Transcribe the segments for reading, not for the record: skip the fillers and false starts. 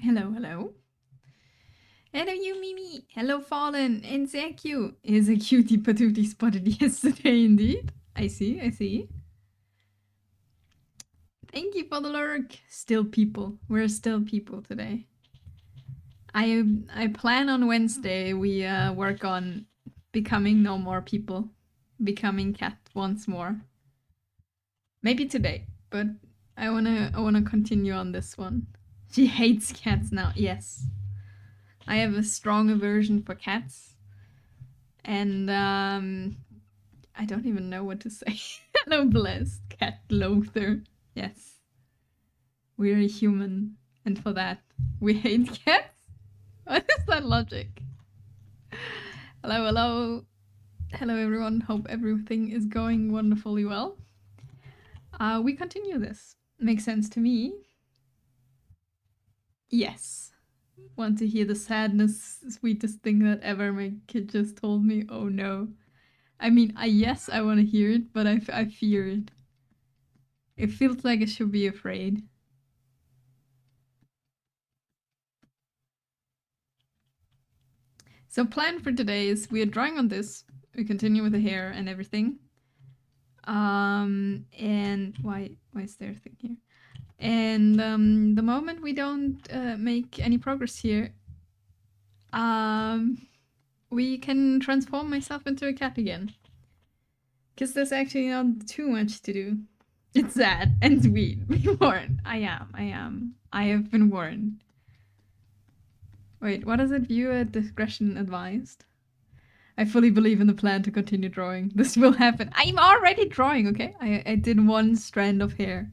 Hello, hello. Hello, you Mimi. Hello, Fallen. And Zaku. Is a cutie patootie spotted yesterday, indeed. I see, I see. Thank you for the lurk. Still people. We're still people today. I plan on Wednesday we work on becoming no more people. Becoming cat once more. Maybe today, but I wanna continue on this one. She hates cats now. Yes. I have a strong aversion for cats. And I don't even know what to say. Hello, blessed cat loather. Yes, we're a human, and for that, we hate cats. What is that logic? Hello, hello. Hello, everyone. Hope everything is going wonderfully well. We continue this. Makes sense to me. Yes. Want to hear the sadness, sweetest thing that ever my kid just told me? Oh no. I mean, yes, I want to hear it, but I fear it. It feels like I should be afraid. So plan for today is we are drawing on this. We continue with the hair and everything. And why is there a thing here? And the moment we don't make any progress here, we can transform myself into a cat again. Because there's actually not too much to do. It's sad and sweet. Be warned. I am. I have been warned. Wait, what is it? Viewer discretion advised. I fully believe in the plan to continue drawing. This will happen. I'm already drawing, okay? I did one strand of hair.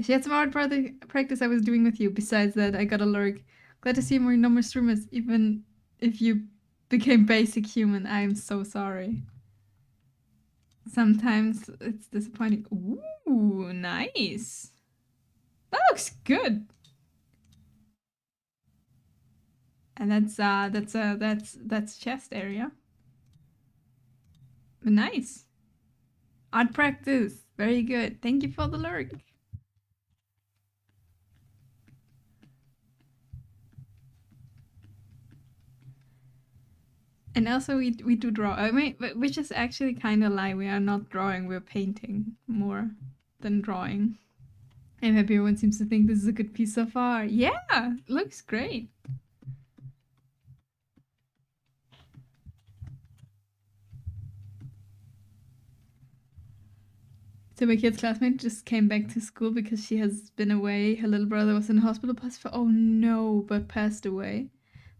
She had some art practice I was doing with you. Besides that, I got a lurk. Glad to see more number streamers, even if you became basic human. I am so sorry. Sometimes it's disappointing. Ooh, nice. That looks good. And that's chest area. But nice. Art practice. Very good. Thank you for the lurk. And also we do draw. I mean, which is actually kind of lie. We are not drawing. We're painting more than drawing. I'm happy everyone seems to think this is a good piece so far. Yeah, looks great. So my kid's classmate just came back to school because she has been away. Her little brother was in hospital, oh no, but passed away.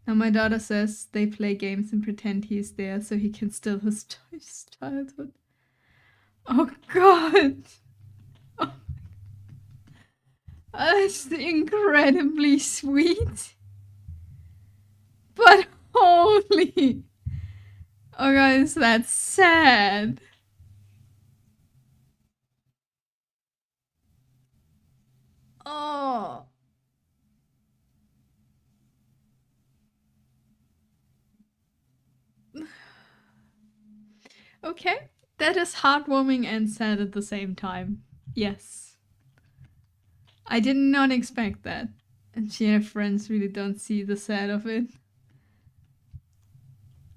Now my daughter says they play games and pretend he's there so he can still his childhood. Oh god. Oh. That's incredibly sweet. But holy. Oh guys, that's sad. Oh. Okay. That is heartwarming and sad at the same time. Yes. I did not expect that. And she and her friends really don't see the sad of it.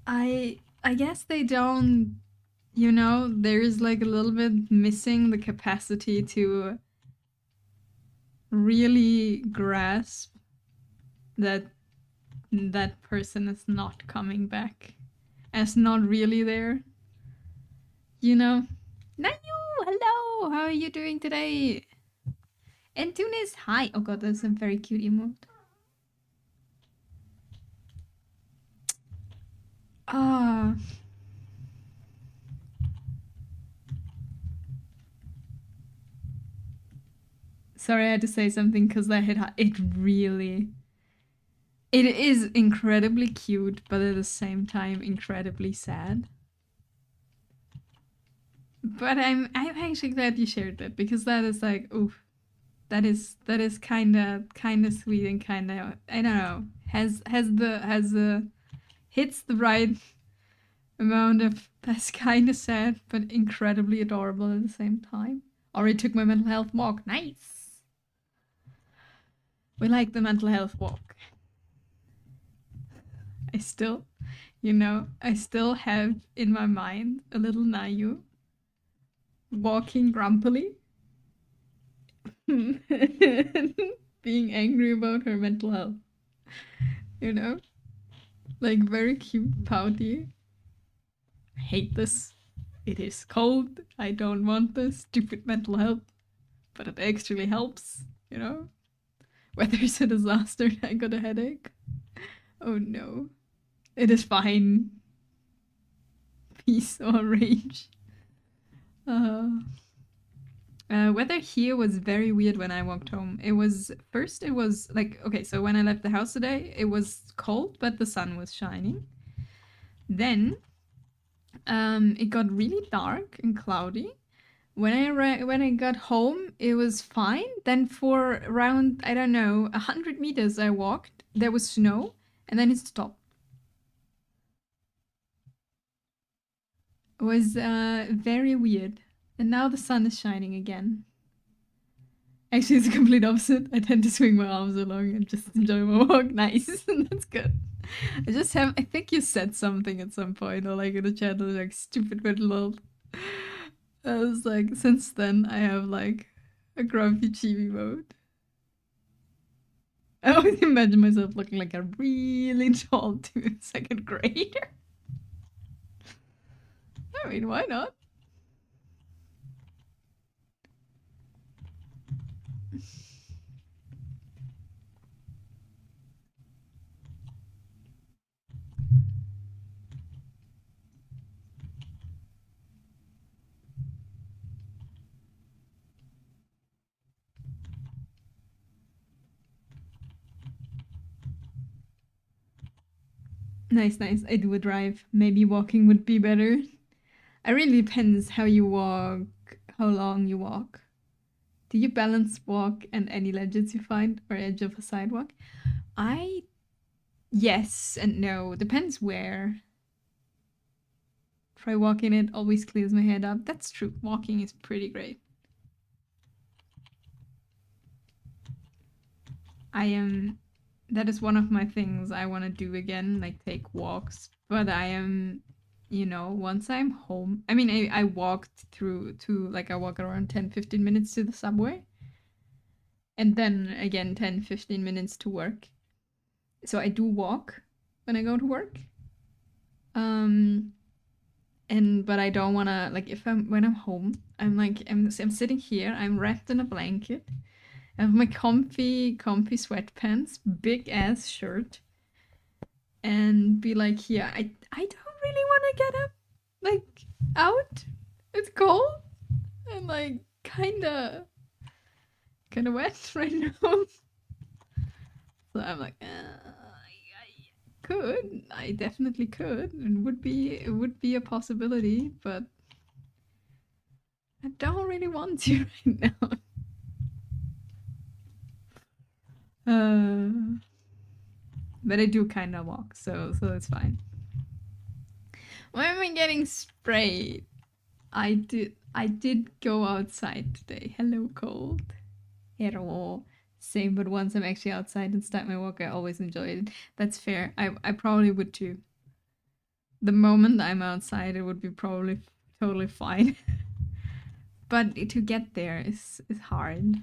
I guess they don't, you know, there's like a little bit missing the capacity to really grasp that that person is not coming back. As not really there. You know? Nayu! Hello! How are you doing today? And Tunis, hi! Oh god, that's a very cute emote. Ah. Sorry, I had to say something because that hit hard. It really. It is incredibly cute, but at the same time incredibly sad. But I'm actually glad you shared that because that is like, oof. That is kinda sweet and kinda, I don't know, has the hits the right amount of, that's kinda sad but incredibly adorable at the same time. Already took my mental health walk. Nice. We like the mental health walk. I still, I still have in my mind a little Nayu walking grumpily, being angry about her mental health. You know? Like very cute, pouty. I hate this. It is cold. I don't want this stupid mental health. But it actually helps, Weather's a disaster. I got a headache. Oh no. It is fine. Peace or rage. Weather here was very weird when I walked home. It was like, okay, so when I left the house today, it was cold, but the sun was shining. Then it got really dark and cloudy. When I got home, it was fine. Then for around, I don't know, 100 meters I walked, there was snow, and then it stopped. It was very weird. And now the sun is shining again. Actually, it's the complete opposite. I tend to swing my arms along and just enjoy my walk. Nice. That's good. I think you said something at some point, or like in the channel, like stupid little. I was like, since then, I have like a grumpy chibi mode. I always imagine myself looking like a really tall second grader. I mean, why not? Nice, nice. I do a drive. Maybe walking would be better. It really depends how you walk, how long you walk. Do you balance walk and any ledges you find or edge of a sidewalk? Yes and no. Depends where. Try walking it, always clears my head up. That's true. Walking is pretty great. That is one of my things I want to do again, like take walks. But I am, once I'm home, I mean, I walked I walk around 10-15 minutes to the subway. And then again, 10-15 minutes to work. So I do walk when I go to work. But I don't want to, like, when I'm home, I'm sitting here, I'm wrapped in a blanket. I have my comfy sweatpants, big ass shirt, and be like, here. I don't really want to get up, like, out. It's cold and like kind of wet right now. So I'm like, I definitely could. It would be a possibility, but I don't really want to right now. But I do kind of walk, so it's fine. Why am I getting sprayed? I did go outside today. Hello, cold. Hello. Same, but once I'm actually outside and start my walk, I always enjoy it. That's fair. I probably would too. The moment I'm outside, it would be probably totally fine. But to get there is hard.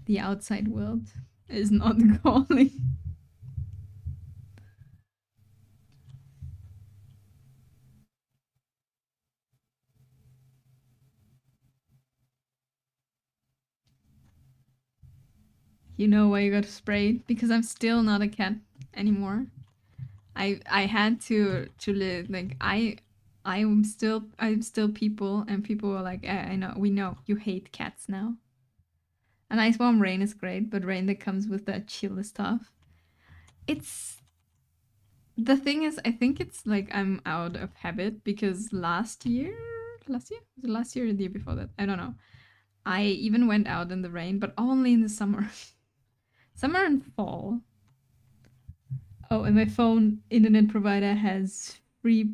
The outside world is not calling. You know why you got sprayed? Because I'm still not a cat anymore. I had to live like I'm still people, and people were like, I know, we know you hate cats now. An ice bomb rain is great, but rain that comes with that chill stuff. It's the thing is, I think it's like I'm out of habit because last year was it last year or the year before that? I don't know. I even went out in the rain, but only in the summer. Summer and fall. Oh, and my phone internet provider has free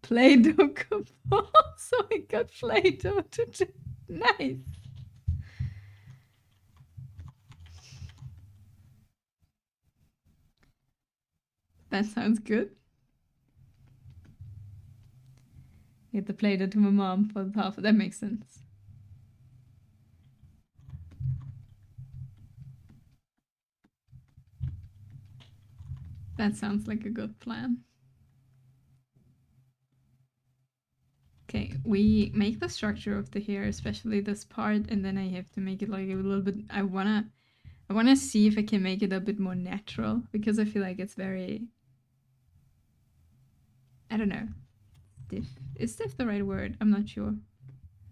Play-Doh coupon. So I got Play-Doh today. Nice. That sounds good. Get the Play-Doh to my mom for the half. That makes sense. That sounds like a good plan. Okay, we make the structure of the hair, especially this part, and then I have to make it like a little bit. I wanna see if I can make it a bit more natural because I feel like it's very. I don't know. Stiff. Is stiff the right word? I'm not sure.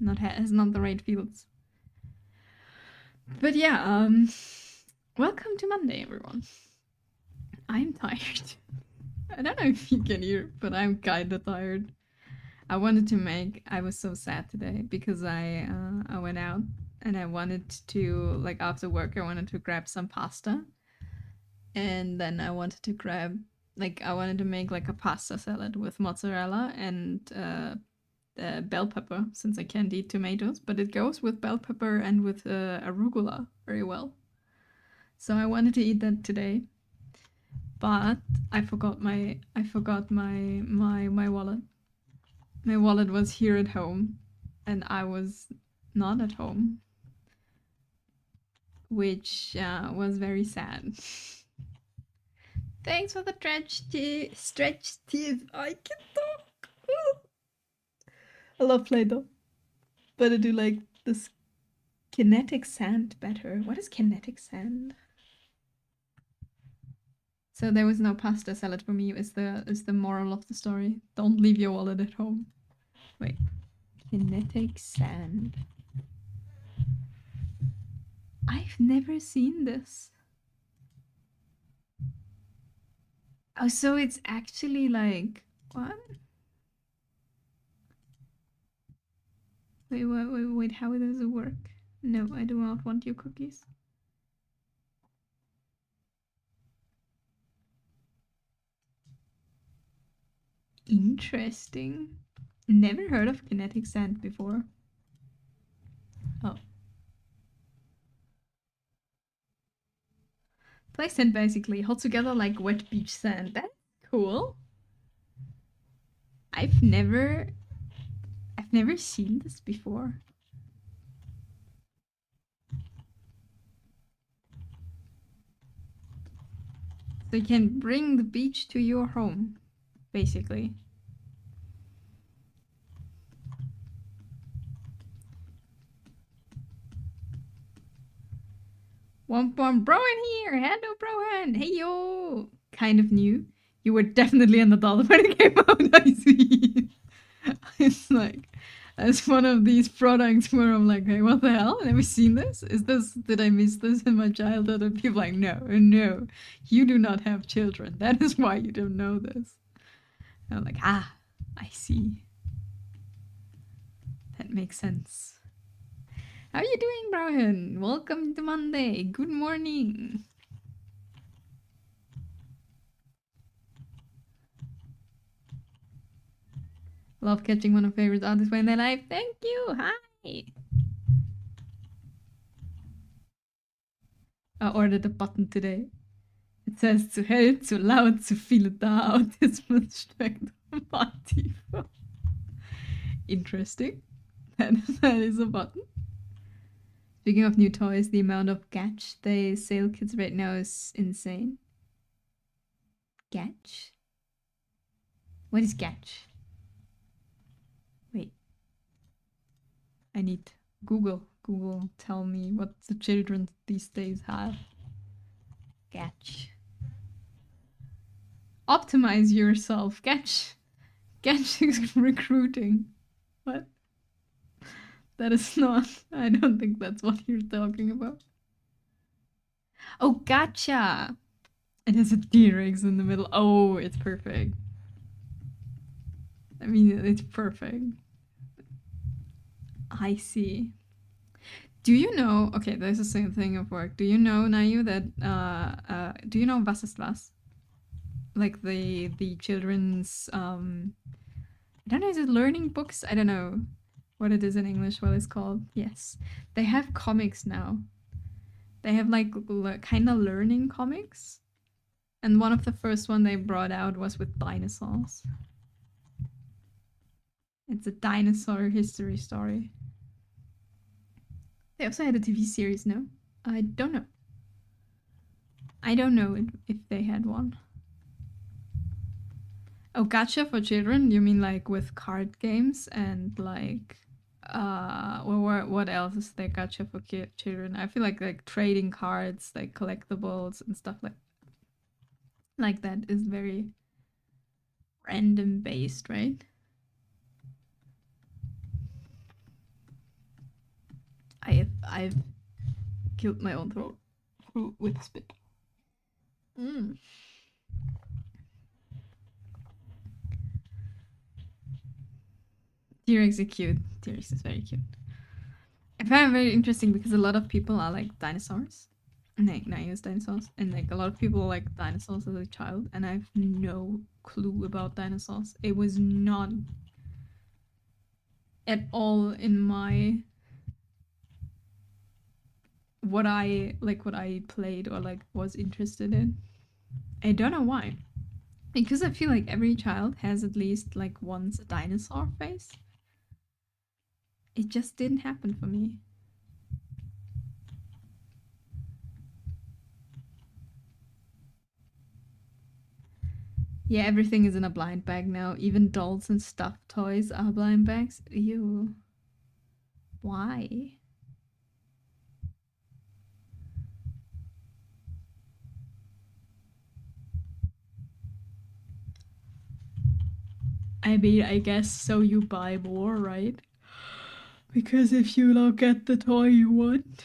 Not has not the right feels. But yeah, welcome to Monday, everyone. I'm tired. I don't know if you can hear, but I'm kinda tired. I wanted to make. I was so sad today because I went out and I wanted to like after work I wanted to grab some pasta, and then I wanted to grab like I wanted to make like a pasta salad with mozzarella and bell pepper since I can't eat tomatoes, but it goes with bell pepper and with arugula very well. So I wanted to eat that today, but I forgot my wallet. My wallet was here at home, and I was not at home, which was very sad. Thanks for the stretch teeth. I can talk. I love Play-Doh, but I do like this kinetic sand better. What is kinetic sand? So there was no pasta salad for me. Is the moral of the story? Don't leave your wallet at home. Wait, kinetic sand. I've never seen this. Oh, so it's actually like what? Wait, how does it work? No, I do not want your cookies. Interesting. Never heard of kinetic sand before. Oh. Play sand basically hold together like wet beach sand. That's cool. I've never seen this before. So you can bring the beach to your home, basically. Womp womp, Brohan here! Hello, Brohan! Hey yo! Kind of new. You were definitely an adult when it came out, I see. It's like, as one of these products where I'm like, hey, what the hell? Never seen this? Did I miss this in my childhood? And people like, no, you do not have children. That is why you don't know this. And I'm like, I see. That makes sense. How are you doing, Brian? Welcome to Monday. Good morning. Love catching one of favorite artists when they live. Thank you. Hi. I ordered a button today. It says zu hell, zu laut, zu viele da, Autismus-Spektrum Party. Interesting. That is a button. Speaking of new toys, the amount of Gatch they sell kids right now is insane. Gatch? What is Gatch? Wait. I need Google. Google, tell me what the children these days have. Gatch. Optimize yourself. Gatch is recruiting. What? That is not. I don't think that's what you're talking about. Oh, gotcha! It has a T-Rex in the middle. Oh, it's perfect. I mean, it's perfect. I see. Do you know? Okay, there's the same thing of work. Do you know, Nayu, that do you know Was ist was? Like the children's I don't know, is it learning books? I don't know what it is in English, what it's called. Yes. They have comics now. They have like kind of learning comics. And one of the first one they brought out was with dinosaurs. It's a dinosaur history story. They also had a TV series, no? I don't know. I don't know if they had one. Oh, gacha for children? You mean like with card games and like what else is there gacha for children? I feel like trading cards, like collectibles and stuff like that is very random based, right? I've killed my own throat with spit. Mm. T-Rex is cute. T-Rex is very cute. I find it very interesting because a lot of people are like dinosaurs. Like naive dinosaurs. And like a lot of people like dinosaurs as a child. And I have no clue about dinosaurs. It was not at all in my what I played or like was interested in. I don't know why. Because I feel like every child has at least like once a dinosaur face. It just didn't happen for me. Yeah, everything is in a blind bag now. Even dolls and stuffed toys are blind bags. Ew. Why? I mean, I guess so you buy more, right? Because if you don't get the toy you want,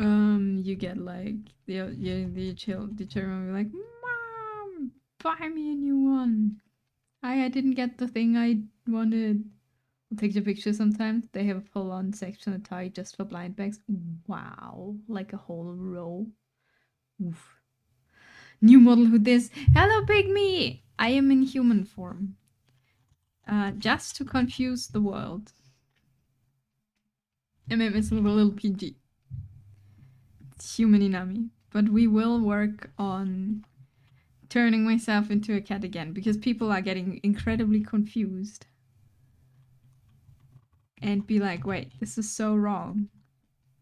you get like the children will be like, Mom, buy me a new one. I didn't get the thing I wanted. I'll take the picture sometimes. They have a full-on section of Atari just for blind bags. Wow, like a whole row. Oof. New model who this? Hello, Pygmy! I am in human form. Just to confuse the world. It's a little PG. It's human Inami. But we will work on turning myself into a cat again because people are getting incredibly confused. And be like, wait, this is so wrong.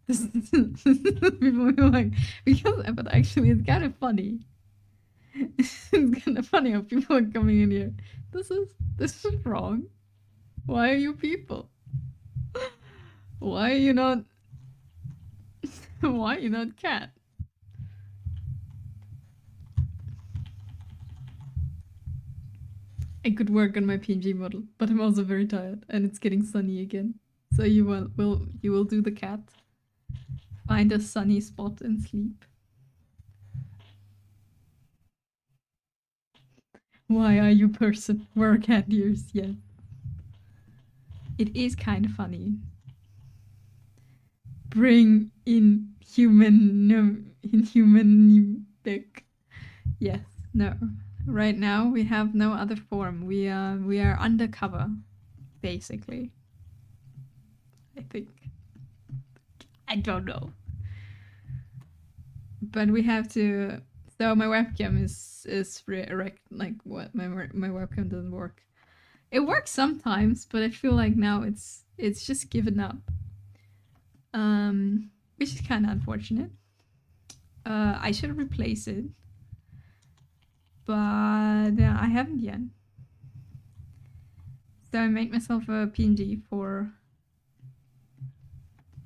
People are like, because, but actually, it's kind of funny. It's kind of funny how people are coming in here. This is wrong. Why are you people? Why are you not? Why are you not cat? I could work on my PNG model, but I'm also very tired, and it's getting sunny again. So you will do the cat. Find a sunny spot and sleep. Why are you person? Where are cat ears? Yes. It is kind of funny. Bring in human dick. Yes. No. Right now we have no other form. We are undercover, basically. I think. I don't know. But we have to. So my webcam is erect. Like what? My webcam doesn't work. It works sometimes, but I feel like now it's just given up. Which is kind of unfortunate. I should replace it, but I haven't yet. So I made myself a PNG for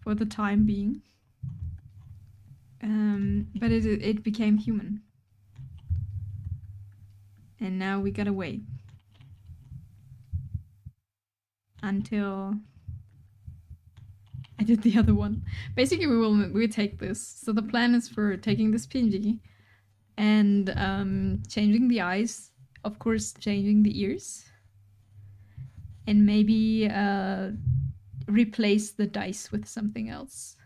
the time being. But it became human, and now we gotta wait until I did the other one. Basically, we take this. So the plan is for taking this PNG and changing the eyes, of course, changing the ears, and maybe replace the dice with something else.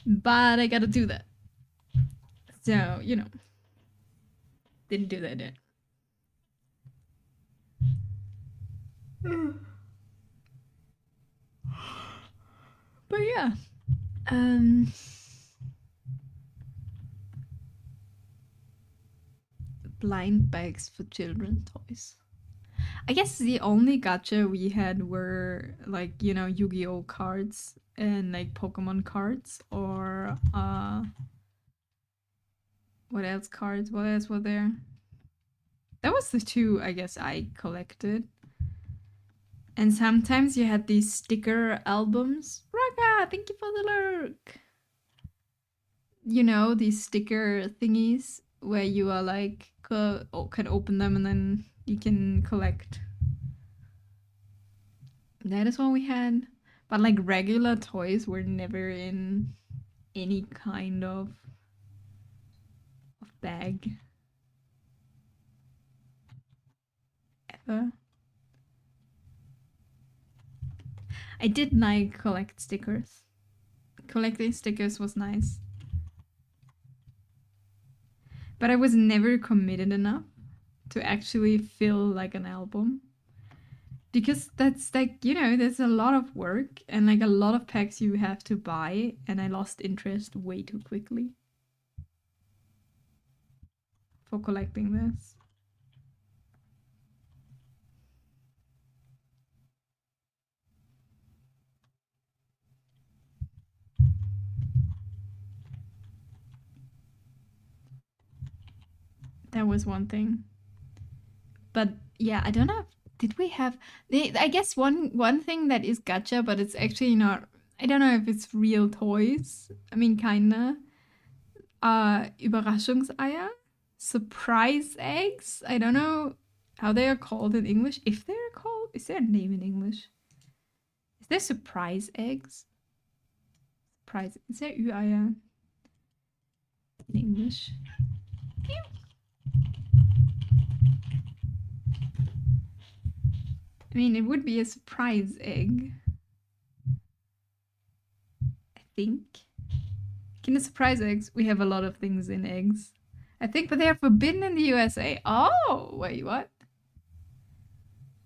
But I gotta do that. So, didn't do that yet. But yeah. Um Blind bags for children toys. I guess the only gacha we had were like, you know, Yu-Gi-Oh cards and like Pokemon cards or what else cards? What else were there? That was the two I guess I collected. And sometimes you had these sticker albums. Raka, thank you for the lurk. You know, these sticker thingies where you are like can open them and then you can collect. That is what we had. But like regular toys were never in any kind of bag ever. I did like collect stickers. Collecting stickers was nice. But I was never committed enough to actually feel like an album. Because that's like, you know, there's a lot of work and like a lot of packs you have to buy, and I lost interest way too quickly for collecting this. That was one thing. But yeah, I don't know. Did we have? I guess one thing that is gacha, but it's actually not. I don't know if it's real toys. I mean, kinda. Überraschungseier, surprise eggs. I don't know how they are called in English. If they're called, is there a name in English? Is there surprise eggs? Surprise. Is there Ü-Eier in English? I mean, it would be a surprise egg. I think. In the surprise eggs, we have a lot of things in eggs. I think, but they are forbidden in the USA. Oh, wait, what?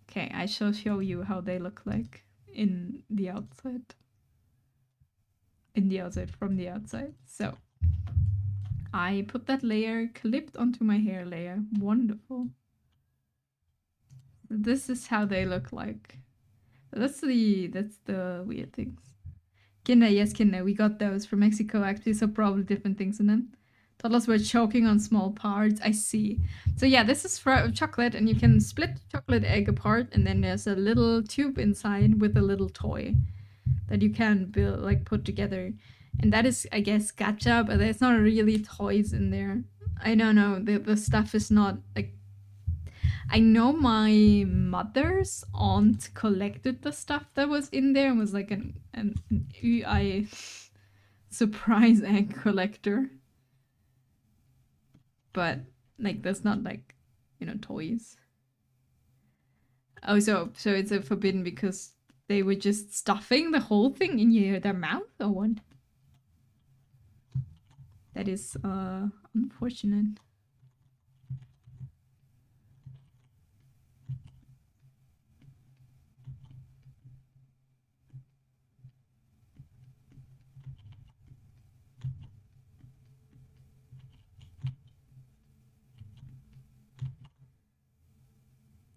Okay, I shall show you how they look like in the outside. In the outside, from the outside. So, I put that layer clipped onto my hair layer. Wonderful. This is how they look like. That's the weird things. Kinder, yes, Kinder. We got those from Mexico actually, so probably different things in them. Toddlers were choking on small parts. I see. So yeah, this is for chocolate, and you can split chocolate egg apart, and then there's a little tube inside with a little toy that you can build, like put together. And that is, I guess, gacha, but there's not really toys in there. I don't know. The stuff is not like. I know my mother's aunt collected the stuff that was in there and was like an UI surprise egg collector. But like that's not like, you know, toys. Oh, so it's a forbidden because they were just stuffing the whole thing in their mouth or what? That is unfortunate.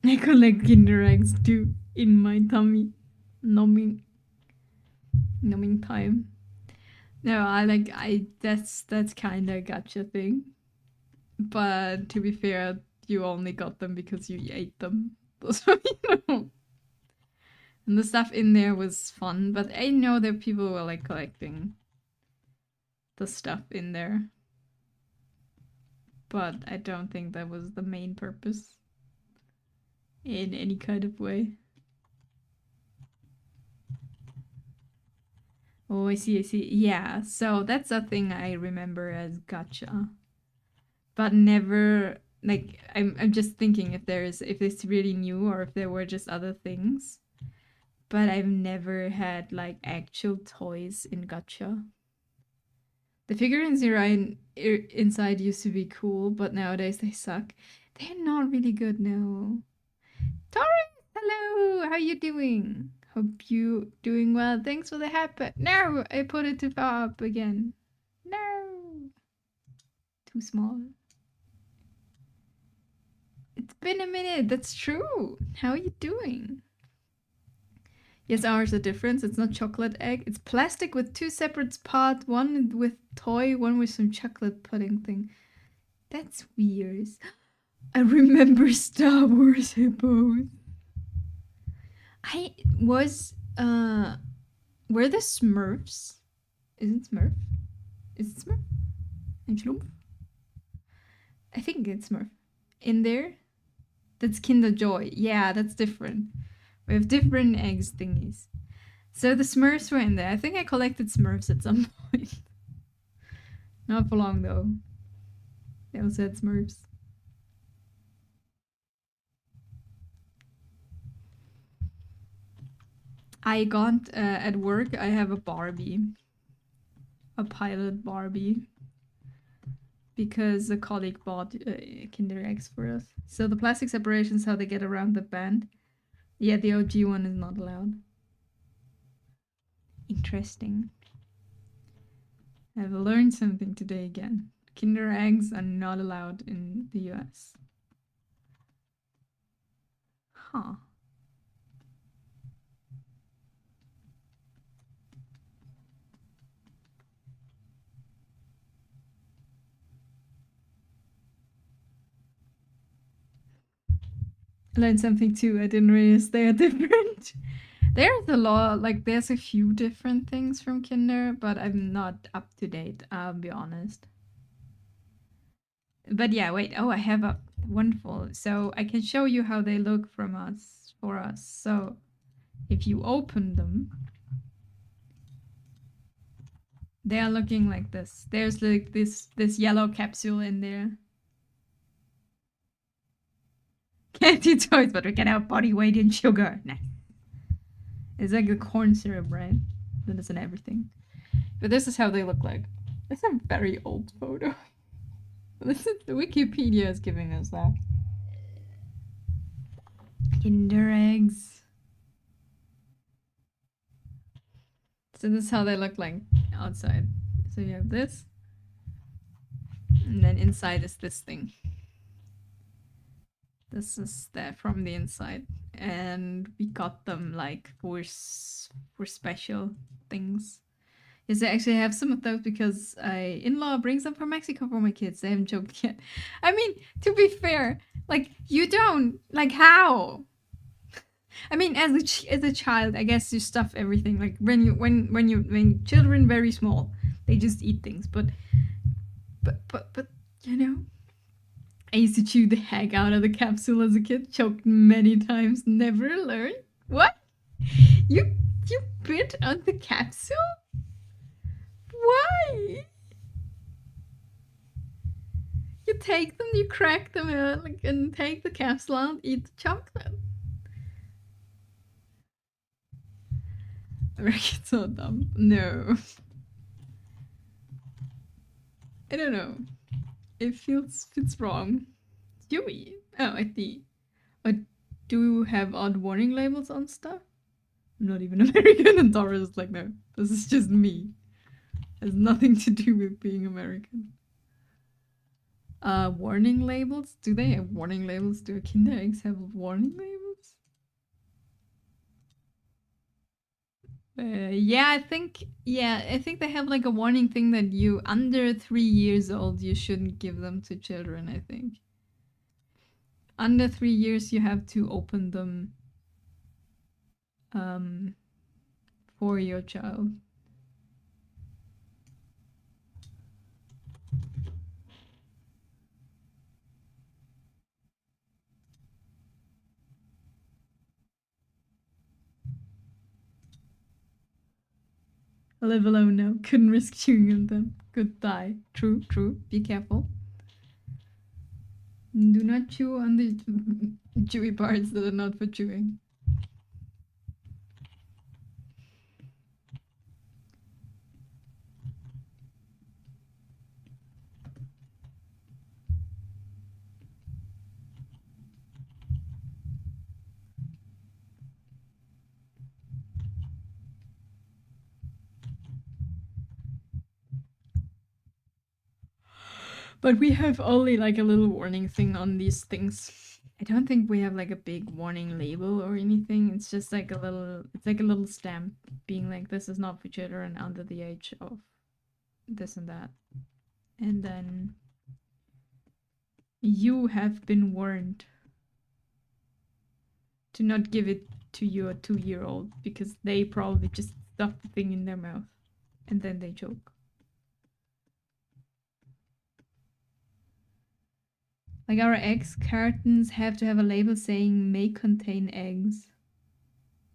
I collect Kinder eggs too in my tummy. Numbing time. No, that's kinda a gacha thing. But to be fair, you only got them because you ate them. So, you know. And the stuff in there was fun, but I know that people were like collecting the stuff in there. But I don't think that was the main purpose in any kind of way. Oh, I see, I see. Yeah, so that's a thing I remember as gacha. But never like I'm just thinking if it's really new or if there were just other things. But I've never had like actual toys in gacha. The figurines inside used to be cool, but nowadays they suck. They're not really good now. Tori, Hello, how you doing? Hope you doing well. Thanks for the hat. No, I put it too far up again. No, too small. It's been a minute. That's true. How are you doing? Yes, ours a difference. It's not chocolate egg. It's plastic with two separate parts. One with toy, one with some chocolate pudding thing. That's weird. I remember Star Wars hippos. I was were the Smurfs? Is it Smurf? Is it Smurf? And Schlumpf? I think it's Smurf. In there? That's Kinder Joy. Yeah, that's different. We have different eggs thingies. So the Smurfs were in there. I think I collected Smurfs at some point. Not for long though. They also had Smurfs. I got at work. I have a Barbie, a pilot Barbie, because a colleague bought Kinder eggs for us. So the plastic separation is how they get around the band. Yeah, the OG one is not allowed. Interesting. I've learned something today again. Kinder eggs are not allowed in the US. Huh. I learned something too. I didn't realize they are different. There's a lot, like there's a few different things from Kinder, but I'm not up to date, I'll be honest. But yeah, wait. Oh, I have a wonderful. So I can show you how they look from us for us. So if you open them, they are looking like this. There's like this yellow capsule in there. Can't do toys, but we can have body weight in sugar. Nice. It's like the corn syrup, right? That isn't everything. But this is how they look like. It's a very old photo. This is Wikipedia is giving us that. Kinder eggs. So this is how they look like outside. So you have this, and then inside is this thing. This is that from the inside, and we got them like for special things. Yes, I actually have some of those because I in-law brings them from Mexico for my kids. They haven't choked yet. I mean, to be fair, like you don't like how. I mean, as a child, I guess you stuff everything. Like when children very small, they just eat things. But you know, I used to chew the heck out of the capsule as a kid. Choked many times. Never learned. What? You bit on the capsule? Why? You take them, you crack them out, like, and take the capsule out, eat the chocolate. Americans so dumb. No. I don't know. It feels it's wrong. Chewy. Oh, I see. Do you have odd warning labels on stuff? I'm not even American, and Doris is like, no, this is just me. It has nothing to do with being American. Warning labels? Do they have warning labels? Do Kinder eggs have warning labels? Yeah, I think they have like a warning thing that you under 3 years old you shouldn't give them to children, I think. Under 3 years you have to open them for your child. Live alone now. Couldn't risk chewing on them. Could die. True, true. Be careful. Do not chew on the chewy parts that are not for chewing. But we have only like a little warning thing on these things. I don't think we have like a big warning label or anything. It's just like it's like a little stamp being like, this is not for children under the age of this and that. And then you have been warned to not give it to your 2-year-old because they probably just stuff the thing in their mouth and then they choke. Like our eggs cartons have to have a label saying may contain eggs.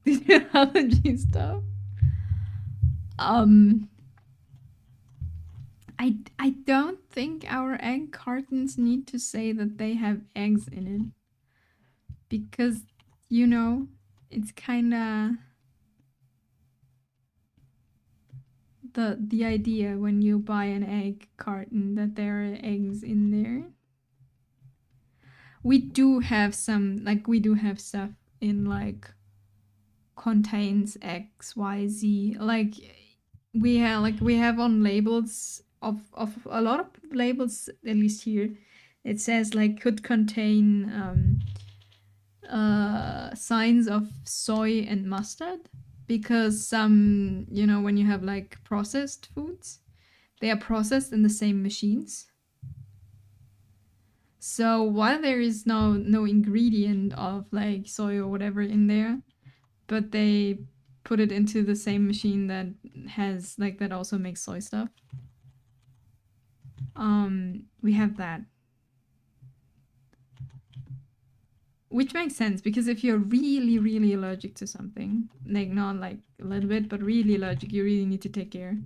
The allergy stuff. I don't think our egg cartons need to say that they have eggs in it. Because, you know, it's kinda the idea when you buy an egg carton that there are eggs in there. We do have stuff in like contains XYZ. Like we have on labels of a lot of labels, at least here, it says like could contain signs of soy and mustard, because some, you know, when you have like processed foods, they are processed in the same machines. So while there is no ingredient of like soy or whatever in there, but they put it into the same machine that has like that also makes soy stuff. We have that. Which makes sense, because if you're really, really allergic to something, like not like a little bit, but really allergic, you really need to take care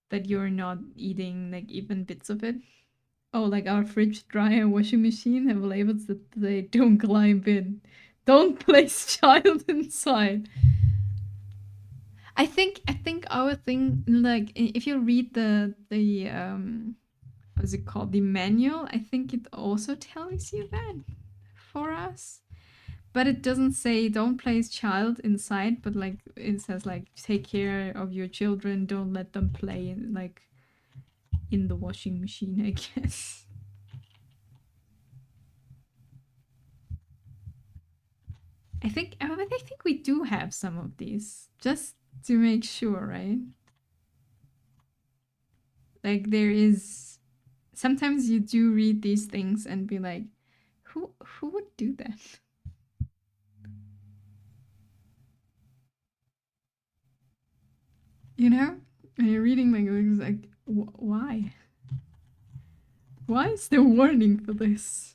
that you're not eating like even bits of it. Oh, like our fridge, dryer, washing machine have labels that they don't climb in. Don't place child inside. I think our thing, like if you read the what's it called, the manual, I think it also tells you that for us. But it doesn't say don't place child inside, but like it says like take care of your children, don't let them play in, like in the washing machine, I guess. I think we do have some of these, just to make sure, right? Like there is sometimes you do read these things and be like, who would do that? You know? And you're reading like why? Why is there warning for this?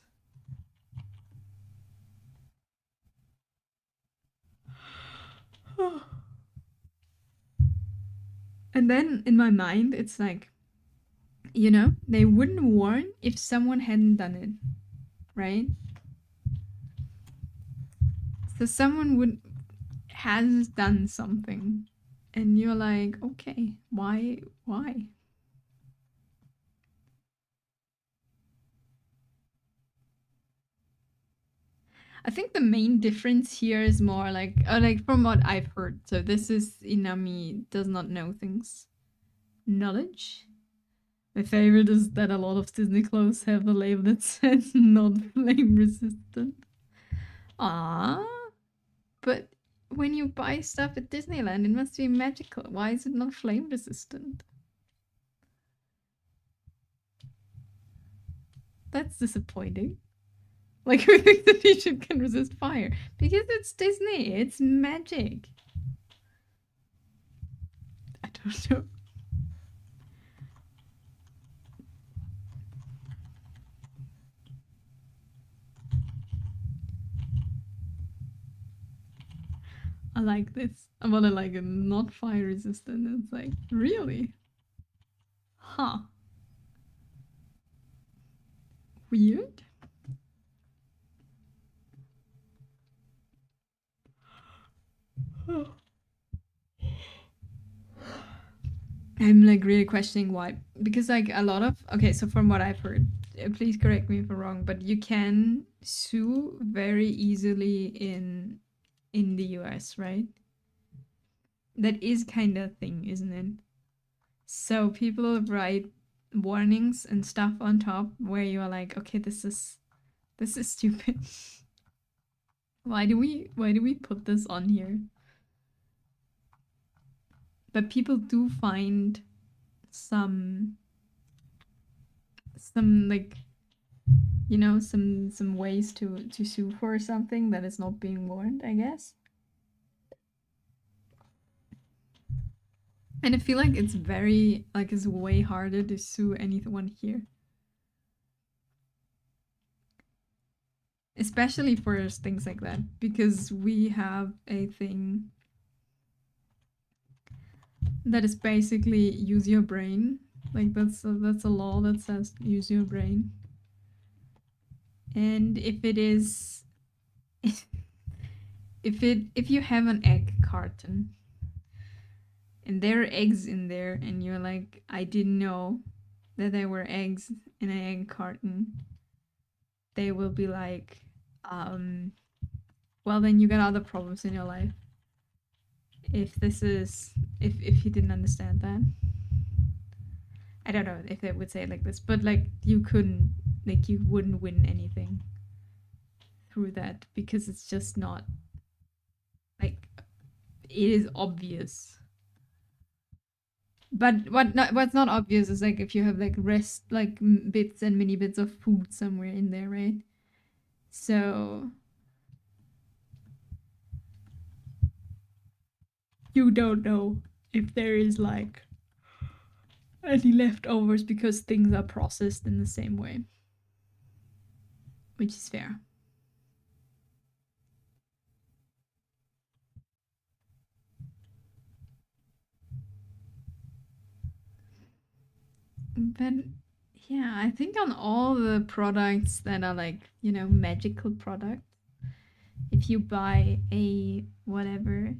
And then in my mind, it's like, you know, they wouldn't warn if someone hadn't done it, right? So someone has done something, and you're like, okay, why? I think the main difference here is more like from what I've heard. So this is Inami does not know things. Knowledge. My favorite is that a lot of Disney clothes have a label that says not flame resistant. Ah, but when you buy stuff at Disneyland, it must be magical. Why is it not flame resistant? That's disappointing. Like, who thinks the t-shirt can resist fire? Because it's Disney. It's magic. I don't know. I like this. I want to like a not fire resistant. It's like, really? Huh. Weird. I'm like really questioning why, because like a lot of, okay, so from what I've heard, please correct me if I'm wrong, but you can sue very easily in the US, right? That is kind of a thing, isn't it? So people write warnings and stuff on top where you are like, okay, this is stupid. Why do we put this on here? But people do find some like, you know, some ways to sue for something that is not being warned, I guess. And I feel like it's very, like, it's way harder to sue anyone here. Especially for things like that, because we have a thing that is basically use your brain. Like, that's a law that says use your brain. And if it is, if you have an egg carton and there are eggs in there and you're like, I didn't know that there were eggs in an egg carton, they will be like, well, then you got other problems in your life. If this is, if you didn't understand that. I don't know if they would say it like this, but like you couldn't, like you wouldn't win anything through that because it's just not, like, it is obvious. But what's not obvious is like if you have like rest, like bits and mini bits of food somewhere in there, right? So you don't know if there is like any leftovers because things are processed in the same way, which is fair. But yeah, I think on all the products that are like, you know, magical products, if you buy a whatever,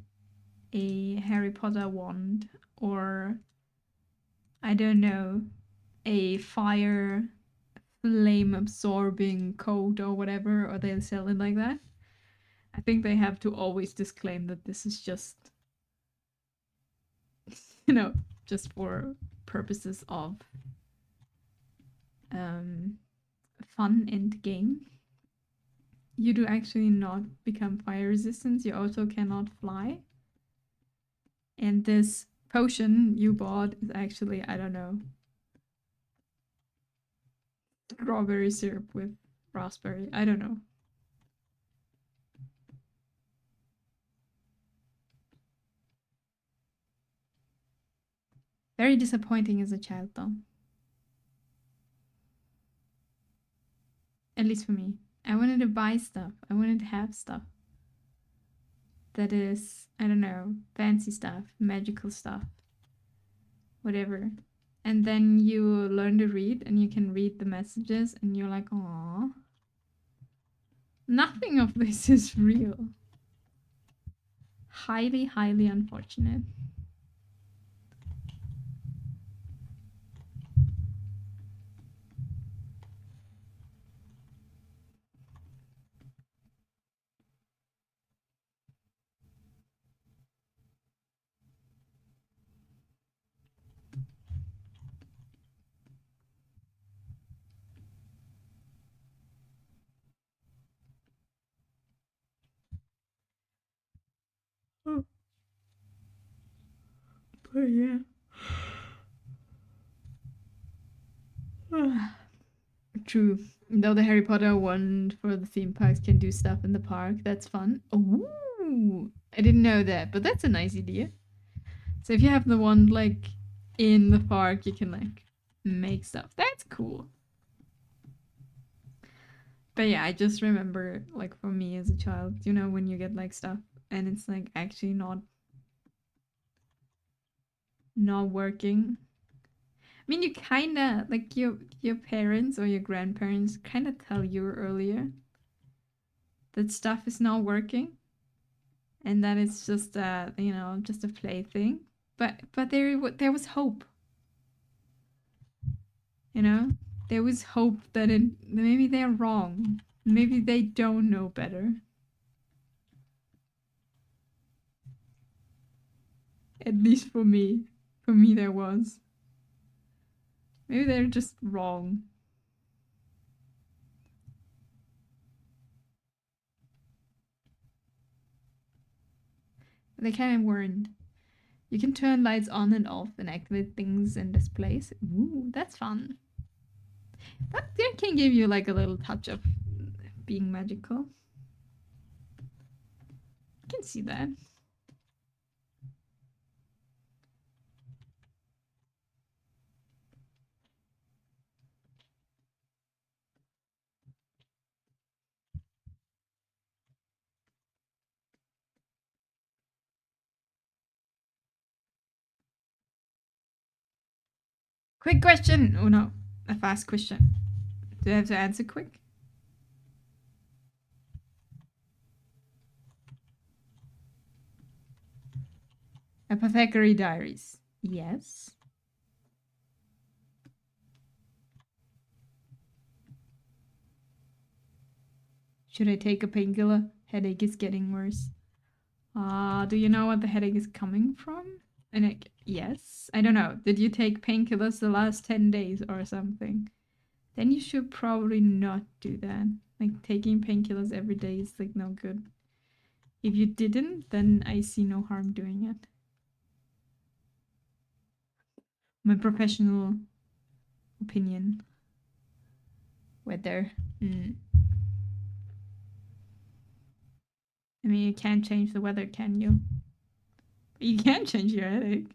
a Harry Potter wand, or I don't know, a fire flame absorbing coat or whatever, or they'll sell it like that, I think they have to always disclaim that this is just, you know, just for purposes of fun and game. You do actually not become fire resistant. You also cannot fly. And this potion you bought is actually, I don't know, strawberry syrup with raspberry. I don't know. Very disappointing as a child, though. At least for me. I wanted to buy stuff. I wanted to have stuff. That is, I don't know, fancy stuff, magical stuff, whatever. And then you learn to read and you can read the messages and you're like, "Aw, nothing of this is real." Highly, highly unfortunate. Oh, but yeah. True. Though the Harry Potter one for the theme parks can do stuff in the park, that's fun. Ooh, I didn't know that, but that's a nice idea. So if you have the one like in the park, you can like make stuff. That's cool. But yeah, I just remember like for me as a child, you know, when you get like stuff and it's like actually not working. I mean, you kind of like your parents or your grandparents kind of tell you earlier that stuff is not working and that it's just you know, just a plaything. But there was hope. You know, there was hope that maybe they're wrong. Maybe they don't know better. At least for me there was. Maybe they're just wrong. They kind of weren't. You can turn lights on and off and activate things in displays. Ooh, that's fun. That can give you like a little touch of being magical. I can see that. Quick question. Oh no, a fast question. Do I have to answer quick? Apothecary Diaries. Yes. Should I take a painkiller? Headache is getting worse. Do you know what the headache is coming from? And yes. I don't know. Did you take painkillers the last 10 days or something? Then you should probably not do that. Like taking painkillers every day is like no good. If you didn't, then I see no harm doing it. My professional opinion. Whether. I mean, you can't change the weather, can you? You can change your headache.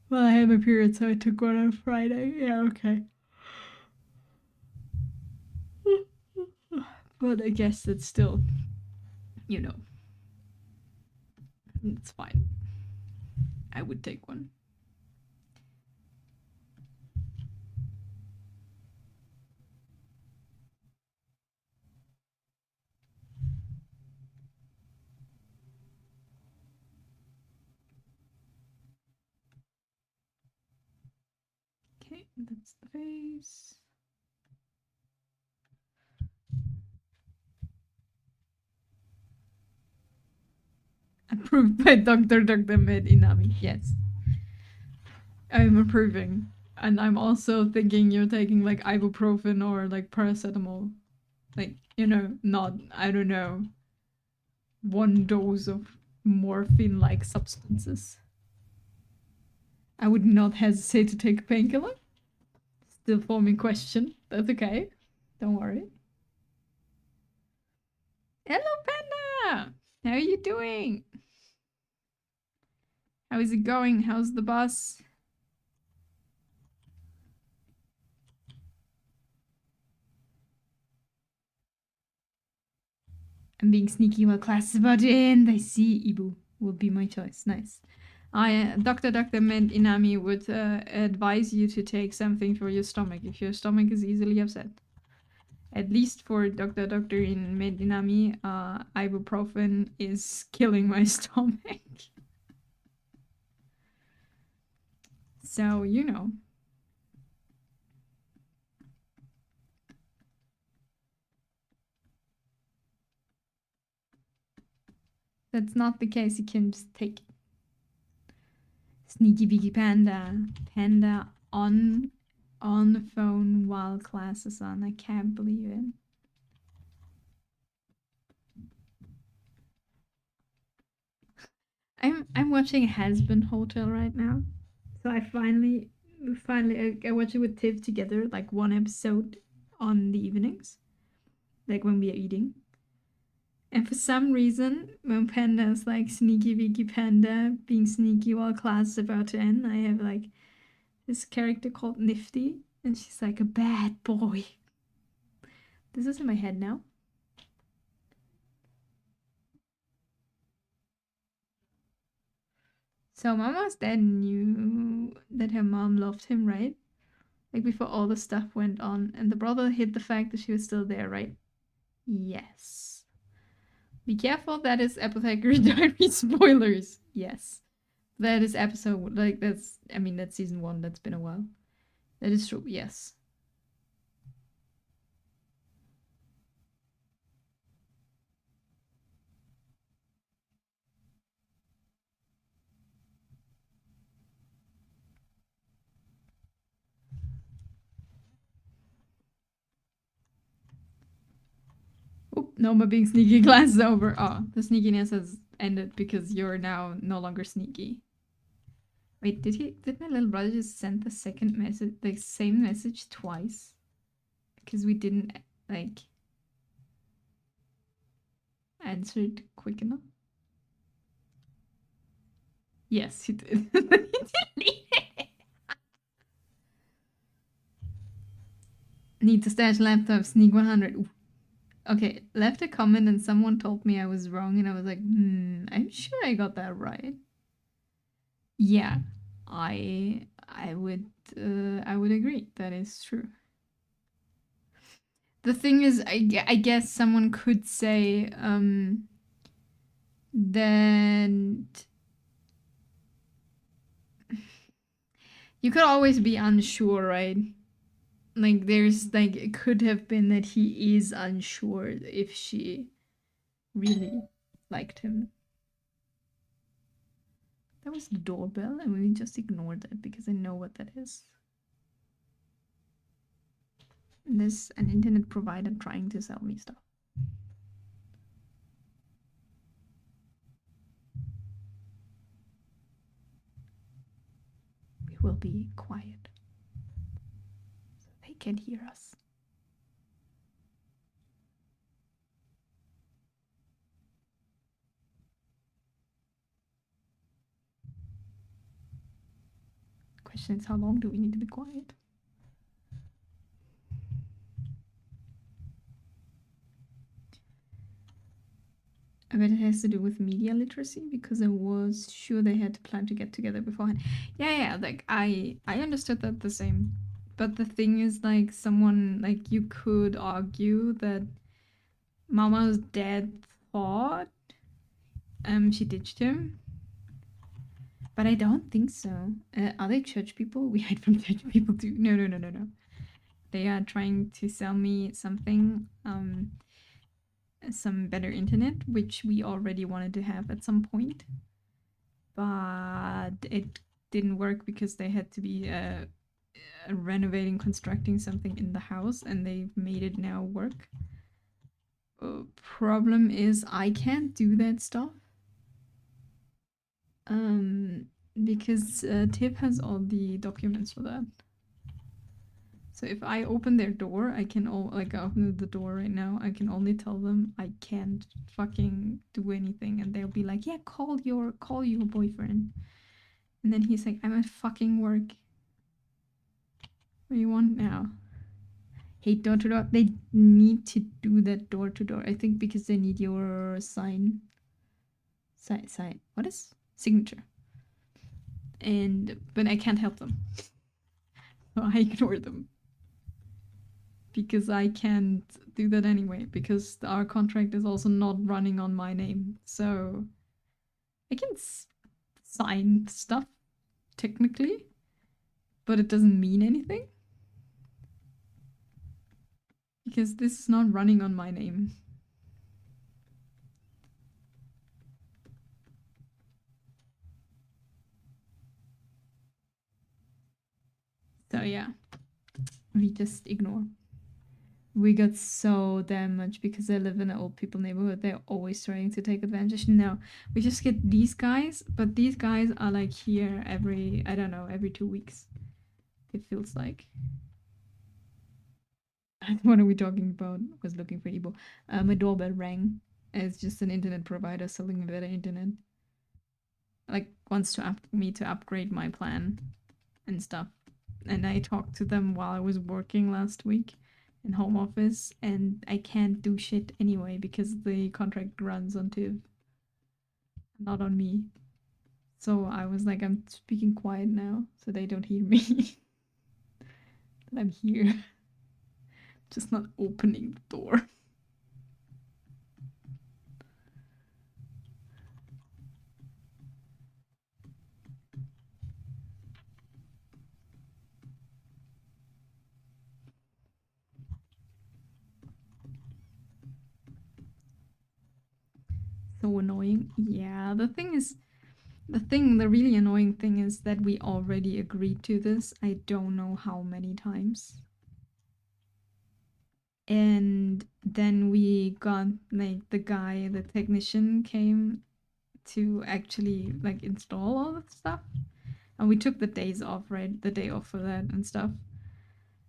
Well, I had my period, so I took one on Friday. Yeah, okay. But I guess it's still, you know, it's fine. I would take one. Okay, that's the face. Approved by Dr. Med Inami. Yes. I'm approving. And I'm also thinking you're taking like ibuprofen or like paracetamol. Like, you know, not, I don't know, one dose of morphine like substances. I would not hesitate to take a painkiller. Still forming question. That's okay. Don't worry. Hello, Panda! How are you doing? How is it going? How's the bus? I'm being sneaky while class is about to end. I see Ibu will be my choice. Nice. Dr. Med Inami would advise you to take something for your stomach if your stomach is easily upset. At least for Dr. in Med Inami, ibuprofen is killing my stomach. So, you know. That's not the case, you can just take it. Sneaky Beaky Panda. Panda on the phone while class is on. I can't believe it. I'm watching Has-Been Hotel right now. So I finally I watch it with Tiv together, like one episode on the evenings. Like when we are eating. And for some reason, when Panda is like sneaky Beaky Panda, being sneaky while class is about to end, I have like this character called Nifty, and she's like a bad boy. This is in my head now. So Mama's dad knew that her mom loved him, right? Like before all the stuff went on, and the brother hid the fact that she was still there, right? Yes. Be careful, that is Apothecary Diary spoilers. Yes. That is episode, like, that's, I mean, that's season 1, that's been a while. That is true, yes. Noma being sneaky class is over. Oh, the sneakiness has ended because you're now no longer sneaky. Wait, did my little brother just send the second message, the same message twice? Because we didn't like answer it quick enough. Yes, he did. He deleted it. Need to stash laptop, sneak 100. Ooh. Okay, left a comment and someone told me I was wrong, and I was like, I'm sure I got that right. Yeah, I would agree. That is true. The thing is, I guess someone could say that you could always be unsure, right? Like there's like it could have been that he is unsure if she really liked him. That was the doorbell, and we just ignored that because I know what that is. And this an internet provider trying to sell me stuff. We will be quiet so they can hear us. Question is, how long do we need to be quiet? I bet it has to do with media literacy because I was sure they had planned to get together beforehand. Yeah, like I understood that the same. But the thing is, like, someone, like, you could argue that Mama's dad thought she ditched him. But I don't think so. Are they church people? We hide from church people too. No. They are trying to sell me something, some better internet, which we already wanted to have at some point. But it didn't work because they had to be renovating, constructing something in the house, and they've made it now work. Problem is, I can't do that stuff. Because Tip has all the documents for that. So if I open their door, I can like open the door right now. I can only tell them I can't fucking do anything, and they'll be like, "Yeah, call your boyfriend." And then he's like, "I'm at fucking work. What do you want now?" Hey, door to door. They need to do that door to door. I think because they need your sign. Sign. What is signature? But I can't help them, so I ignore them because I can't do that anyway. Because our contract is also not running on my name, so I can sign stuff technically, but it doesn't mean anything because this is not running on my name. So yeah, we just ignore. We got so damaged because I live in an old people neighborhood. They're always trying to take advantage. No, we just get these guys, but these guys are like here every, I don't know, every 2 weeks. It feels like. What are we talking about? I was looking for Ibo. My doorbell rang. It's just an internet provider selling me better internet. Like wants to me to upgrade my plan and stuff. And I talked to them while I was working last week in home office, and I can't do shit anyway because the contract runs on Tiv, not on me. So I was like, I'm speaking quiet now so they don't hear me. That I'm here. Just not opening the door. So annoying. Yeah, the really annoying thing is that we already agreed to this. I don't know how many times. And then we got like the technician came to actually like install all the stuff. And we took the days off, right? The day off for that and stuff.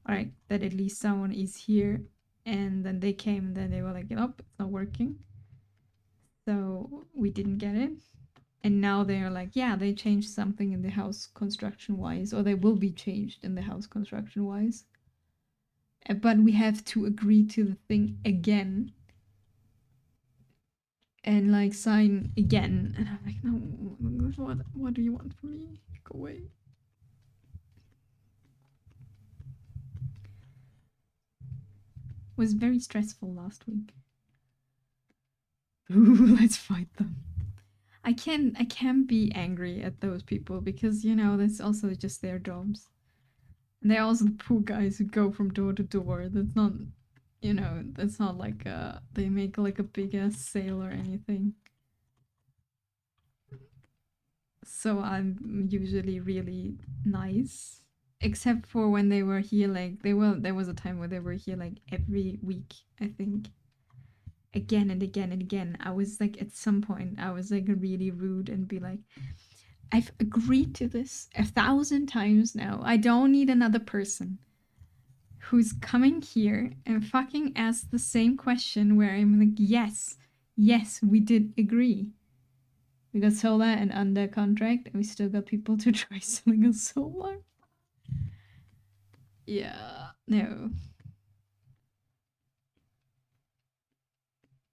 All right, that at least someone is here. And then they came and then they were like, nope, it's not working. So we didn't get it. And now they're like, yeah, they changed something in the house construction wise, or they will be changed in the house construction wise. But we have to agree to the thing again and like sign again. And I'm like, no, what do you want from me? Go away. It was very stressful last week. Ooh, let's fight them. I can't be angry at those people because you know that's also just their jobs. And they're also the poor guys who go from door to door. That's not, you know, that's not like they make like a big ass sale or anything. So I'm usually really nice, except for when they were here. Like there was a time where they were here like every week, I think. Again and again and again. I was like, at some point, I was like really rude and be like, I've agreed to this 1,000 times now. I don't need another person who's coming here and fucking ask the same question where I'm like, yes, we did agree. We got solar and under contract, and we still got people to try selling us solar. Yeah, no.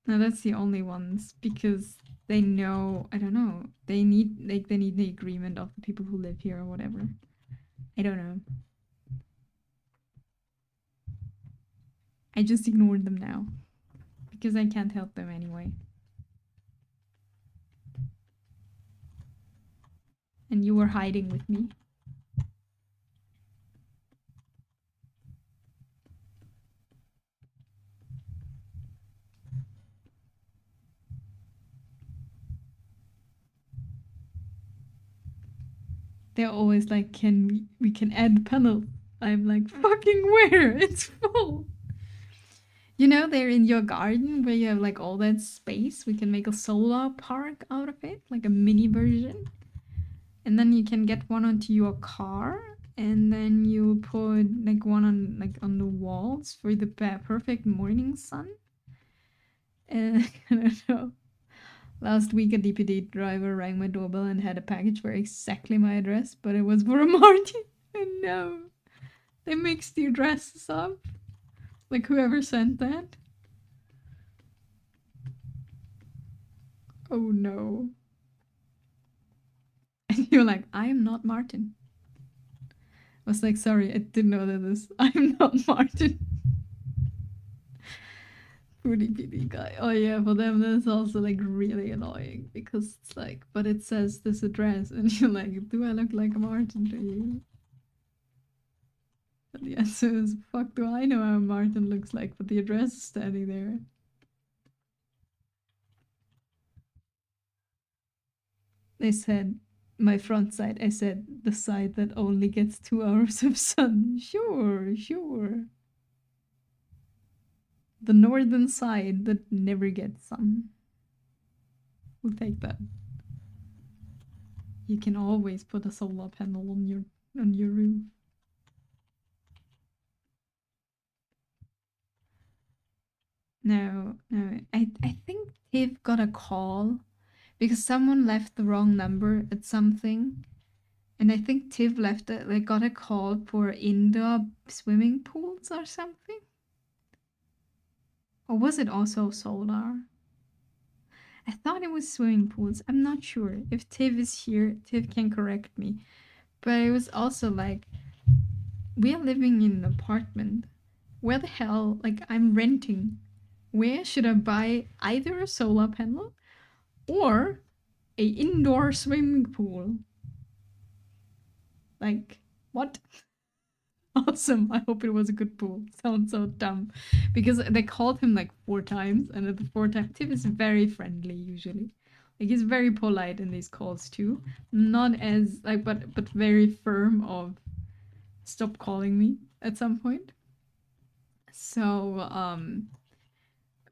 No, that's the only ones because they know, I don't know, they need the agreement of the people who live here or whatever. I don't know. I just ignored them now because I can't help them anyway. And you were hiding with me. They're always like, we can add panel? I'm like, fucking where? It's full. You know, they're in your garden where you have like all that space. We can make a solar park out of it, like a mini version. And then you can get one onto your car, and then you put like one on the walls for the perfect morning sun. And I don't know. Last week, a DPD driver rang my doorbell and had a package for exactly my address, but it was for a Martin. And no, they mixed the addresses up. Like whoever sent that. Oh no. And you're like, I am not Martin. I was like, sorry, I didn't know that this. I'm not Martin. Pretty PD guy. Oh yeah, for them that's also like really annoying because it's like, but it says this address, and you're like, do I look like a Martin to you? But the answer is, fuck, do I know how Martin looks like? But the address is standing there. They said my front side. I said the side that only gets 2 hours of sun. Sure. The northern side that never gets sun. We'll take that. You can always put a solar panel on your roof. No. I think Tiv got a call because someone left the wrong number at something. And I think Tiv got a call for indoor swimming pools or something. Or was it also solar? I thought it was swimming pools. I'm not sure. If Tiv is here, Tiv can correct me. But it was also like, we are living in an apartment. Where the hell, like, I'm renting. Where should I buy either a solar panel or a indoor swimming pool? Like, what? Awesome. I hope it was a good pool. Sounds so dumb. Because they called him like 4 times, and at the 4th time, Tim is very friendly usually. Like he's very polite in these calls too. Not as like but very firm of stop calling me at some point. So,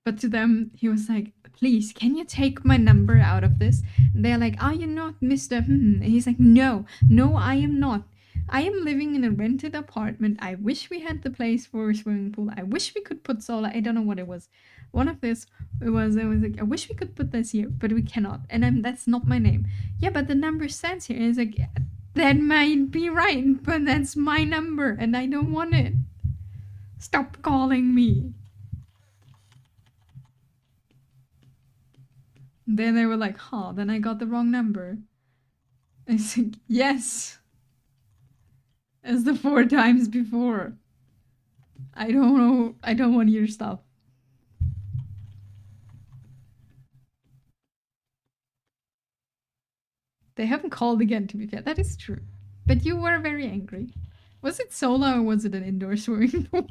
but to them, he was like, please, can you take my number out of this? And they're like, are you not Mr. And he's like, no, no, I am not. I am living in a rented apartment. I wish we had the place for a swimming pool. I wish we could put solar. I don't know what it was. One of this, it was like, I wish we could put this here, but we cannot. And that's not my name. Yeah, but the number stands here. And it's like, that might be right, but that's my number and I don't want it. Stop calling me. Then they were like, huh, then I got the wrong number. I said, yes. As the 4 times before. I don't know. I don't want your stuff. They haven't called again, to be fair. That is true. But you were very angry. Was it solar or was it an indoor swimming pool?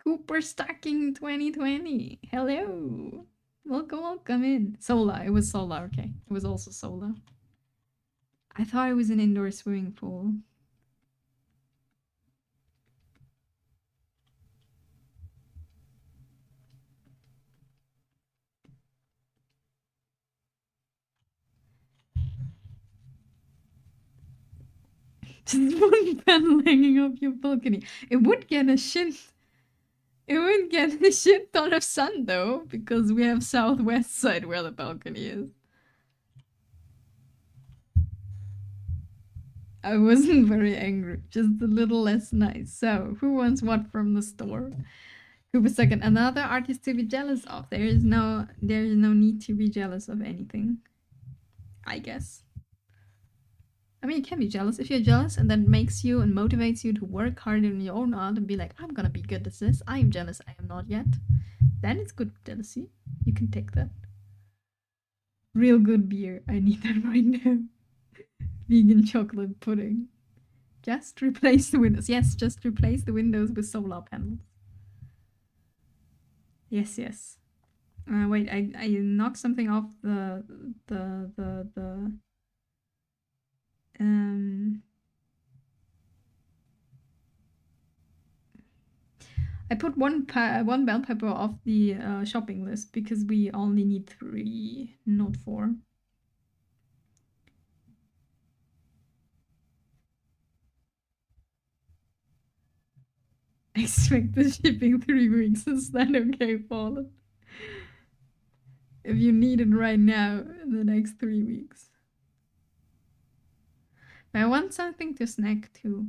Cooper Stacking 2020. Hello. Welcome in. Solar. It was solar. Okay. It was also solar. I thought it was an indoor swimming pool. Just one panel hanging off your balcony. It would get a shit. It would get a shit ton of sun though, because we have southwest side where the balcony is. I wasn't very angry, just a little less nice. So, who wants what from the store? Who was second? Another artist to be jealous of. There is no need to be jealous of anything. I guess. I mean, you can be jealous. If you're jealous and that makes you and motivates you to work hard in your own art and be like, I'm gonna be good at this. I am jealous. I am not yet. Then it's good jealousy. You can take that. Real good beer. I need that right now. Vegan chocolate pudding. Just replace the windows. Yes, just replace the windows with solar panels. Yes. Wait, I knocked something off the I put one bell pepper off the shopping list because we only need 3, not 4. Expect the shipping 3 weeks. Is that okay, Fallen? If you need it right now, in the next 3 weeks. But I want something to snack too.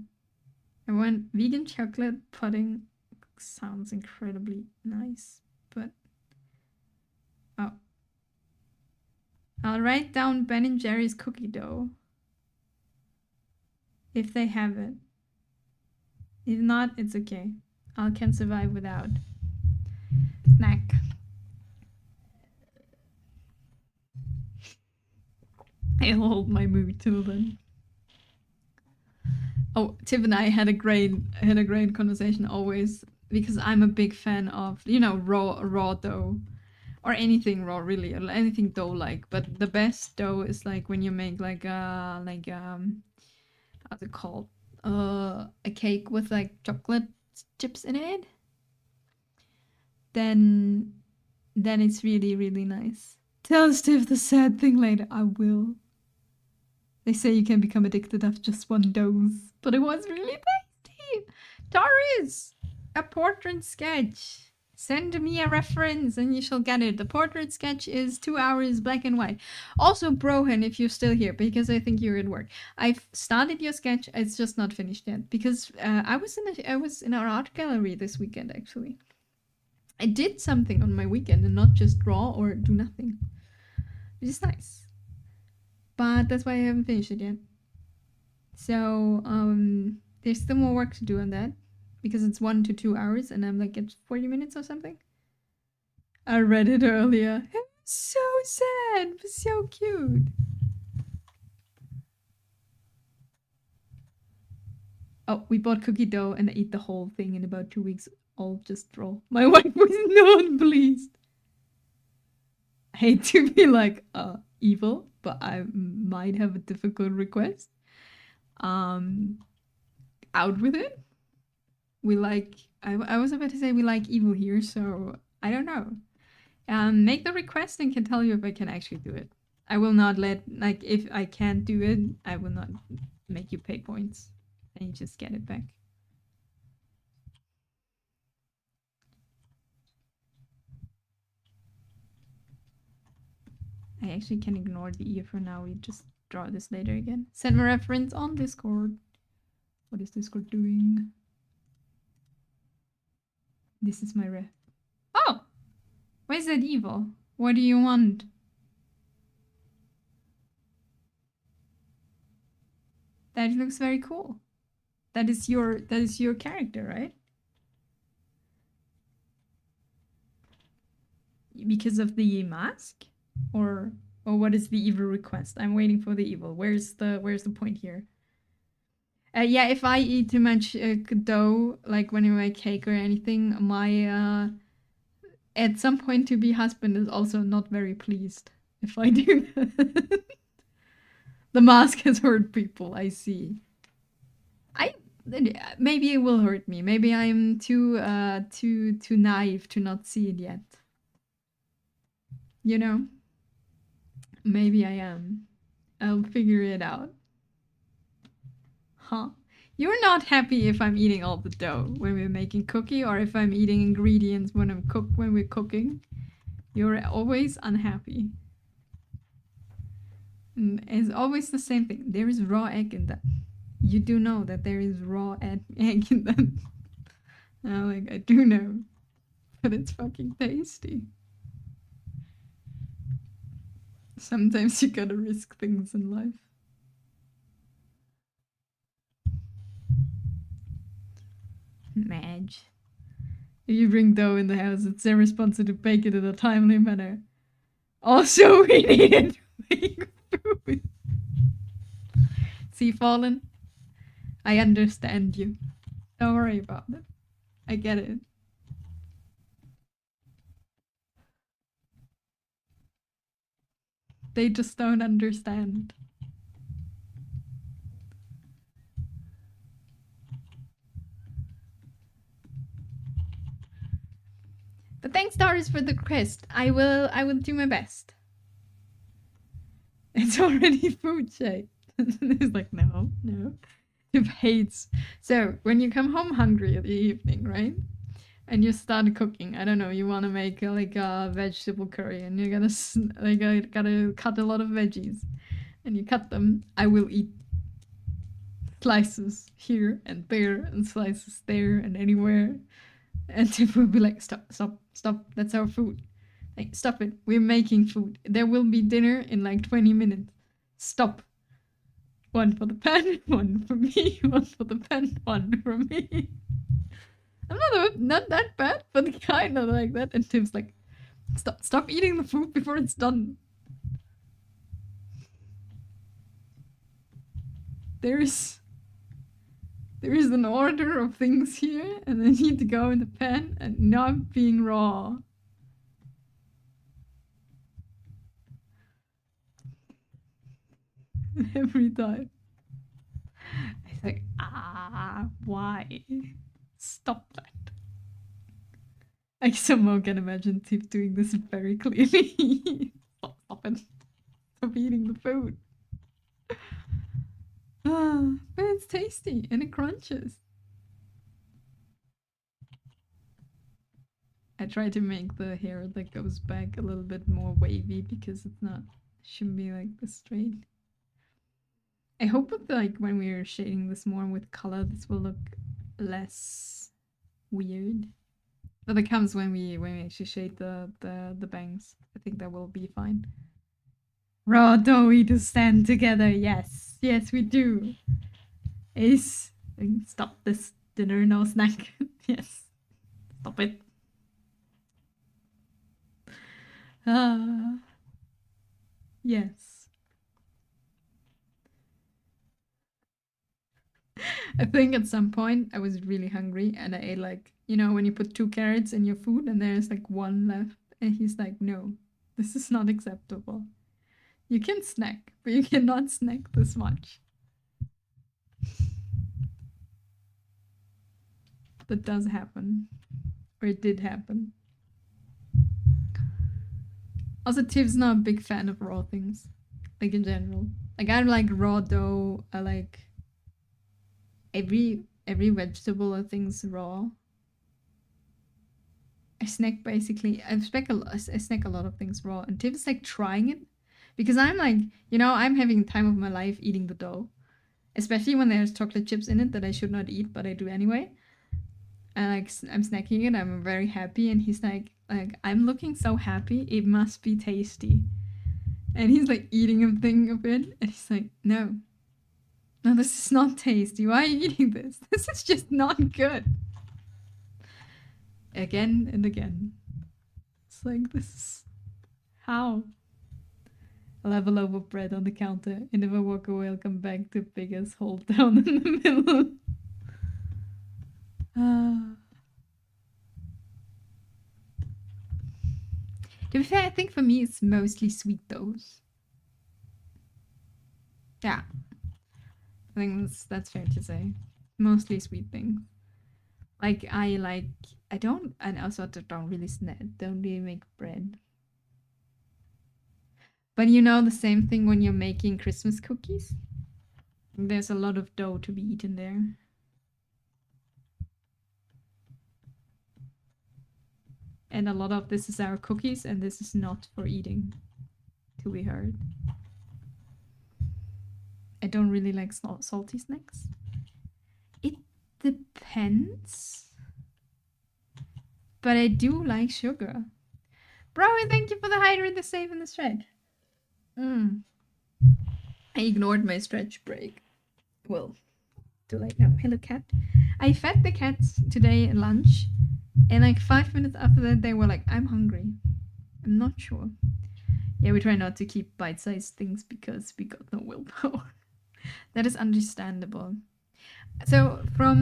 I want vegan chocolate pudding. Sounds incredibly nice, but oh. I'll write down Ben & Jerry's cookie dough. If they have it. If not, it's okay. I can survive without. Snack. I'll hold my mood till then. Oh, Tiff and I had a great conversation always, because I'm a big fan of, you know, raw dough. Or anything raw, really, or anything dough-like. But the best dough is like when you make like how's it called? A cake with like chocolate chips in it. Then it's really, really nice. Tell Steve the sad thing later. I will. They say you can become addicted after just one dose, but it was really tasty. Taurus, a portrait sketch. Send me a reference and you shall get it. The portrait sketch is 2 hours black and white. Also, Brohan, if you're still here, because I think you're at work. I've started your sketch. It's just not finished yet because I was in our art gallery this weekend actually. I did something on my weekend and not just draw or do nothing, which is nice. But that's why I haven't finished it yet. So there's still more work to do on that. Because it's 1 to 2 hours and I'm like at 40 minutes or something. I read it earlier. It was so sad, it was so cute. Oh, we bought cookie dough and I ate the whole thing in about 2 weeks. All just raw. My wife was not pleased. I hate to be like evil, but I might have a difficult request. out with it. We like. I was about to say we like evil here, so I don't know. Make the request and can tell you if I can actually do it. I will not let, like, if I can't do it, I will not make you pay points and you just get it back. I actually can ignore the E for now. We just draw this later again. Send me reference on Discord. What is Discord doing? This is my ref. Oh! Why is that evil? What do you want? That looks very cool. That is your character, right? Because of the mask? Or what is the evil request? I'm waiting for the evil. Where's the point here? Yeah, if I eat too much dough, like when you make cake or anything, my at some point to be husband is also not very pleased if I do that. The mask has hurt people, I see. Maybe it will hurt me. Maybe I'm too naive to not see it yet. You know? Maybe I am. I'll figure it out. Huh? You're not happy if I'm eating all the dough when we're making cookie, or if I'm eating ingredients when we're cooking. You're always unhappy. And it's always the same thing. There is raw egg in that. You do know that there is raw egg in that. I do know. But it's fucking tasty. Sometimes you gotta risk things in life. Madge. If you bring dough in the house, it's their responsibility to bake it in a timely manner. Also, we needed to make food. See, Fallen? I understand you. Don't worry about it. I get it. They just don't understand. But thanks, Doris, for the quest. I will do my best. It's already food shaped. He's like, no. He hates. So when you come home hungry at the evening, right? And you start cooking. I don't know. You want to make like a vegetable curry, and you're gotta cut a lot of veggies, and you cut them. I will eat slices here and there, and slices there and anywhere. And Tiff will be like, stop. That's our food. Like, stop it. We're making food. There will be dinner in like 20 minutes. Stop. One for the pen, one for me, one for the pen, one for me. I'm not that bad, but kind of like that. And Tim's like, stop eating the food before it's done. There is an order of things here, and they need to go in the pan and not being raw. Every time. It's like, why? Stop that. I somehow can imagine Tiff doing this very clearly. Stop it. Stop eating the food. But it's tasty and it crunches. I try to make the hair that goes back a little bit more wavy because shouldn't be like this straight. I hope that like when we're shading this more with color, this will look less weird. But it comes when we actually shade the bangs. I think that will be fine. Raw doughy to stand together. Yes, we do. Ace, stop this dinner, no snack. Yes, stop it. Yes. I think at some point I was really hungry and I ate like, when you put 2 carrots in your food and there's like 1 left. And he's like, no, this is not acceptable. You can snack, but you cannot snack this much. that does happen. Or it did happen. Also, Tiv's not a big fan of raw things. Like, in general. Like, I like raw dough. I like every vegetable or things raw. I snack basically. I snack a lot of things raw. And Tiv's like trying it. Because I'm like, you know, I'm having the time of my life eating the dough. Especially when there's chocolate chips in it that I should not eat, but I do anyway. And like I'm snacking it, I'm very happy, and he's like I'm looking so happy, it must be tasty. And he's like eating a thing of it, and he's like, no, this is not tasty. Why are you eating this? This is just not good. Again and again. It's like, this is how. I'll have a loaf of bread on the counter, and if I walk away, I'll come back to biggest hole down in the middle. To be fair, I think for me it's mostly sweet doughs. Yeah. I think that's fair to say. Mostly sweet things. Like I also don't really make bread. But you know the same thing when you're making Christmas cookies? There's a lot of dough to be eaten there. And a lot of this is our cookies, and this is not for eating, to be heard. I don't really like salty snacks. It depends. But I do like sugar. Bro, thank you for the hydrate, the save, and the stretch. I ignored my stretch break. Well, too late now. Hello, cat. I fed the cats today at lunch, and like 5 minutes after that, they were like, I'm hungry. I'm not sure. Yeah, we try not to keep bite-sized things because we got no willpower. That is understandable. So for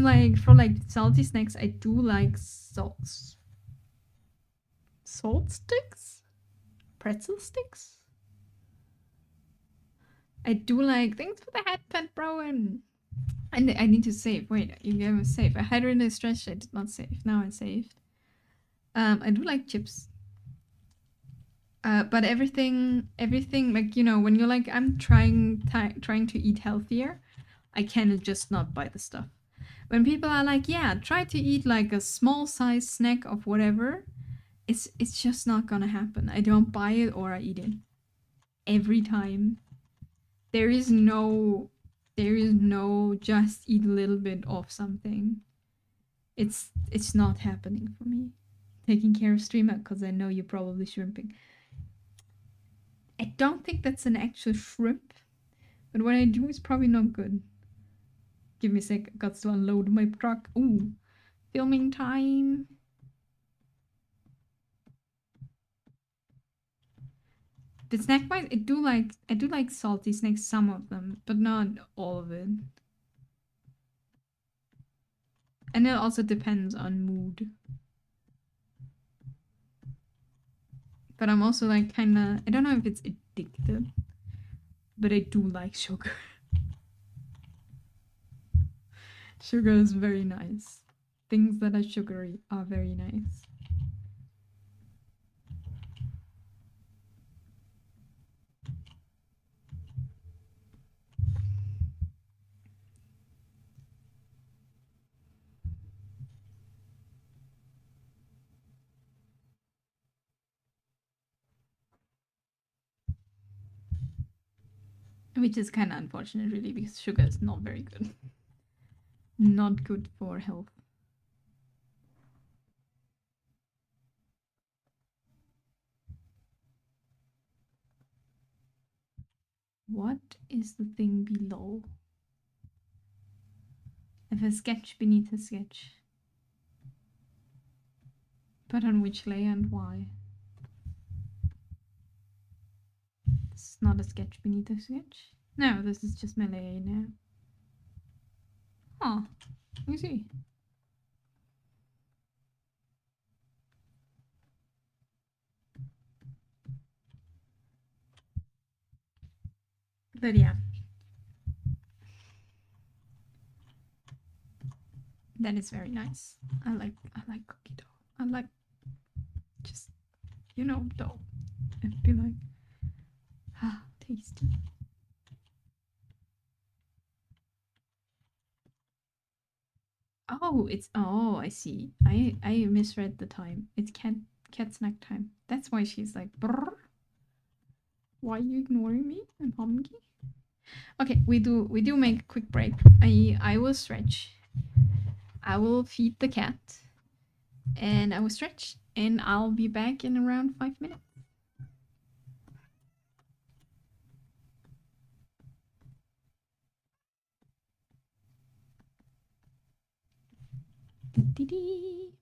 salty snacks, I do like salt sticks, pretzel sticks. I do like. Thanks for the hat, pet bro, and I need to save. Wait, you gave me save. I had it in a stretch. I did not save. Now I saved. I do like chips. But everything like, you know, when you're like, I'm trying to eat healthier, I can just not buy the stuff. When people are like, yeah, try to eat like a small size snack of whatever, it's just not gonna happen. I don't buy it or I eat it. Every time. There is no just eat a little bit of something. It's not happening for me. Taking care of streamer because I know you're probably shrimping. I don't think that's an actual shrimp, but what I do is probably not good. Give me a sec, I got to unload my truck. Ooh, filming time. The snack wise, I do like salty snacks, some of them, but not all of it. And it also depends on mood. But I'm also like kinda, I don't know if it's addictive, but I do like sugar. Sugar is very nice. Things that are sugary are very nice. Which is kind of unfortunate, really, because sugar is not very good. Not good for health. What is the thing below? If a sketch beneath a sketch. But on which layer and why? This is not a sketch beneath a sketch. No, this is just my layer now. Oh, you see. But yeah. That is very nice. I like cookie dough. I like just dough and be like, ah, tasty. Oh, I see. I misread the time. It's cat snack time. That's why she's like, brr. Why are you ignoring me? I'm hungry. Okay, we do make a quick break. I will stretch. I will feed the cat, and I will stretch, and I'll be back in around 5 minutes. Dee-dee.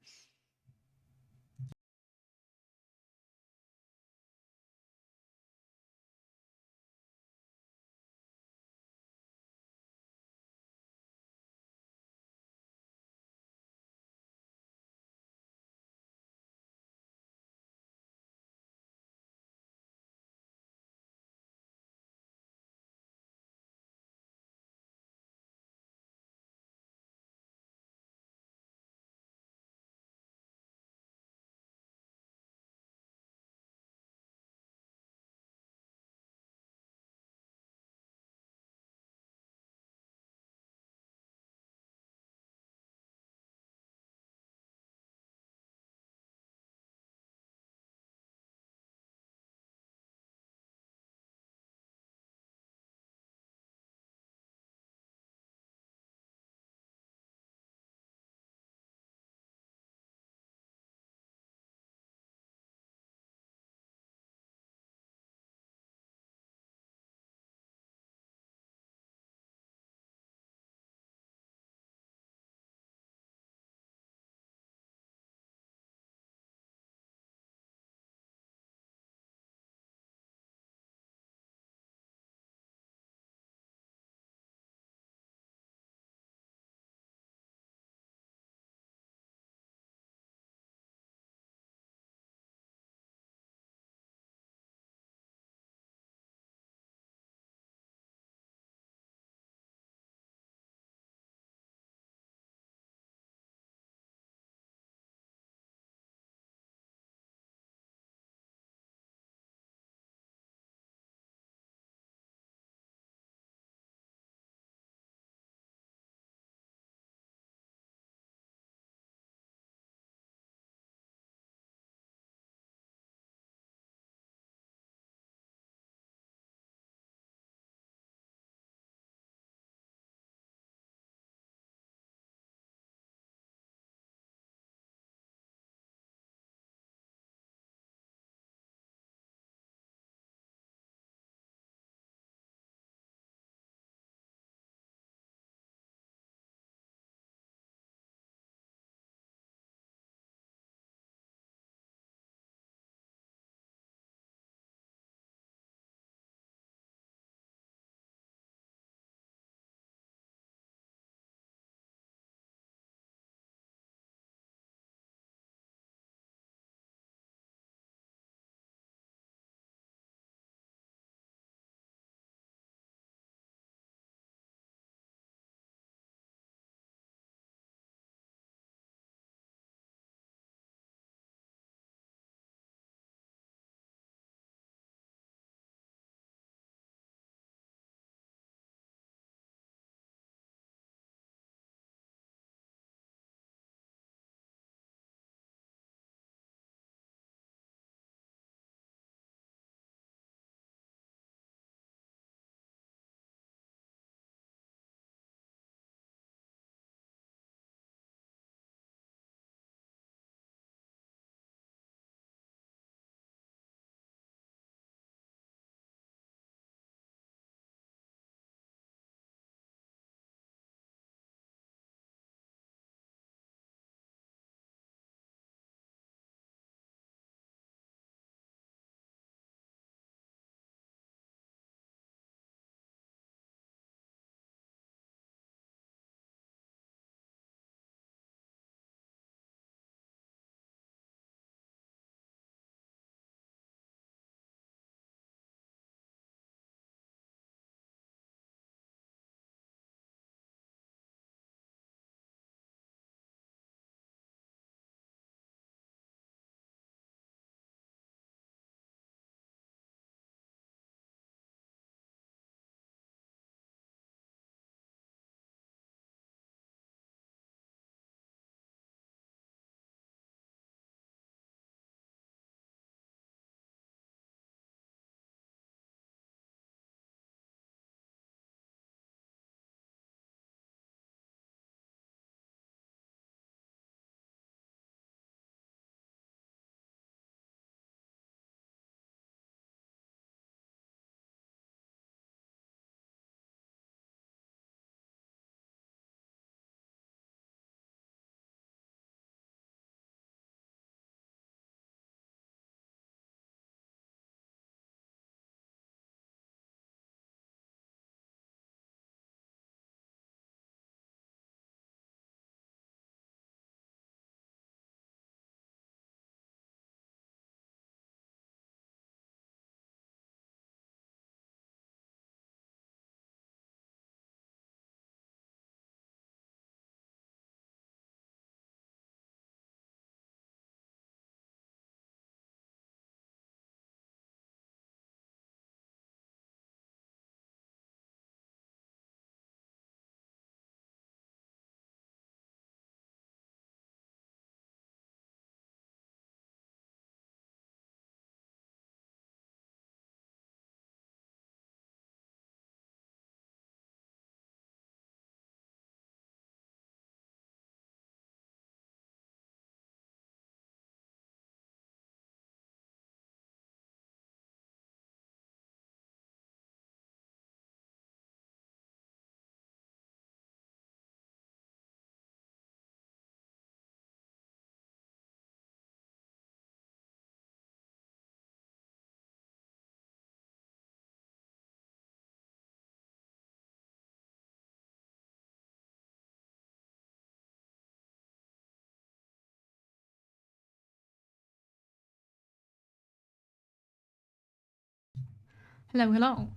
Hello, hello.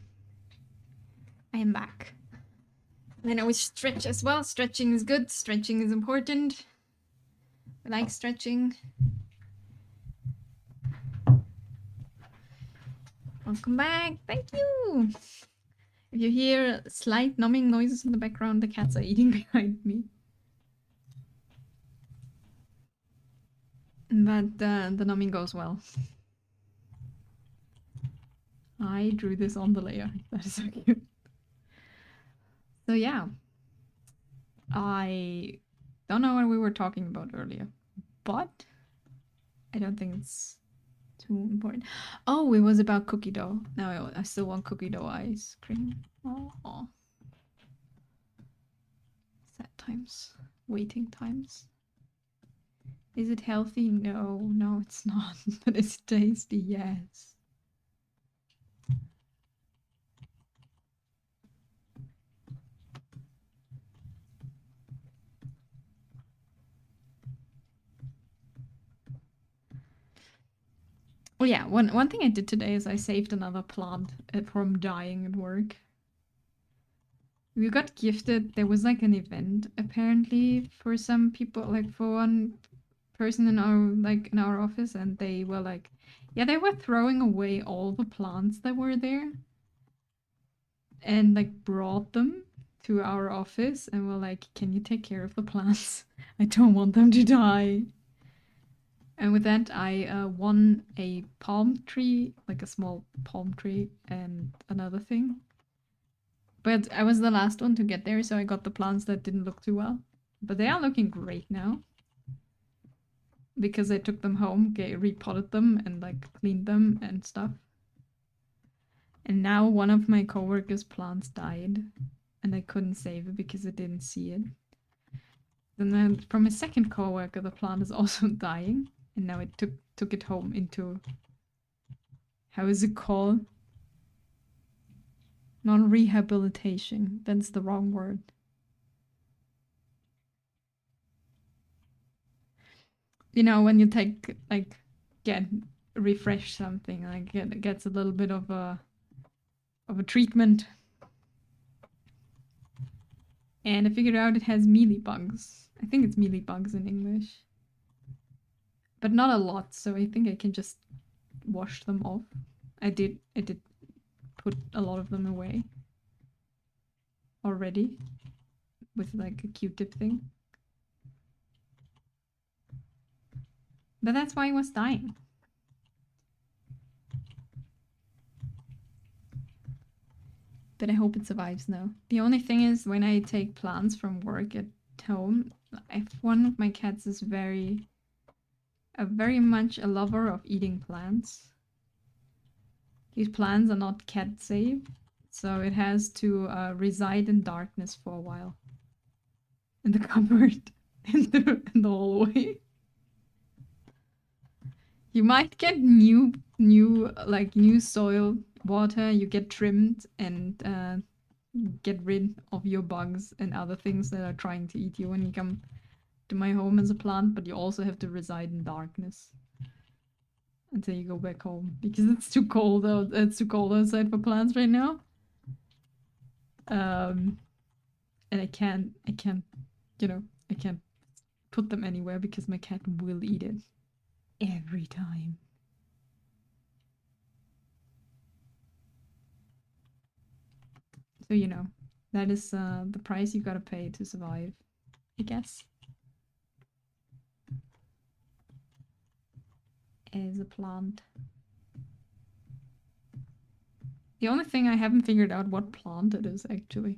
I am back. Then I always stretch as well. Stretching is good. Stretching is important. I like stretching. Welcome back. Thank you. If you hear slight numbing noises in the background, the cats are eating behind me. But the numbing goes well. I drew this on the layer. That is so cute. So yeah. I don't know what we were talking about earlier, but I don't think it's too important. Oh, it was about cookie dough. Now I still want cookie dough ice cream. Oh. Sad times. Waiting times. Is it healthy? No, it's not. But is it tasty? Yes. Oh yeah, one thing I did today is I saved another plant from dying at work. We got gifted. There was like an event apparently for some people, like for one person in our office, and they were like, yeah, they were throwing away all the plants that were there, and like brought them to our office, and were like, can you take care of the plants? I don't want them to die. And with that, I won a palm tree, like a small palm tree, and another thing. But I was the last one to get there, so I got the plants that didn't look too well. But they are looking great now. Because I took them home, repotted them, and like cleaned them and stuff. And now one of my coworkers' plants died, and I couldn't save it because I didn't see it. And then from a second coworker, the plant is also dying, and now I took it home into, how is it called? Non-rehabilitation. That's the wrong word. You know, when you take refresh something, like it gets a little bit of a treatment. And I figured out it has mealybugs. I think it's mealybugs in English. But not a lot, so I think I can just wash them off. I did put a lot of them away already with like a Q-tip thing. But that's why it was dying. But I hope it survives now. The only thing is, when I take plants from work at home, one of my cats is very much a lover of eating plants. These plants are not cat safe, so it has to reside in darkness for a while. In the cupboard, in the hallway. You might get new soil, water. You get trimmed and get rid of your bugs and other things that are trying to eat you when you come to my home as a plant. But you also have to reside in darkness until you go back home because it's too cold out. It's too cold outside for plants right now. And I can't, I can't put them anywhere because my cat will eat it every time. So, you know, that is the price you gotta pay to survive, I guess. As a plant. The only thing I haven't figured out what plant it is, actually.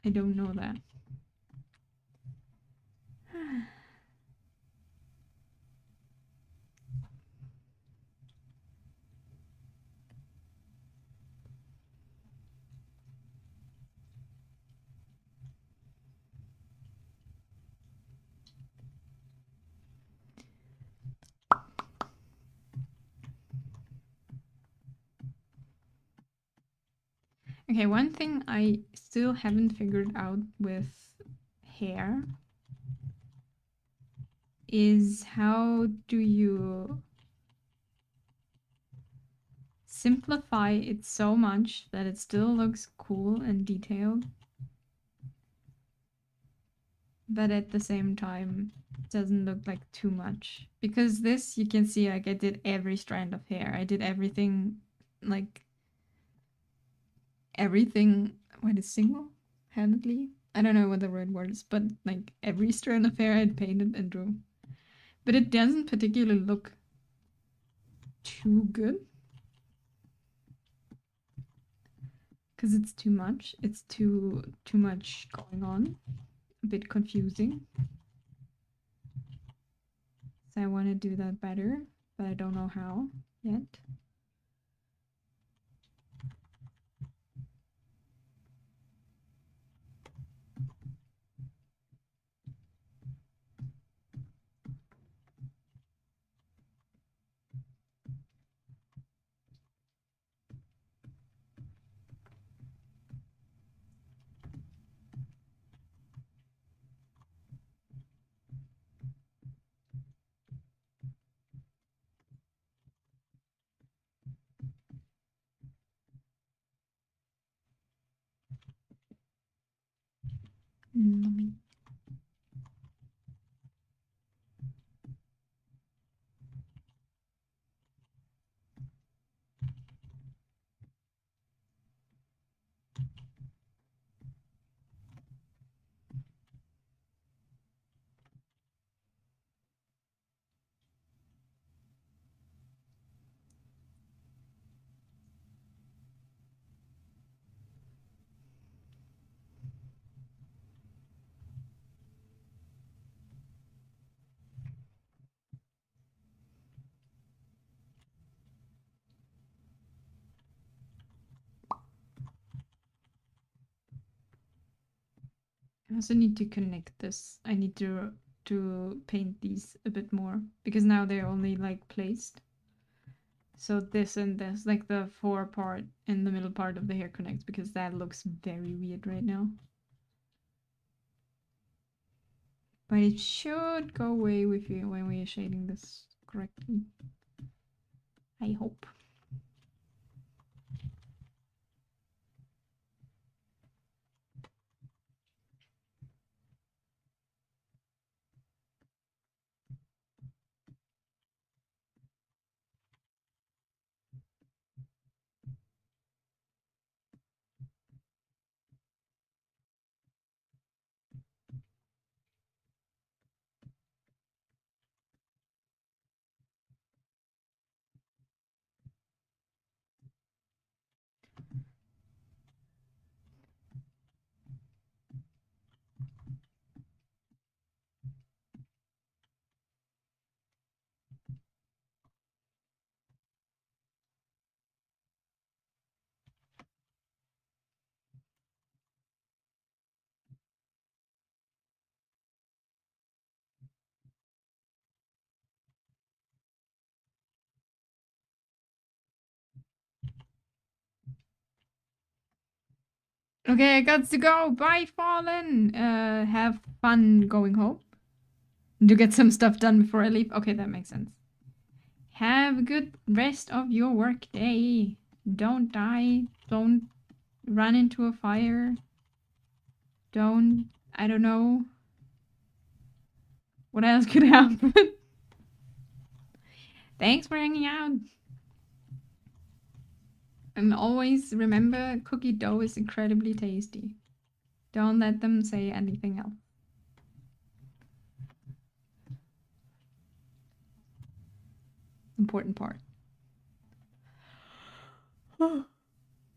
I don't know that. Okay, one thing I still haven't figured out with hair is how do you simplify it so much that it still looks cool and detailed, but at the same time doesn't look like too much. Because this, you can see, like, I did every strand of hair. I did everything, like, everything, what is single-handedly? I don't know what the right word is, but, like, every strand of hair I'd painted and drew. But it doesn't particularly look too good. Because it's too much. It's too much going on. A bit confusing. So I want to do that better, but I don't know how yet. Let I also need to connect this. I need to paint these a bit more because now they're only like placed. So this and this, like the fore part and the middle part of the hair connects because that looks very weird right now. But it should go away with you when we are shading this correctly. I hope. Okay, I got to go. Bye, Fallen. Have fun going home. To get some stuff done before I leave. Okay, that makes sense. Have a good rest of your work day. Don't die. Don't run into a fire. Don't, I don't know. What else could happen? Thanks for hanging out. And always remember, cookie dough is incredibly tasty. Don't let them say anything else. Important part. Oh,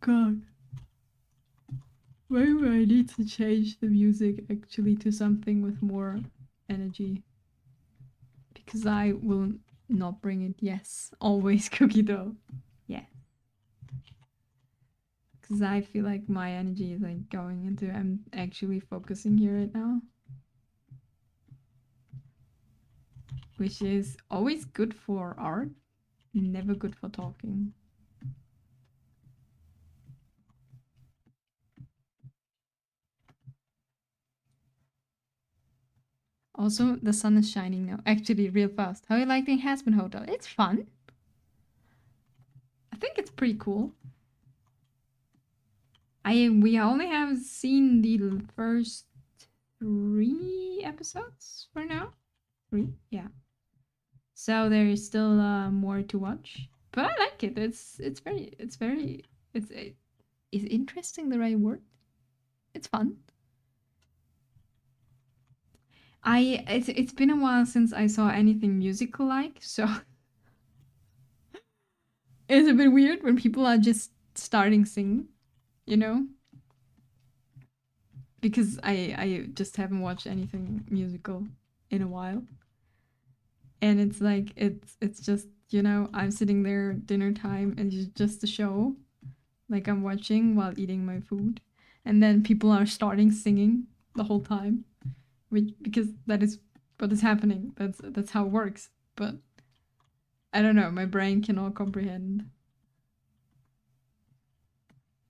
God. Maybe I need to change the music actually to something with more energy. Because I will not bring it. Yes, always cookie dough. Yeah. Because I feel like my energy is like going into, I'm actually focusing here right now. Which is always good for art, never good for talking. Also, the sun is shining now. Actually, real fast. How you like the Hazbin Hotel? It's fun. I think it's pretty cool. We only have seen the first 3 episodes for now. 3, yeah. So there is still more to watch, but I like it. Is interesting the right word? It's fun. It's been a while since I saw anything musical like, so it's a bit weird when people are just starting singing, you know? Because I just haven't watched anything musical in a while. And it's like it's just, you know, I'm sitting there dinner time and it's just a show like I'm watching while eating my food. And then people are starting singing the whole time. Because that is what is happening. That's how it works. But I don't know, my brain cannot comprehend.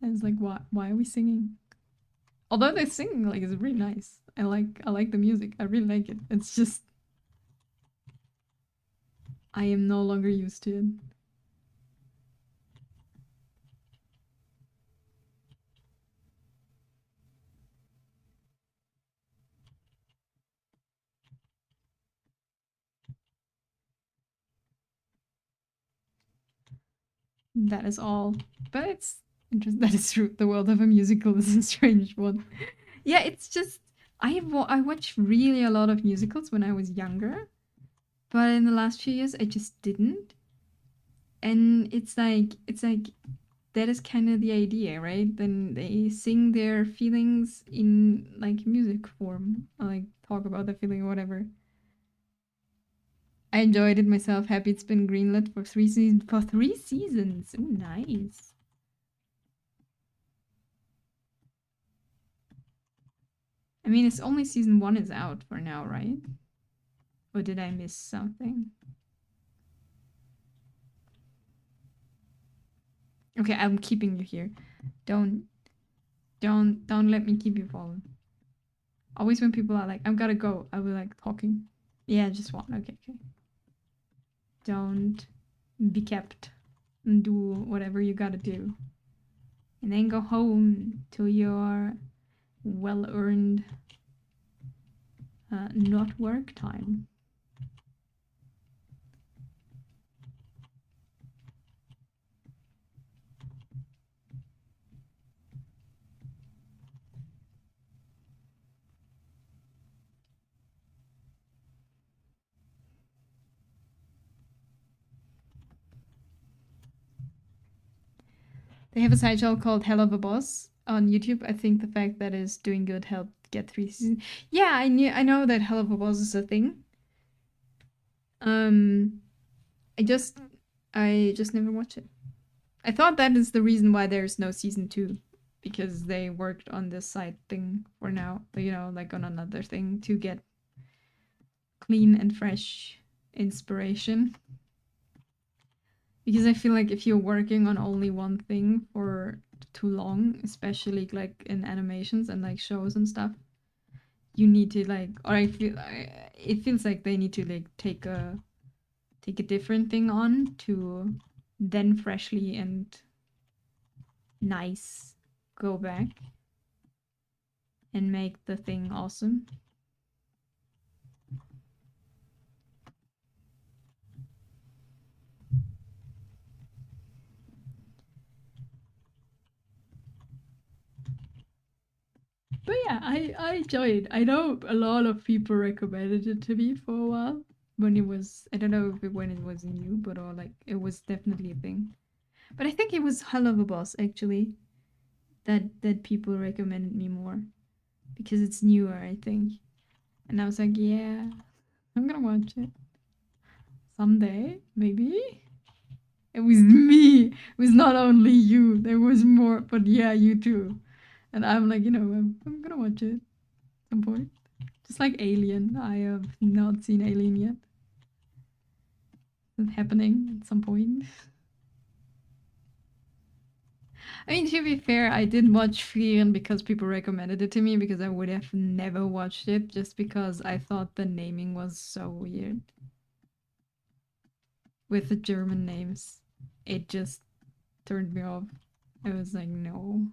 And it's like why are we singing? Although the singing like is really nice. I like the music. I really like it. It's just I am no longer used to it. That is all. But it's interesting. That is true. The world of a musical is a strange one. Yeah, it's just I watched really a lot of musicals when I was younger, but in the last few years I just didn't. And it's like that is kind of the idea, right? Then they sing their feelings in like music form, or like talk about the feeling or whatever. I enjoyed it myself. Happy it's been greenlit for 3 seasons. For 3 seasons, oh nice. I mean, it's only season 1 is out for now, right? Or did I miss something? Okay, I'm keeping you here. Don't let me keep you following. Always when people are like, I've gotta go, I'll be like talking. Yeah, just one. Okay, okay. Don't be kept and do whatever you gotta do. And then go home to your well earned not work time. They have a side channel called Hell of a Boss on YouTube. I think the fact that it's doing good helped get 3 seasons. Yeah, I know that Hell of a Boss is a thing. Um, I just never watched it. I thought that is the reason why there's no season 2, because they worked on this side thing for now, you know, like on another thing to get clean and fresh inspiration. Because I feel like if you're working on only one thing for too long, especially like in animations and like shows and stuff, you need to like, or it feels like they need to like take a different thing on to then freshly and nice go back and make the thing awesome. But yeah, I enjoy it. I know a lot of people recommended it to me for a while when it was, I don't know if when it was new, but or like it was definitely a thing. But I think it was Hell of a Boss actually that people recommended me more because it's newer, I think. And I was like, yeah, I'm gonna watch it someday, maybe. It was me. It was not only you. There was more, but yeah, you too. And I'm like, you know, I'm gonna watch it at some point. Just like Alien. I have not seen Alien yet. It's happening at some point. I mean, to be fair, I did watch Frieren because people recommended it to me because I would have never watched it just because I thought the naming was so weird. With the German names, it just turned me off. I was like, no,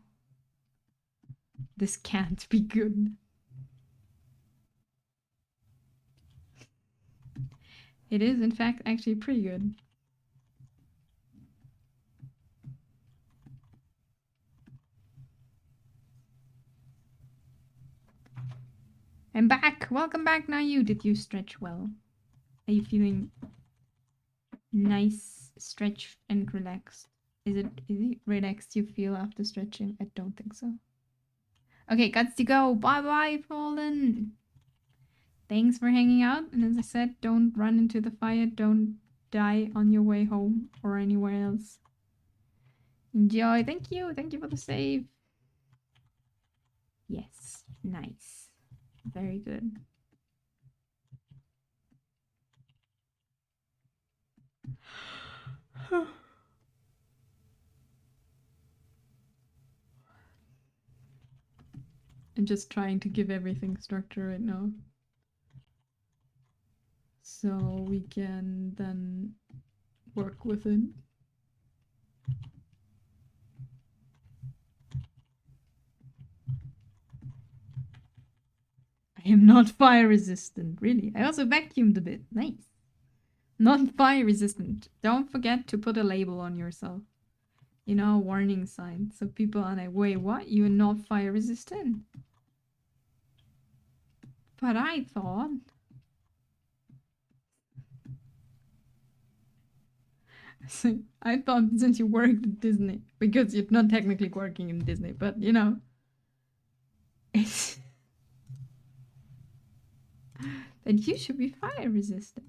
this can't be good. It is, in fact, actually pretty good. I'm back! Welcome back, now you! Did you stretch well? Are you feeling nice, stretch and relaxed? Is it relaxed you feel after stretching? I don't think so. Okay, guts to go! Bye bye, Fallen! Thanks for hanging out, and as I said, don't run into the fire, don't die on your way home or anywhere else. Enjoy! Thank you for the save! Yes, nice. Very good. I'm just trying to give everything structure right now. So we can then work with it. I am not fire resistant, really. I also vacuumed a bit. Nice. Not fire resistant. Don't forget to put a label on yourself. You know, a warning sign. So people are like, wait, what? You're not fire resistant? But I thought. So I thought since you worked at Disney, because you're not technically working in Disney, but you know, it's that you should be fire resistant.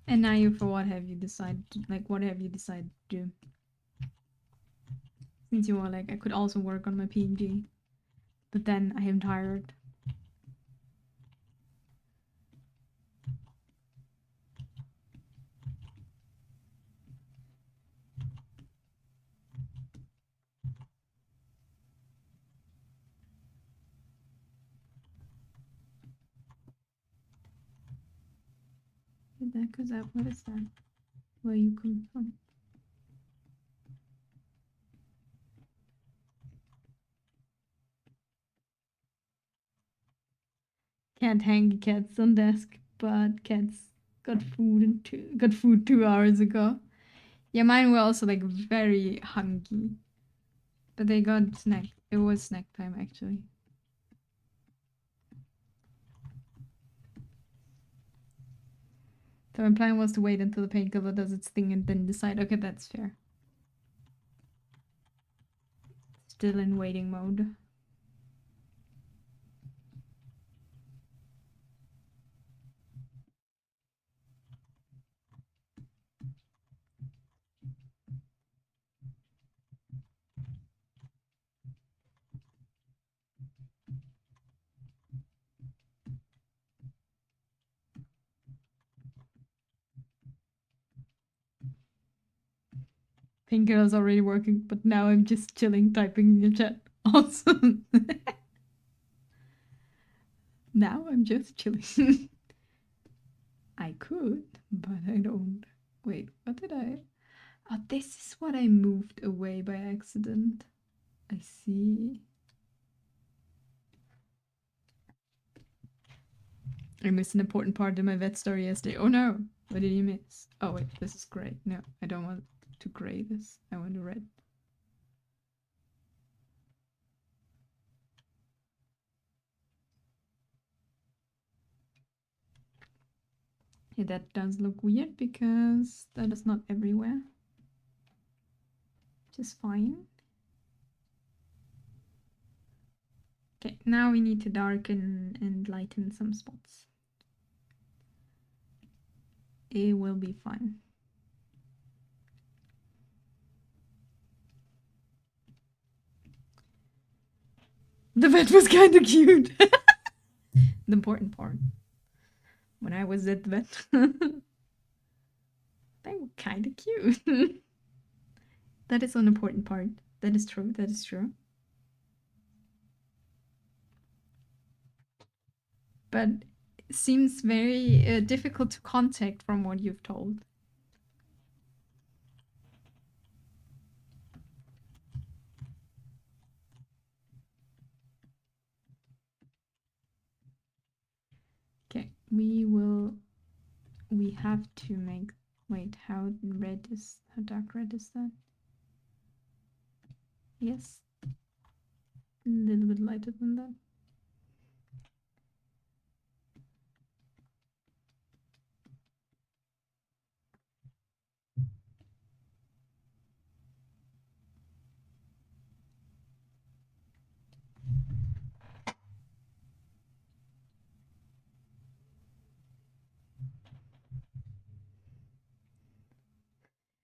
And now you, for what have you decided to, like, what have you decided to do? Since you were like, I could also work on my PNG, but then I am tired. That goes up. What is that? Where you come from? Can't hang cats on desk, but cats got food and got food 2 hours ago. Yeah, mine were also like very hungry, but they got snack. It was snack time actually. So my plan was to wait until the painkiller does its thing and then decide. Okay, that's fair. Still in waiting mode. Painkiller's already working, but now I'm just chilling, typing in the chat. Awesome. Now I'm just chilling. I could, but I don't. Wait, what did I? Oh, this is what I moved away by accident. I see. I missed an important part in my vet story yesterday. Oh no! What did you miss? Oh wait, this is gray. No, I don't want to gray this. I want to red. Yeah, that does look weird because that is not everywhere. Just fine. Okay, now we need to darken and lighten some spots. It will be fine. The vet was kind of cute. The important part. When I was at the vet, they were kind of cute. That is an important part. That is true. That is true. But it seems very difficult to contact from what you've told. Okay, we have to make, wait, how dark red is that? Yes, a little bit lighter than that.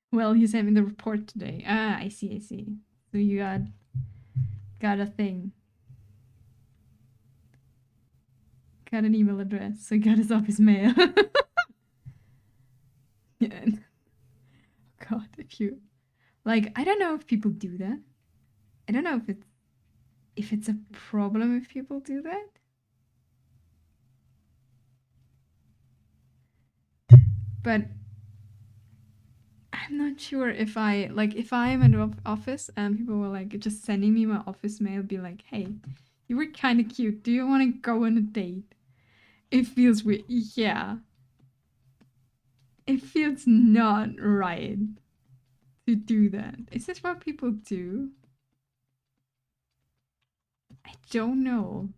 Well, he sent me the report today. Ah, I see, I see. So you got a thing. Got an email address. So he got his office mail. Yeah. God, if you like, I don't know if people do that. I don't know if it's a problem if people do that. But I'm not sure if if I'm in the office and people were like just sending me my office mail, be like, hey, you were kind of cute. Do you want to go on a date? It feels weird. Yeah. It feels not right to do that. Is this what people do? I don't know.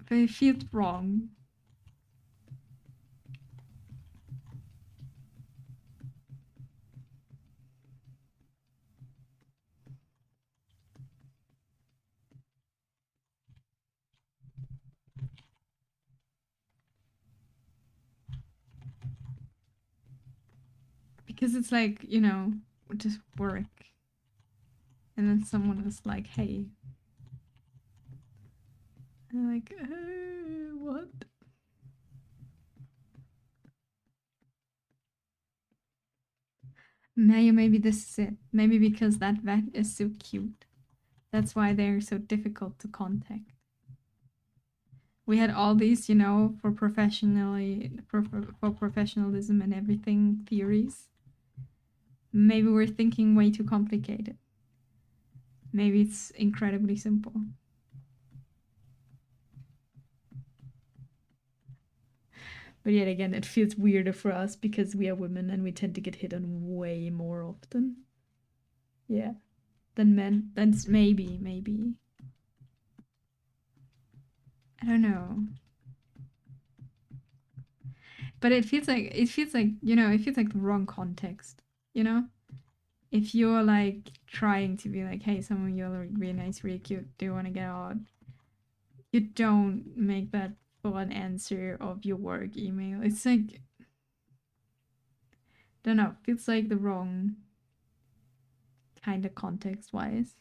But it feels wrong. Because it's like, just work. And then someone is like, hey. And I'm like, what? Maybe this is it. Maybe because that vet is so cute. That's why they're so difficult to contact. We had all these, for professionalism and everything theories. Maybe we're thinking way too complicated. Maybe it's incredibly simple. But yet again, it feels weirder for us because we are women and we tend to get hit on way more often. Yeah. Than men. That's maybe. I don't know. But it feels like it feels like the wrong context, you know? If you're like trying to be like, hey, someone you're really nice, really cute, do you want to get out? You don't make that for an answer of your work email. It's like, don't know, feels like the wrong kind of context wise.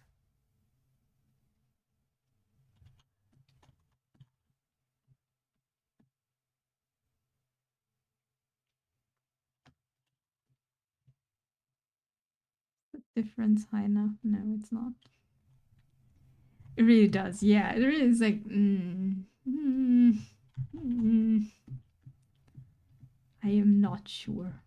The difference high enough? No, it's not. It really does. Yeah, it really is like, I am not sure.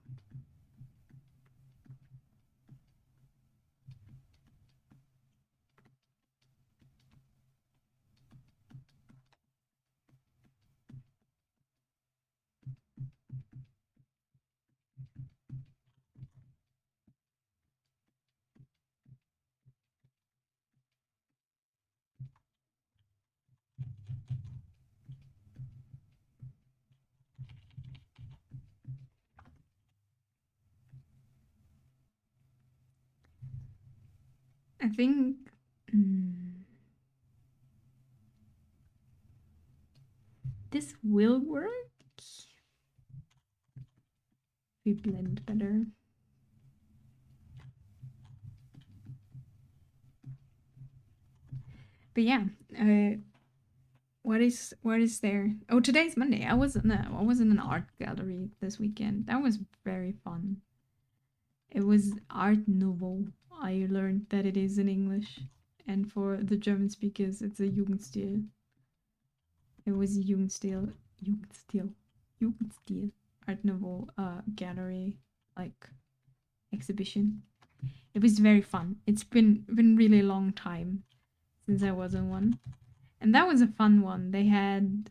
I think this will work. we blend better. But yeah, what is there? Oh, today's Monday. I was in an art gallery this weekend. That was very fun. It was Art Nouveau. I learned that it is in English, and for the German speakers, it's a Jugendstil. It was a Jugendstil Art Nouveau gallery like exhibition. It was very fun. It's been really long time since I was in one, and that was a fun one. They had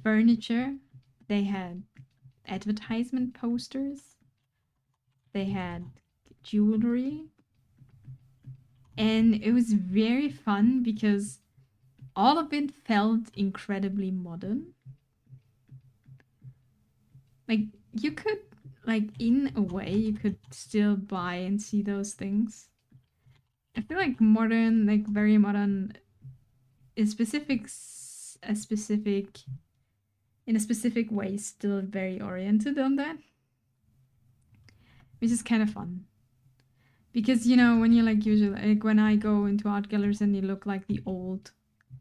furniture, they had advertisement posters, they had jewelry, and it was very fun because all of it felt incredibly modern. Like you could, like, in a way you could still buy and see those things. I feel like modern, like very modern, is a specific in a specific way still very oriented on that, which is kind of fun. Because you know when you like usually like when I go into art galleries and you look like the old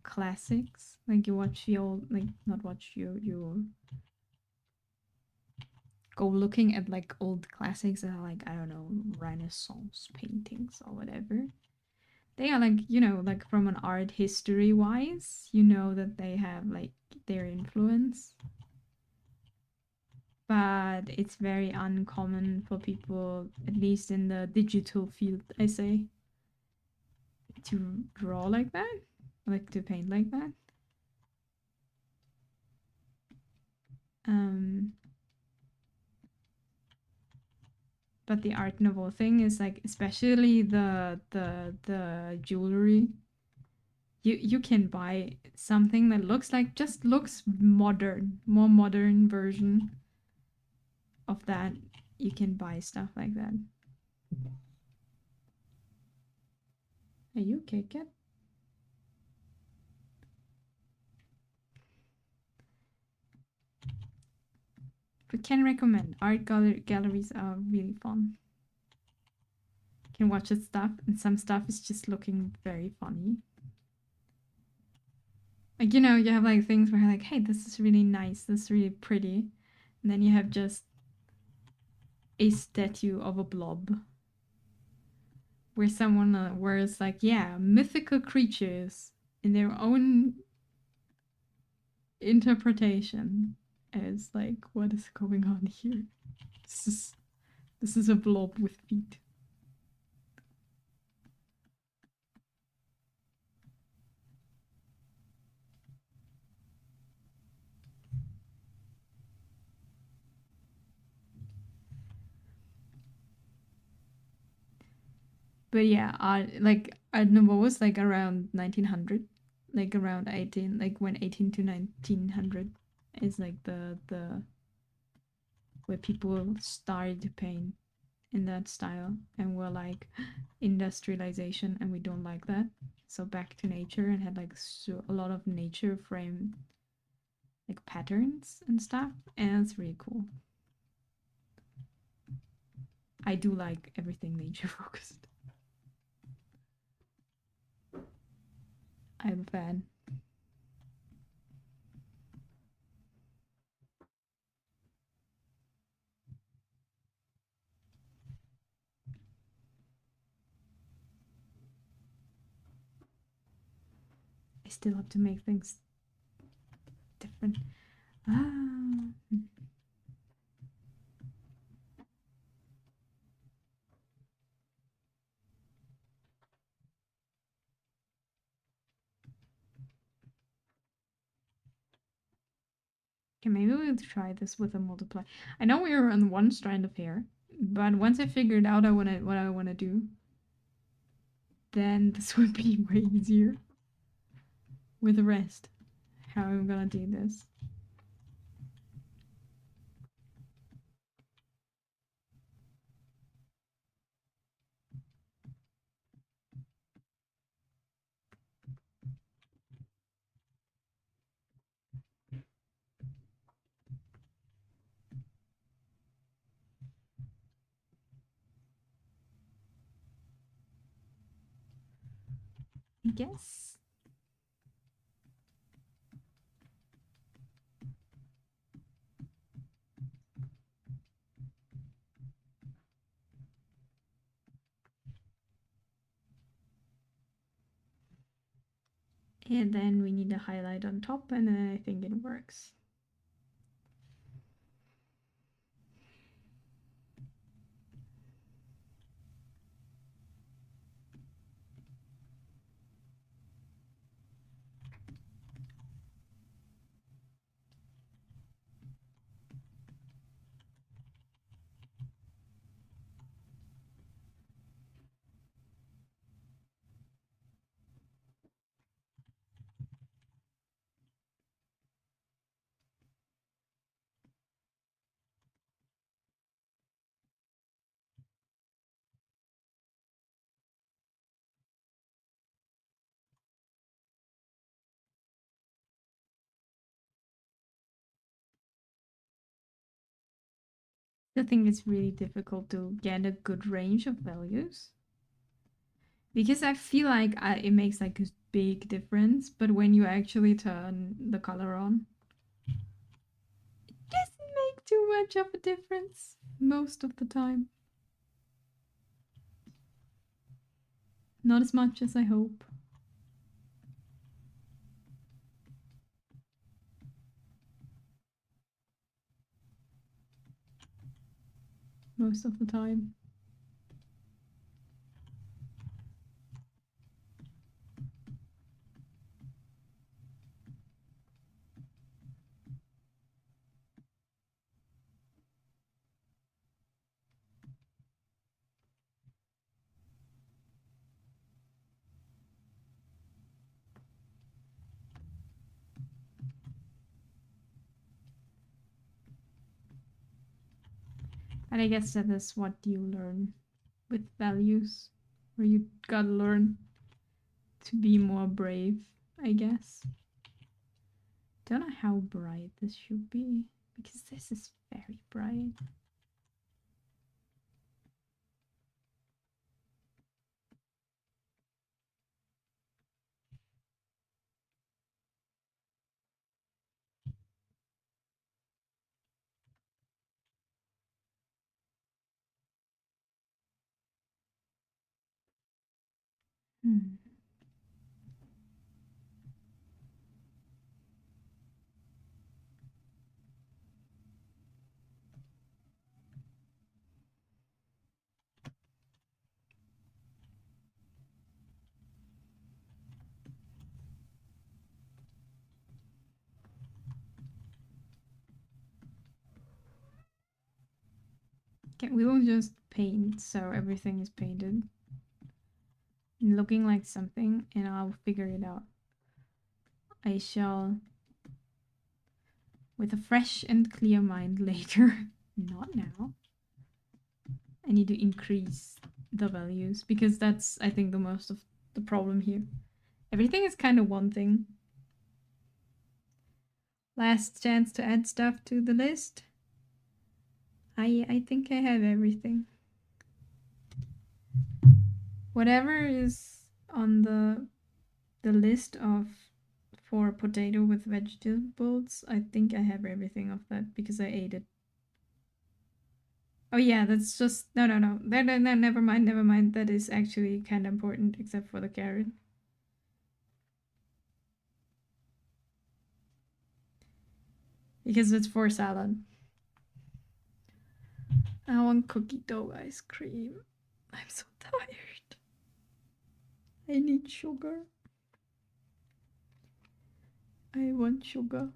classics, like you watch the old, like not watch, you go looking at like old classics that are like, I don't know, Renaissance paintings or whatever. They are like, you know, like from an art history wise, you know that they have like their influence. But it's very uncommon for people, at least in the digital field, I say, to draw like that, like to paint like that. Um, but the Art Nouveau thing is like, especially the jewelry. You can buy something that looks like, just looks modern, more modern version of that. You can buy stuff like that. Are you okay, Kat? But can recommend. Art galleries are really fun. Can watch it stuff, and some stuff is just looking very funny. Like, you know, you have like things where you're like, hey, this is really nice, this is really pretty. And then you have just a statue of a blob where someone wears like, yeah, mythical creatures in their own interpretation. And it's like, what is going on here? This is a blob with feet. But yeah, like Art Nouveau was like around 1900, like around 18, like when 18 to 1900 is like the where people started to paint in that style, and were like industrialization, and we don't like that. So back to nature, and had like a lot of nature framed like patterns and stuff, and it's really cool. I do like everything nature focused. I'm a fan. I still have to make things different. Ah. Okay, maybe we'll try this with a multiply. I know we were on one strand of hair, but once I figured out what I wanna do, then this would be way easier with the rest. How I'm gonna do this. I guess. And then we need a highlight on top, and then I think it works. I think it's really difficult to get a good range of values because I feel like it makes like a big difference, but when you actually turn the color on, it doesn't make too much of a difference most of the time. Not as much as I hope. Most of the time. And I guess that is what you learn with values, where you gotta learn to be more brave, I guess. Don't know how bright this should be, because this is very bright. Hmm. Okay, we will just paint so everything is painted and looking like something, and I'll figure it out. I shall, with a fresh and clear mind later, not now. I need to increase the values because that's, I think, the most of the problem here. Everything is kind of one thing. Last chance to add stuff to the list. I think I have everything. Whatever is on the list of for potato with vegetables, I think I have everything of that because I ate it. Oh yeah, that's just no. Never mind, never mind. That is actually kind of important, except for the carrot. Because it's for salad. I want cookie dough ice cream. I'm so tired. I need sugar. I want sugar.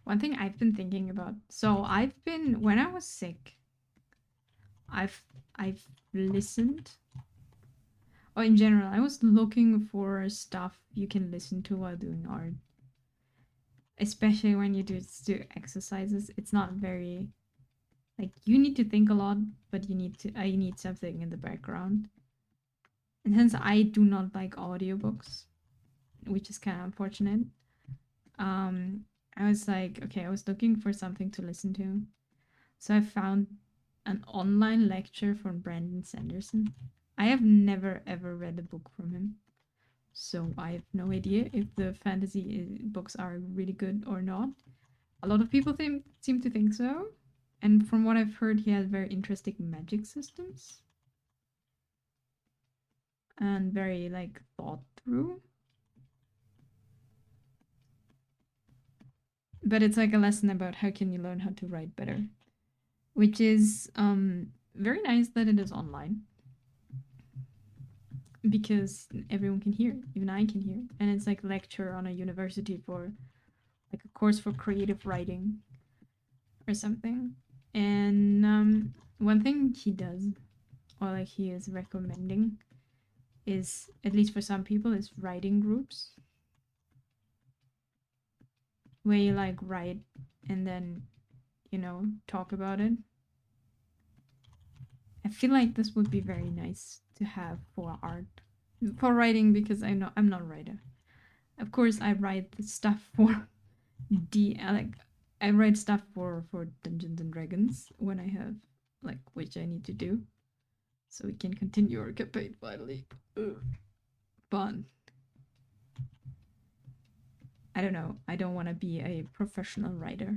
One thing I've been thinking about. So when I was sick, I've I've listened, or in general, I was looking for stuff you can listen to while doing art. Especially when you do exercises, it's not very like you need to think a lot, but I need something in the background. And since I do not like audiobooks, which is kind of unfortunate, um, I was like, okay, I was looking for something to listen to. So I found an online lecture from Brandon Sanderson. I have never ever read a book from him. So I have no idea if the fantasy books are really good or not. A lot of people seem to think so. And from what I've heard, he has very interesting magic systems. And very like thought through. But it's like a lesson about how can you learn how to write better. Which is very nice that it is online. Because everyone can hear it, even I can hear it. And it's like a lecture on a university for like a course for creative writing or something. And one thing he does, or like he is recommending, is at least for some people, is writing groups where you like write and then talk about it. I feel like this would be very nice to have for art, for writing, because I'm not a writer. Of course, I write the stuff for I write stuff for Dungeons and Dragons when I have like which I need to do, so we can continue our campaign finally. But I don't know. I don't want to be a professional writer.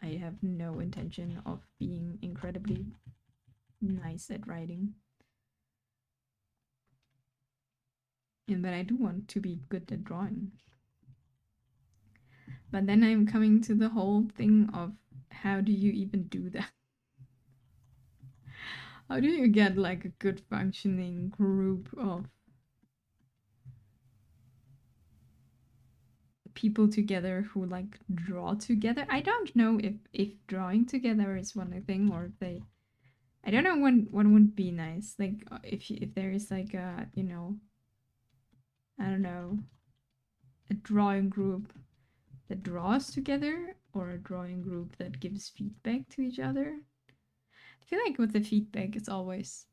I have no intention of being incredibly nice at writing. But I do want to be good at drawing. But then I'm coming to the whole thing of how do you even do that? How do you get like a good functioning group of people together who like draw together? I don't know if drawing together is one thing, or if they I don't know what would be nice. Like if there is like a, I don't know, a drawing group that draws together, or a drawing group that gives feedback to each other. I feel like with the feedback, it's always.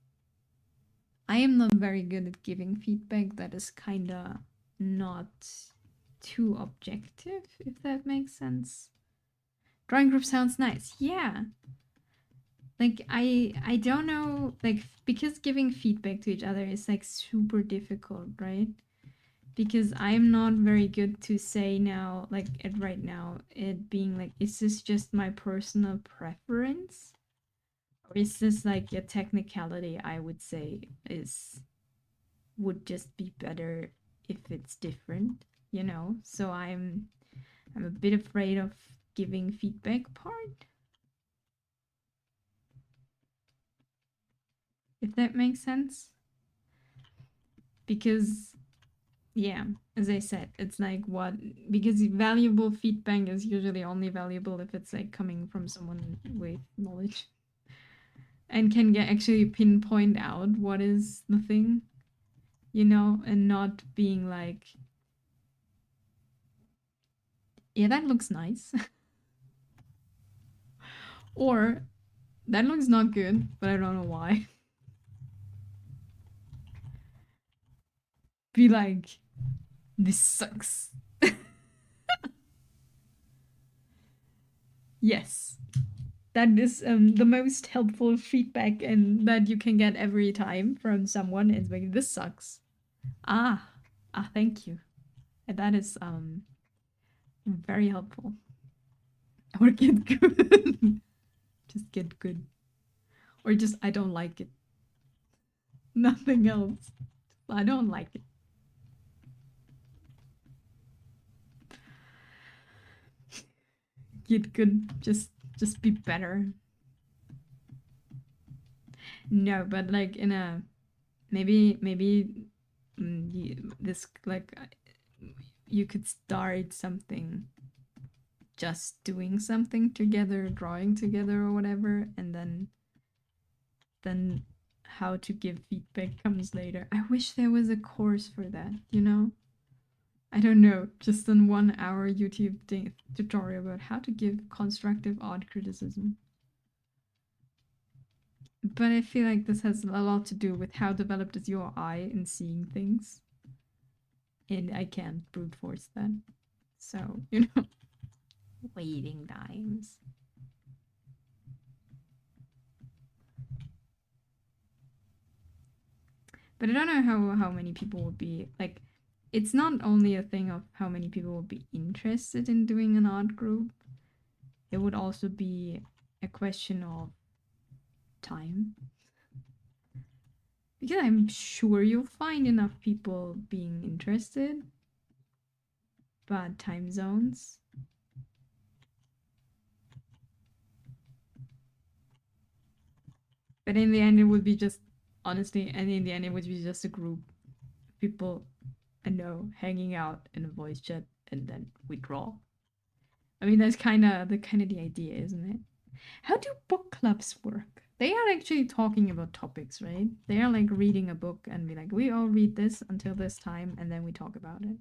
I am not very good at giving feedback that is kinda not too objective, if that makes sense. Drawing group sounds nice. Yeah. Like I don't know, like because giving feedback to each other is like super difficult, right? Because I'm not very good to say now, like at right now, it being like, is this just my personal preference? Or is this like a technicality I would say would just be better if it's different, So I'm a bit afraid of giving feedback part. If that makes sense. Because yeah, as I said, it's like because valuable feedback is usually only valuable if it's like coming from someone with knowledge and can actually pinpoint out what is the thing, and not being like, yeah, that looks nice. Or that looks not good, but I don't know why. Be like, this sucks. Yes. That is the most helpful feedback and that you can get every time from someone is like, this sucks. Ah, thank you. And that is very helpful. Or get good. Just get good. Or just I don't like it. Nothing else. I don't like it. Get good. Just be better. No, but like in a maybe this like you could start something, just doing something together, drawing together or whatever, and then how to give feedback comes later. I wish there was a course for that, you know? I don't know, just an 1 hour YouTube tutorial about how to give constructive art criticism. But I feel like this has a lot to do with how developed is your eye in seeing things. And I can't brute force that. So, you know, waiting times. But I don't know how many people will be, like, it's not only a thing of how many people will be interested in doing an art group. It would also be a question of time. Because I'm sure you'll find enough people being interested. But time zones. But in the end, it would be just, honestly, and in the end, it would be just a group of people I know hanging out in a voice chat, and then we draw. I mean, that's kind of the idea, isn't it? How do book clubs work? They are actually talking about topics, right? They are like reading a book and be like, we all read this until this time, and then we talk about it.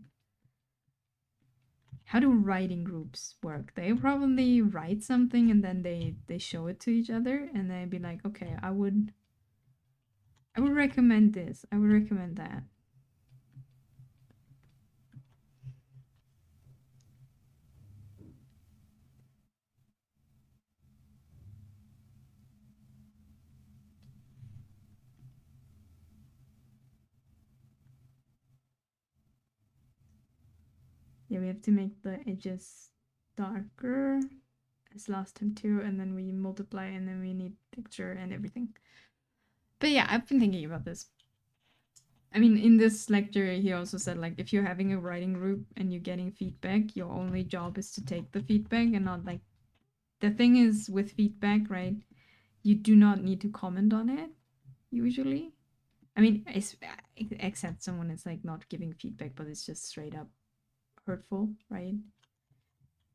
How do writing groups work? They probably write something and then they show it to each other, and they'd be like, okay, I would recommend this. I would recommend that. Yeah, we have to make the edges darker as last time too, and then we multiply, and then we need texture and everything. But yeah, I've been thinking about this. I mean, in this lecture, he also said, like, if you're having a writing group and you're getting feedback, your only job is to take the feedback and not, like, the thing is with feedback, right? You do not need to comment on it, usually. I mean, except someone is, like, not giving feedback, but it's just straight up hurtful, right?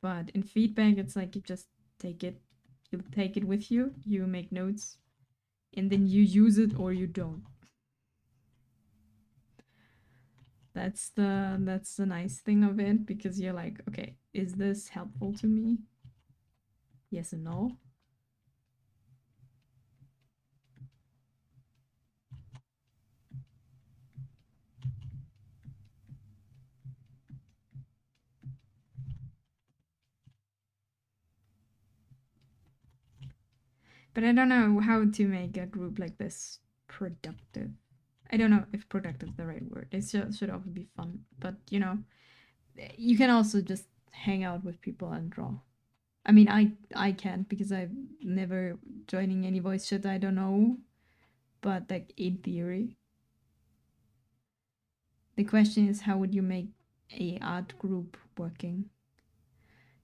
But in feedback, it's like you just take it, you take it with you, you make notes, and then you use it or you don't. That's the nice thing of it, because you're like, okay, is this helpful to me? Yes and no. But I don't know how to make a group like this productive. I don't know if productive is the right word. It should also be fun. But, you know, you can also just hang out with people and draw. I mean, I can't, because I've never joining any voice chat I don't know. But, like, in theory. The question is, how would you make a art group working?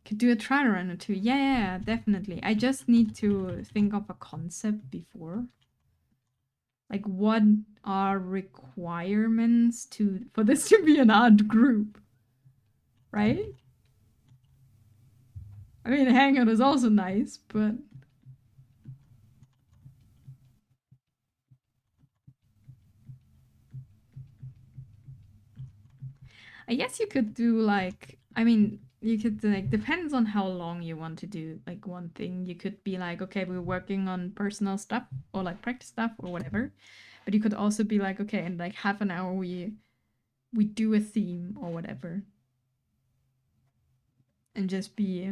Could do a trial run or two. Yeah, definitely. I just need to think of a concept before. Like, what are requirements for this to be an art group? Right? I mean, Hangout is also nice, but I guess you could do, like, I mean, you could, like, depends on how long you want to do, like, one thing. You could be like, okay, we're working on personal stuff or, like, practice stuff or whatever. But you could also be like, okay, in, like, half an hour we do a theme or whatever. And just be,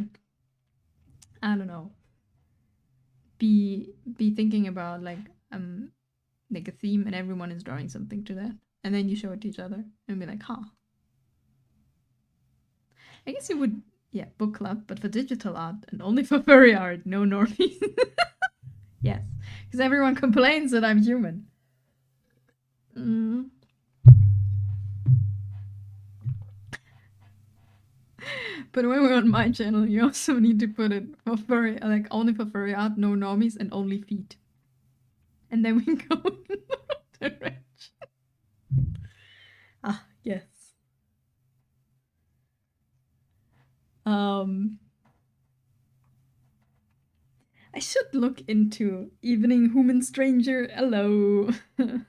I don't know, be thinking about, like a theme, and everyone is drawing something to that. And then you show it to each other and be like, huh. I guess you would, yeah, book club, but for digital art and only for furry art, no normies. Yes, because everyone complains that I'm human. Mm. But when we're on my channel, you also need to put it for furry, like only for furry art, no normies, and only feet. And then we go in the direction. Yes. Um, I should look into Evening Human Stranger. Hello. How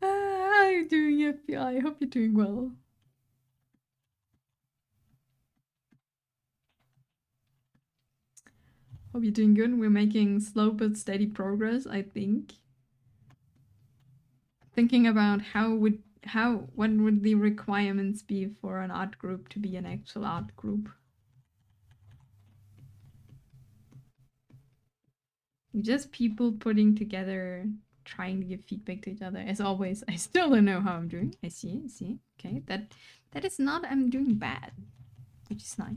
are you doing, FBI? I hope you're doing well. Hope you're doing good. We're making slow but steady progress, I think. Thinking about what would the requirements be for an art group to be an actual art group. Just people putting together, trying to give feedback to each other. As always, I still don't know how I'm doing. I see. Okay, that is not I'm doing bad, which is nice.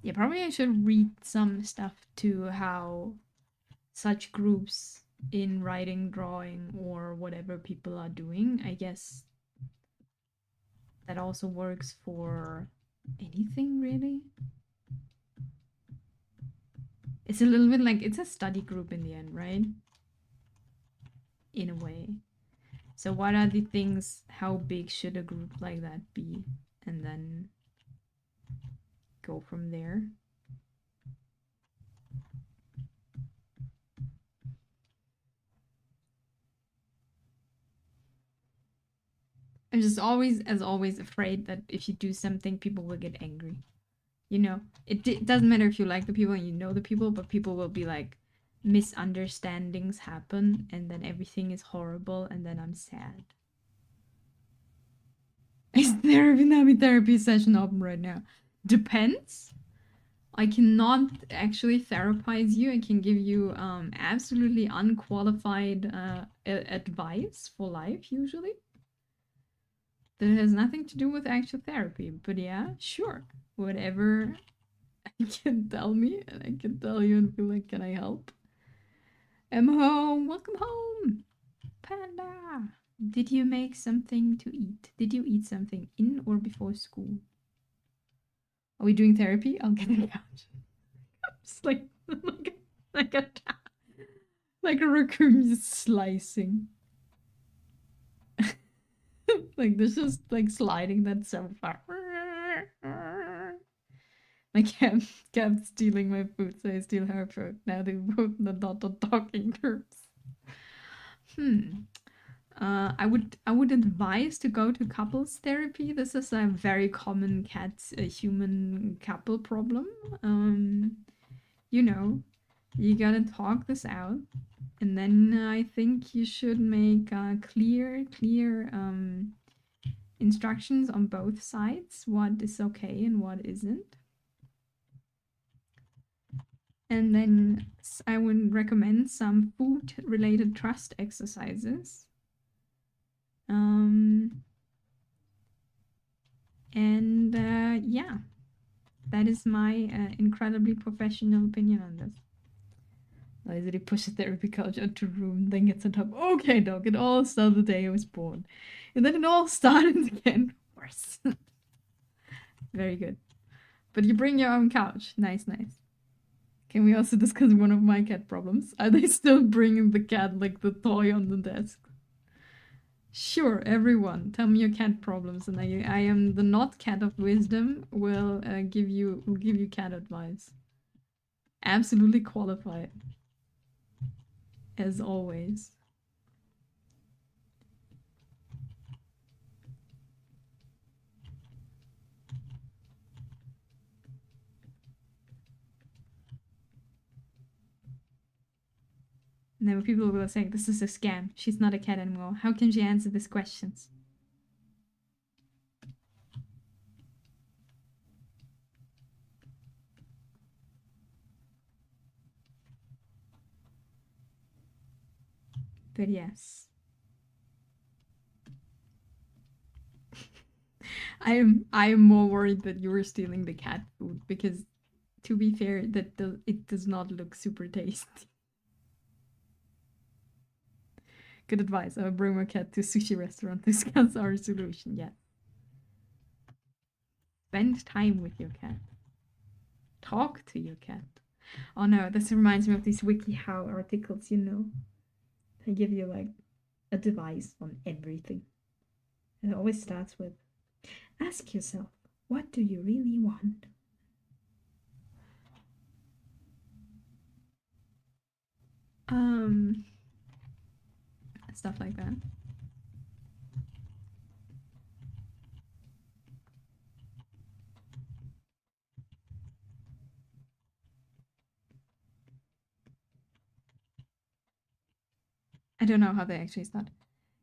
Yeah, probably I should read some stuff to how such groups in writing, drawing, or whatever people are doing. I guess that also works for anything, really. It's a little bit like it's a study group in the end, right? In a way. So, what are the things? How big should a group like that be? And then go from there. I'm just always, as always, afraid that if you do something, people will get angry. You know, it doesn't matter if you like the people and you know the people, but people will be like, misunderstandings happen, and then everything is horrible, and then I'm sad. Is there a therapy session open right now? Depends. I cannot actually therapize you. I can give you absolutely unqualified advice for life, usually. That has nothing to do with actual therapy. But yeah, sure. Whatever you can tell me, and I can tell you and be like, can I help? I'm home. Welcome home. Panda. Did you make something to eat? Did you eat something in or before school? Are we doing therapy? I'll get a couch. Just like a like a raccoon just slicing. Like there's just like sliding that so far. My cat kept stealing my food, so I steal her food. Now they both not on talking terms. I would advise to go to couples therapy. This is a very common cat human couple problem. You know, you gotta talk this out, and then I think you should make clear instructions on both sides, what is okay and what isn't. And then I would recommend some food related trust exercises. Yeah, that is my incredibly professional opinion on this. Lazily push the therapy couch into room, then gets on top. Okay, dog, it all started the day I was born. And then it all started again. Worse. Very good. But you bring your own couch. Nice. Can we also discuss one of my cat problems? Are they still bringing the cat like the toy on the desk? Sure, everyone, tell me your cat problems, and I am the not cat of wisdom. Will give you cat advice. Absolutely qualified, as always. And then people will say, "This is a scam. She's not a cat anymore. How can she answer these questions?" But yes. I am more worried that you were stealing the cat food because, to be fair, it does not look super tasty. Good advice. I'll bring my cat to a sushi restaurant. Discuss our solution. Yeah. Spend time with your cat. Talk to your cat. Oh no, this reminds me of these WikiHow articles, you know. They give you like a device on everything. And it always starts with ask yourself, what do you really want? Um Stuff like that. I don't know how they actually start.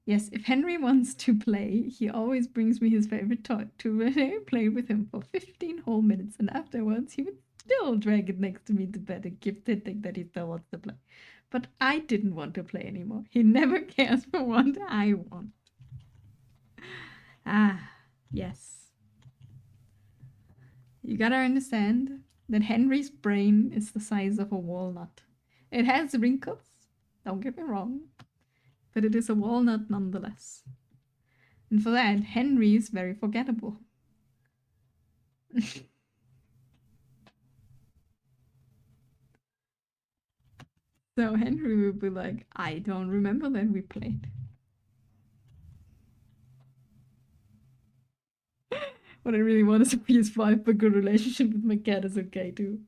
Yes, if Henry wants to play, he always brings me his favorite toy to play with him for 15 whole minutes, and afterwards he would still drag it next to me to bed and keep hinting that he still wants to play. But I didn't want to play anymore. He never cares for what I want. Ah, yes. You gotta understand that Henry's brain is the size of a walnut. It has wrinkles, don't get me wrong, but it is a walnut nonetheless. And for that, Henry is very forgettable. So Henry would be like, I don't remember that we played. What I really want is a PS5, but good relationship with my cat is okay too.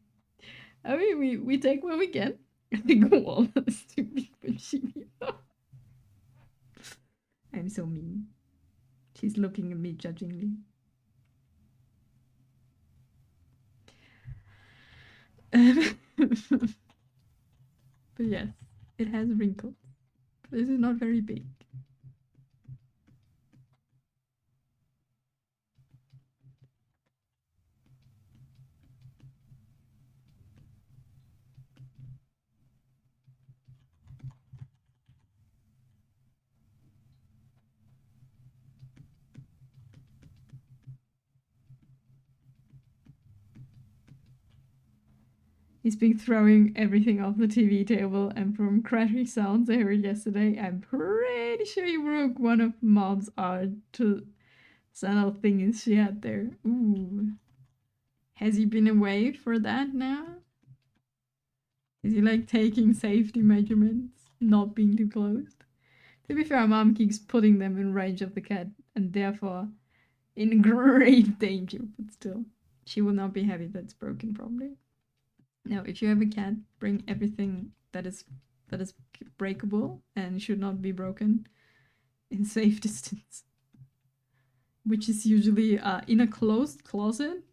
I mean, we take what we get. I think walnut is too big for Shibuya. I'm so mean. She's looking at me judgingly. But yes, it has wrinkles. This is not very big. He's been throwing everything off the TV table, and from crashing sounds I heard yesterday, I'm pretty sure he broke one of Mom's art to subtle things she had there. Ooh. Has he been away for that now? Is he like taking safety measurements, not being too close? To be fair, Mom keeps putting them in range of the cat, and therefore in grave danger, but still. She will not be happy that it's broken, probably. Now, if you have a cat, bring everything that is breakable and should not be broken in safe distance, which is usually in a closed closet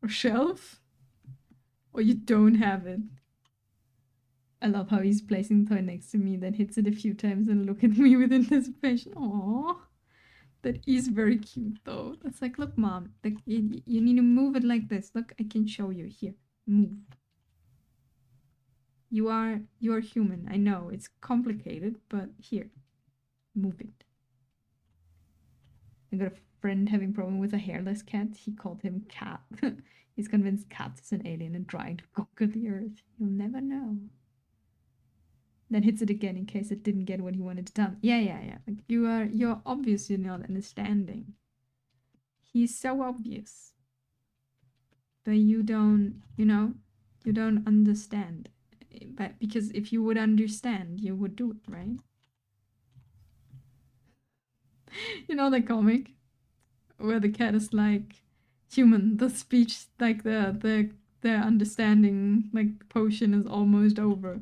or shelf, or you don't have it. I love how he's placing the toy next to me, then hits it a few times and look at me with anticipation. Aww. That is very cute though. That's like, look, Mom, like, you need to move it like this. Look, I can show you. Here, move. You're human. I know it's complicated, but here, move it. I got a friend having problem with a hairless cat. He called him Cat. He's convinced Cat is an alien and trying to conquer the earth. You'll never know. Then hits it again in case it didn't get what he wanted to tell. Yeah. Like you're obviously not understanding. He's so obvious. But you don't, you don't understand. But because if you would understand, you would do it, right? You know the comic where the cat is like, human, the speech, like the understanding, like potion is almost over.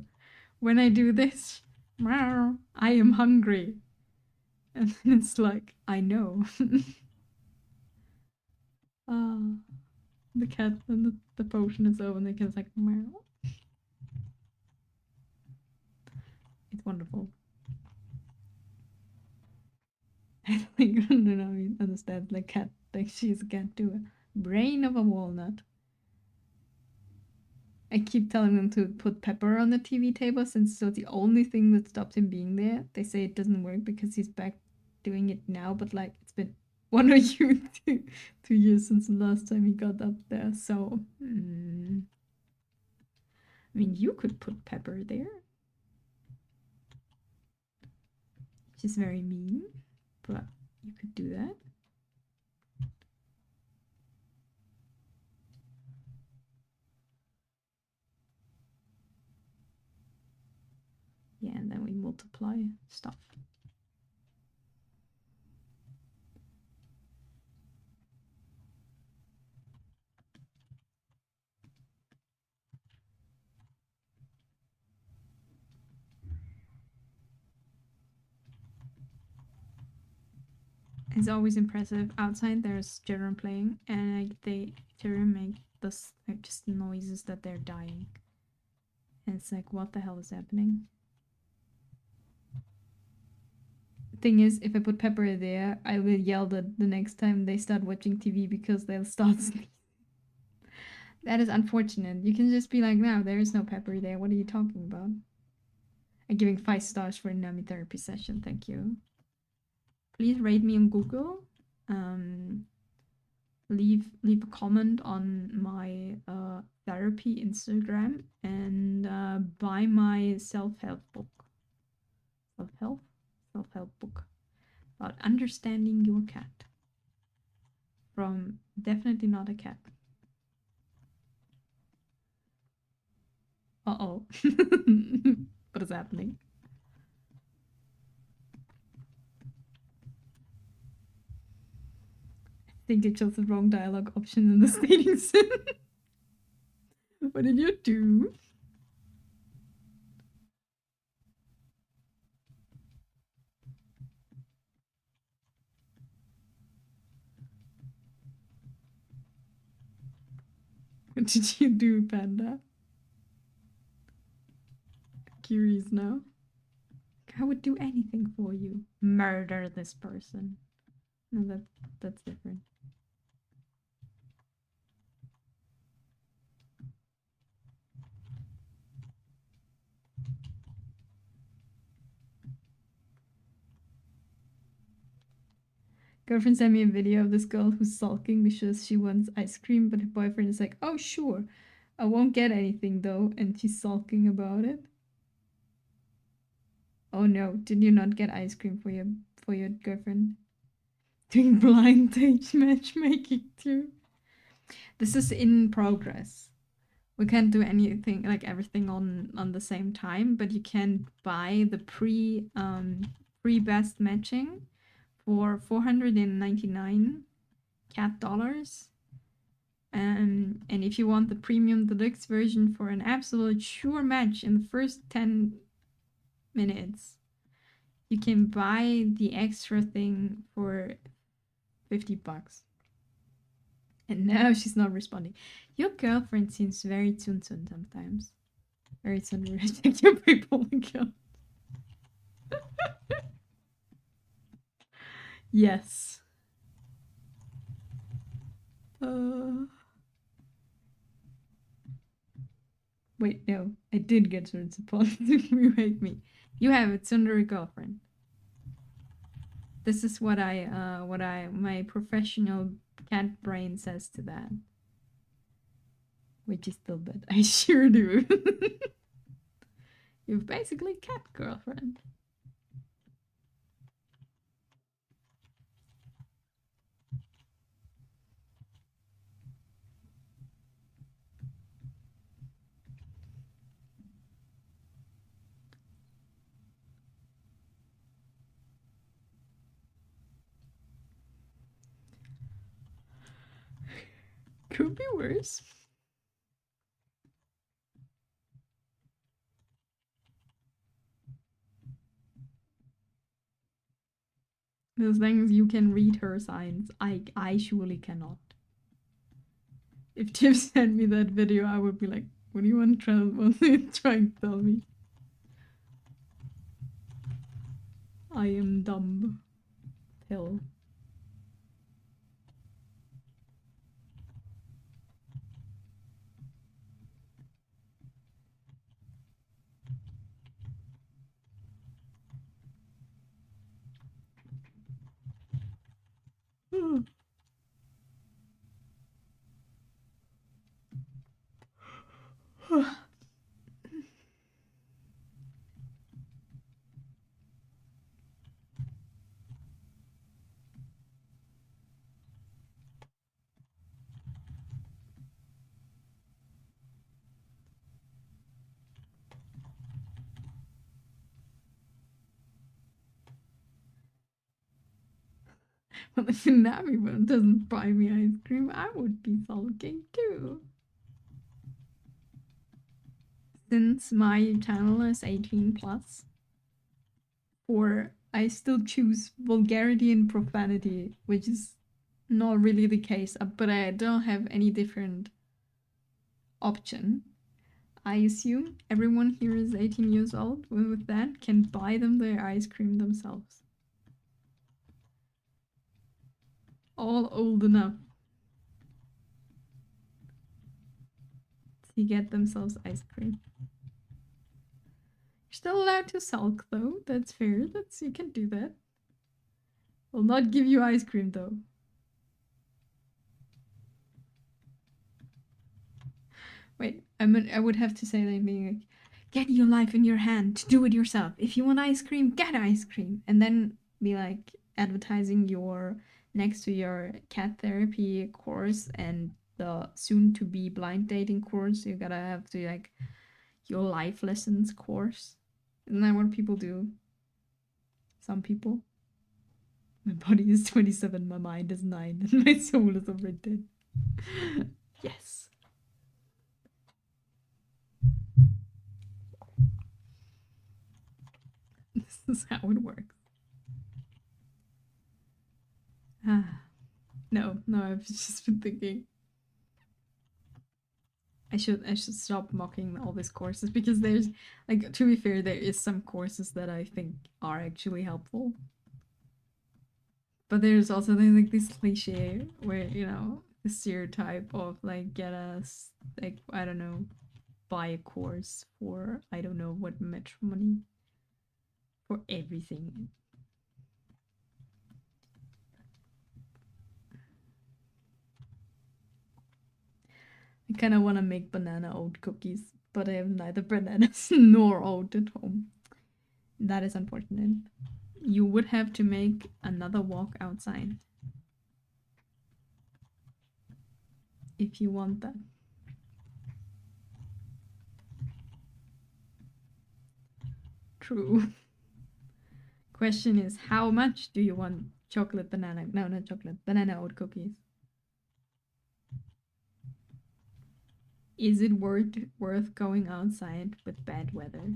When I do this, meow, I am hungry. And then it's like, I know. The cat and the potion is over and the cat's like, meow. It's wonderful. I think I don't know he understands like cat, like she's a cat too. Brain of a walnut. I keep telling them to put pepper on the TV table since it's the only thing that stops him being there. They say it doesn't work because he's back doing it now, but like it's been 2 years since the last time he got up there. So, I mean, you could put pepper there, which is very mean, but you could do that. Yeah, and then we multiply stuff. It's always impressive. Outside there's children playing, and like children make this like just noises that they're dying. And it's like, what the hell is happening? Thing is, if I put pepper there, I will yell that the next time they start watching TV because they'll start sneezing. That is unfortunate. You can just be like, no, there is no pepper there. What are you talking about? I'm giving 5 stars for a Nami therapy session. Thank you. Please rate me on Google. Leave a comment on my therapy Instagram and buy my self-help book. Self-help book about understanding your cat. From definitely not a cat. Uh-oh. What is happening? I think I chose the wrong dialogue option in the stating sim. What did you do? What did you do, Panda? Curious now. I would do anything for you. Murder this person. No, that's different. Girlfriend sent me a video of this girl who's sulking because she wants ice cream, but her boyfriend is like, oh, sure. I won't get anything though, and she's sulking about it. Oh no, did you not get ice cream for your girlfriend? Doing blind date matchmaking too. This is in progress. We can't do anything like everything on the same time, but you can buy the pre best matching for 499 cat dollars. And if you want the premium deluxe version for an absolute sure match in the first 10 minutes, you can buy the extra thing for $50. And now she's not responding. Your girlfriend seems very tsum sometimes. Very tsum. Check your PayPal account. Yes. Wait, no. I did get certain support to remake me. You have a tsundere girlfriend. This is what my professional cat brain says to that. Which is still bad. I sure do. You've basically cat girlfriend. Could be worse. As long as you can read her signs, I surely cannot. If Tiff sent me that video, I would be like, what do you want to try and tell me? I am dumb. Hill. Well, if Nami doesn't buy me ice cream, I would be sulking too. Since my channel is 18 plus, or I still choose vulgarity and profanity, which is not really the case, but I don't have any different option. I assume everyone here is 18 years old. With that, can buy them their ice cream themselves. All old enough to get themselves ice cream. You're still allowed to sulk though. That's fair. You can do that. Will not give you ice cream though. Wait, I would have to say something like, get your life in your hand, do it yourself. If you want ice cream, get ice cream. And then be like advertising your next to your cat therapy course and the soon to be blind dating course. You gotta have to like your life lessons course. Isn't that what people do? Some people. My body is 27, my mind is 9, and my soul is already dead. Yes. This is how it works. No, I've just been thinking. I should stop mocking all these courses because there's like, to be fair, there is some courses that I think are actually helpful. But there's also like this cliche where, you know, the stereotype of like get us like, I don't know, buy a course for I don't know what much money for everything. I kind of want to make banana oat cookies, but I have neither bananas nor oat at home. That is unfortunate. You would have to make another walk outside if you want that. True. Question is, how much do you want chocolate banana? No, not chocolate. Banana oat cookies. Is it worth going outside with bad weather?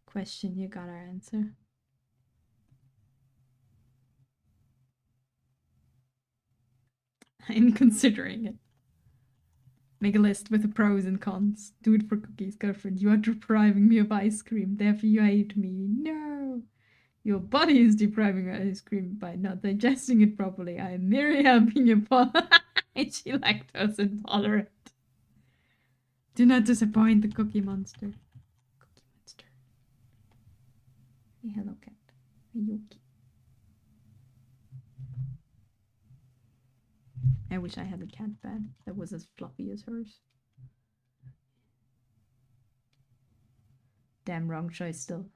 Question you gotta answer. I'm considering it. Make a list with the pros and cons. Do it for cookies, girlfriend. You are depriving me of ice cream, therefore you hate me. No! Your body is depriving ice cream by not digesting it properly. I am merely helping your body. Is she lactose intolerant? Do not disappoint the cookie monster. Cookie monster. Hey, hello, cat. Are you okay? I wish I had a cat bed that was as fluffy as hers. Damn, wrong choice still.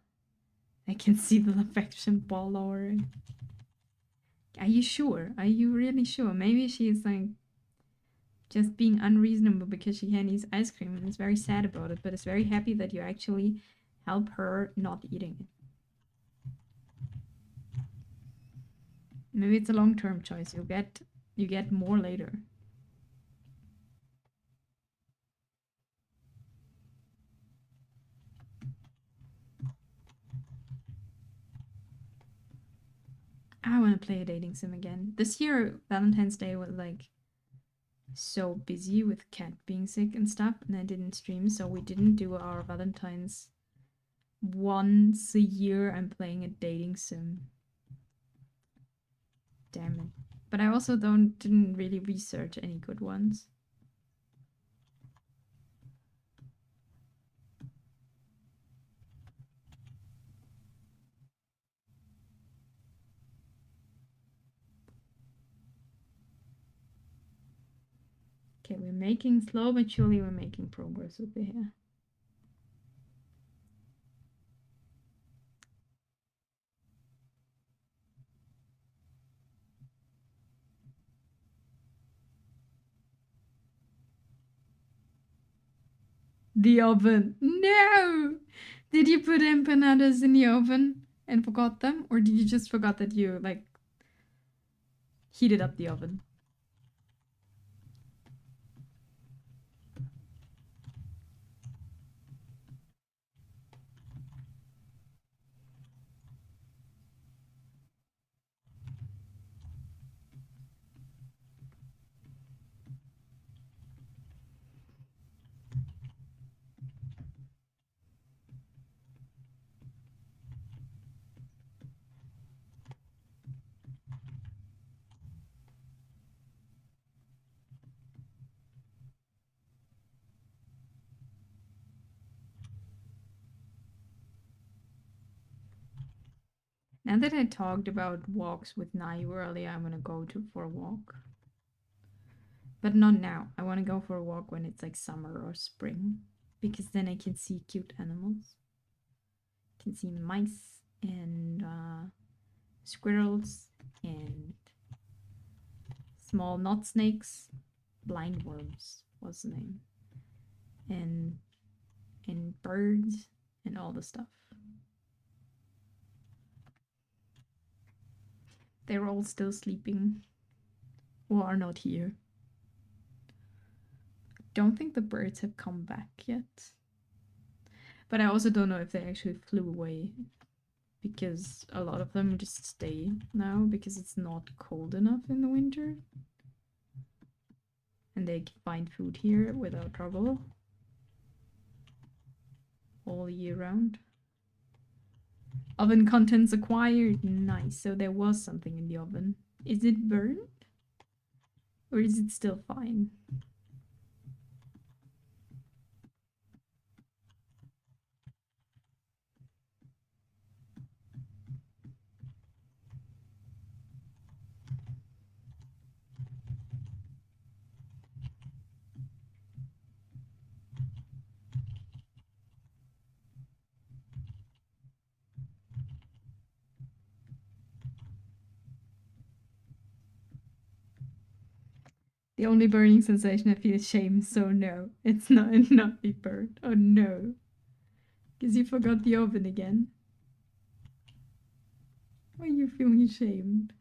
I can see the affection ball lowering. Are you sure? Are you really sure? Maybe she's like just being unreasonable because she can't eat ice cream and is very sad about it, but is very happy that you actually help her not eating it. Maybe it's a long-term choice. You get more later. I want to play a dating sim again. This year, Valentine's Day was like so busy with Cat being sick and stuff, and I didn't stream, so we didn't do our Valentine's. Once a year, I'm playing a dating sim. Damn it. But I also didn't really research any good ones. making slow but surely we're making progress over here. The oven. No! Did you put empanadas in the oven and forgot them? Or did you just forgot that you, like, heated up the oven? Now that I talked about walks with Nayu earlier, I'm gonna go for a walk. But not now. I want to go for a walk when it's like summer or spring. Because then I can see cute animals. I can see mice and squirrels and small knot snakes. Blind worms was the name. And birds and all the stuff. They're all still sleeping or are not here. Don't think the birds have come back yet. But I also don't know if they actually flew away. Because a lot of them just stay now because it's not cold enough in the winter. And they can find food here without trouble. All year round. Oven contents acquired. Nice. So there was something in the oven. Is it burned? Or is it still fine? The only burning sensation I feel is shame, so no. It's not be burnt. Oh no. Because you forgot the oven again. Why are you feeling ashamed?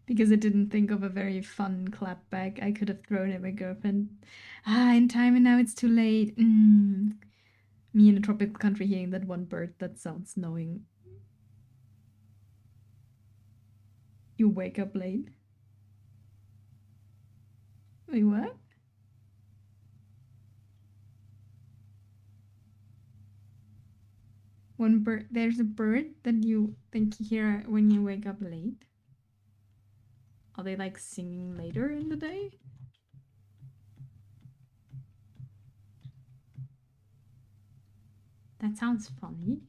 Because I didn't think of a very fun clap back I could have thrown at my girlfriend. In time and now it's too late. Me in a tropical country hearing that one bird, that sounds knowing. You wake up late? Wait, what? One bird, there's a bird that you think you hear when you wake up late? Are they like singing later in the day? That sounds funny.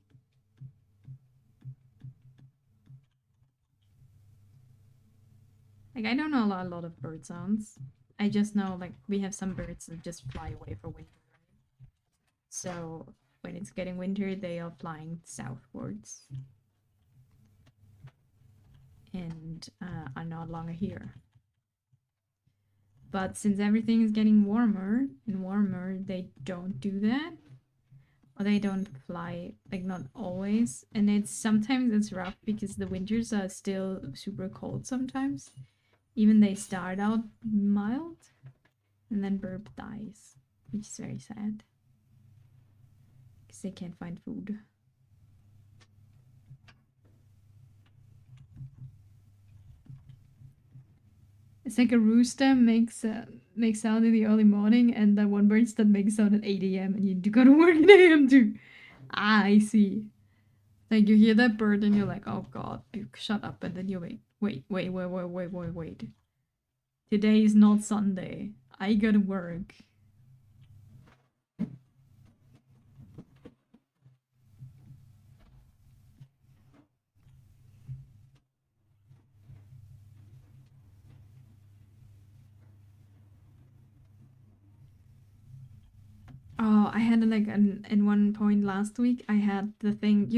Like, I don't know a lot of bird sounds. I just know, like, we have some birds that just fly away for winter. So, when it's getting winter, they are flying southwards. And are no longer here. But since everything is getting warmer and warmer, they don't do that. Or they don't fly, like not always. And sometimes it's rough because the winters are still super cold sometimes. Even they start out mild and then Burp dies, which is very sad. Because they can't find food. It's like a rooster makes sound in the early morning, and the one bird that makes sound at 8 a.m. and you do go to work at a.m. too. Ah, I see. Like you hear that bird and you're like, oh god, shut up, and then you wait. Today is not Sunday. I gotta work. Oh, I had like in one point last week, I had the thing,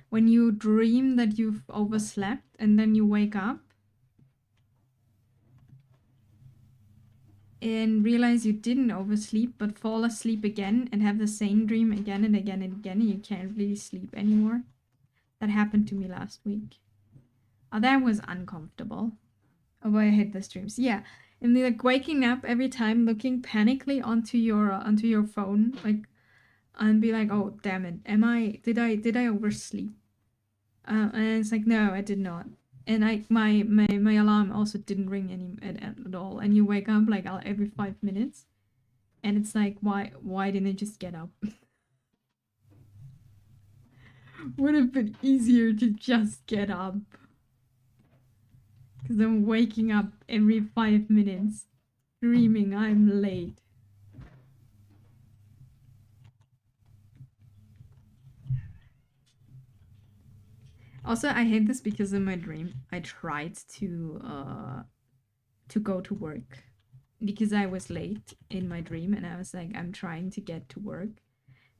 when you dream that you've overslept and then you wake up and realize you didn't oversleep but fall asleep again and have the same dream again and again and again and you can't really sleep anymore. That happened to me last week. Oh, that was uncomfortable. Oh boy, I hate those dreams. Yeah. And like waking up every time looking panically onto your phone, like and be like, oh damn it, did I oversleep? And it's like, no, I did not. And my alarm also didn't ring at all. And you wake up like every 5 minutes, and it's like, why didn't I just get up? Would have been easier to just get up. Because I'm waking up every 5 minutes, screaming I'm late. Also, I hate this because in my dream, I tried to go to work because I was late in my dream, and I was like, I'm trying to get to work.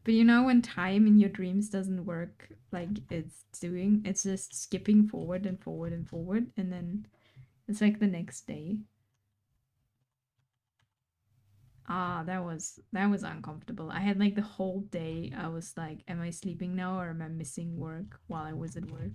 But when time in your dreams doesn't work like it's just skipping forward and forward and forward, and then it's like the next day. Ah, that was uncomfortable. I had like the whole day, I was like, am I sleeping now or am I missing work while I was at work?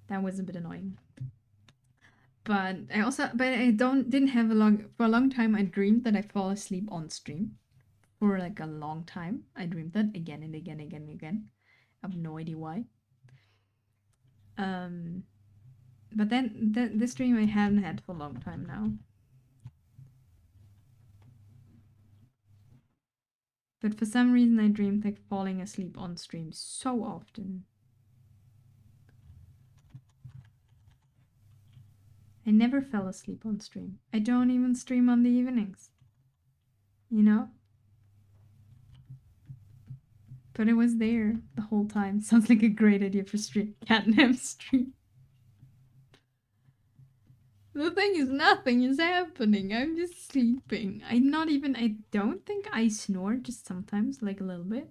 That was a bit annoying. But I didn't have for a long time I dreamed that I fall asleep on stream. For like a long time. I dreamed that again and again and again and again. I have no idea why. Um but then this dream I haven't had for a long time now. But for some reason I dreamed like falling asleep on stream so often. I never fell asleep on stream. I don't even stream on the evenings. You know? But it was there the whole time. Sounds like a great idea for stream. Catnap stream. The thing is, nothing is happening. I'm just sleeping. I don't think I snore, just sometimes, like a little bit.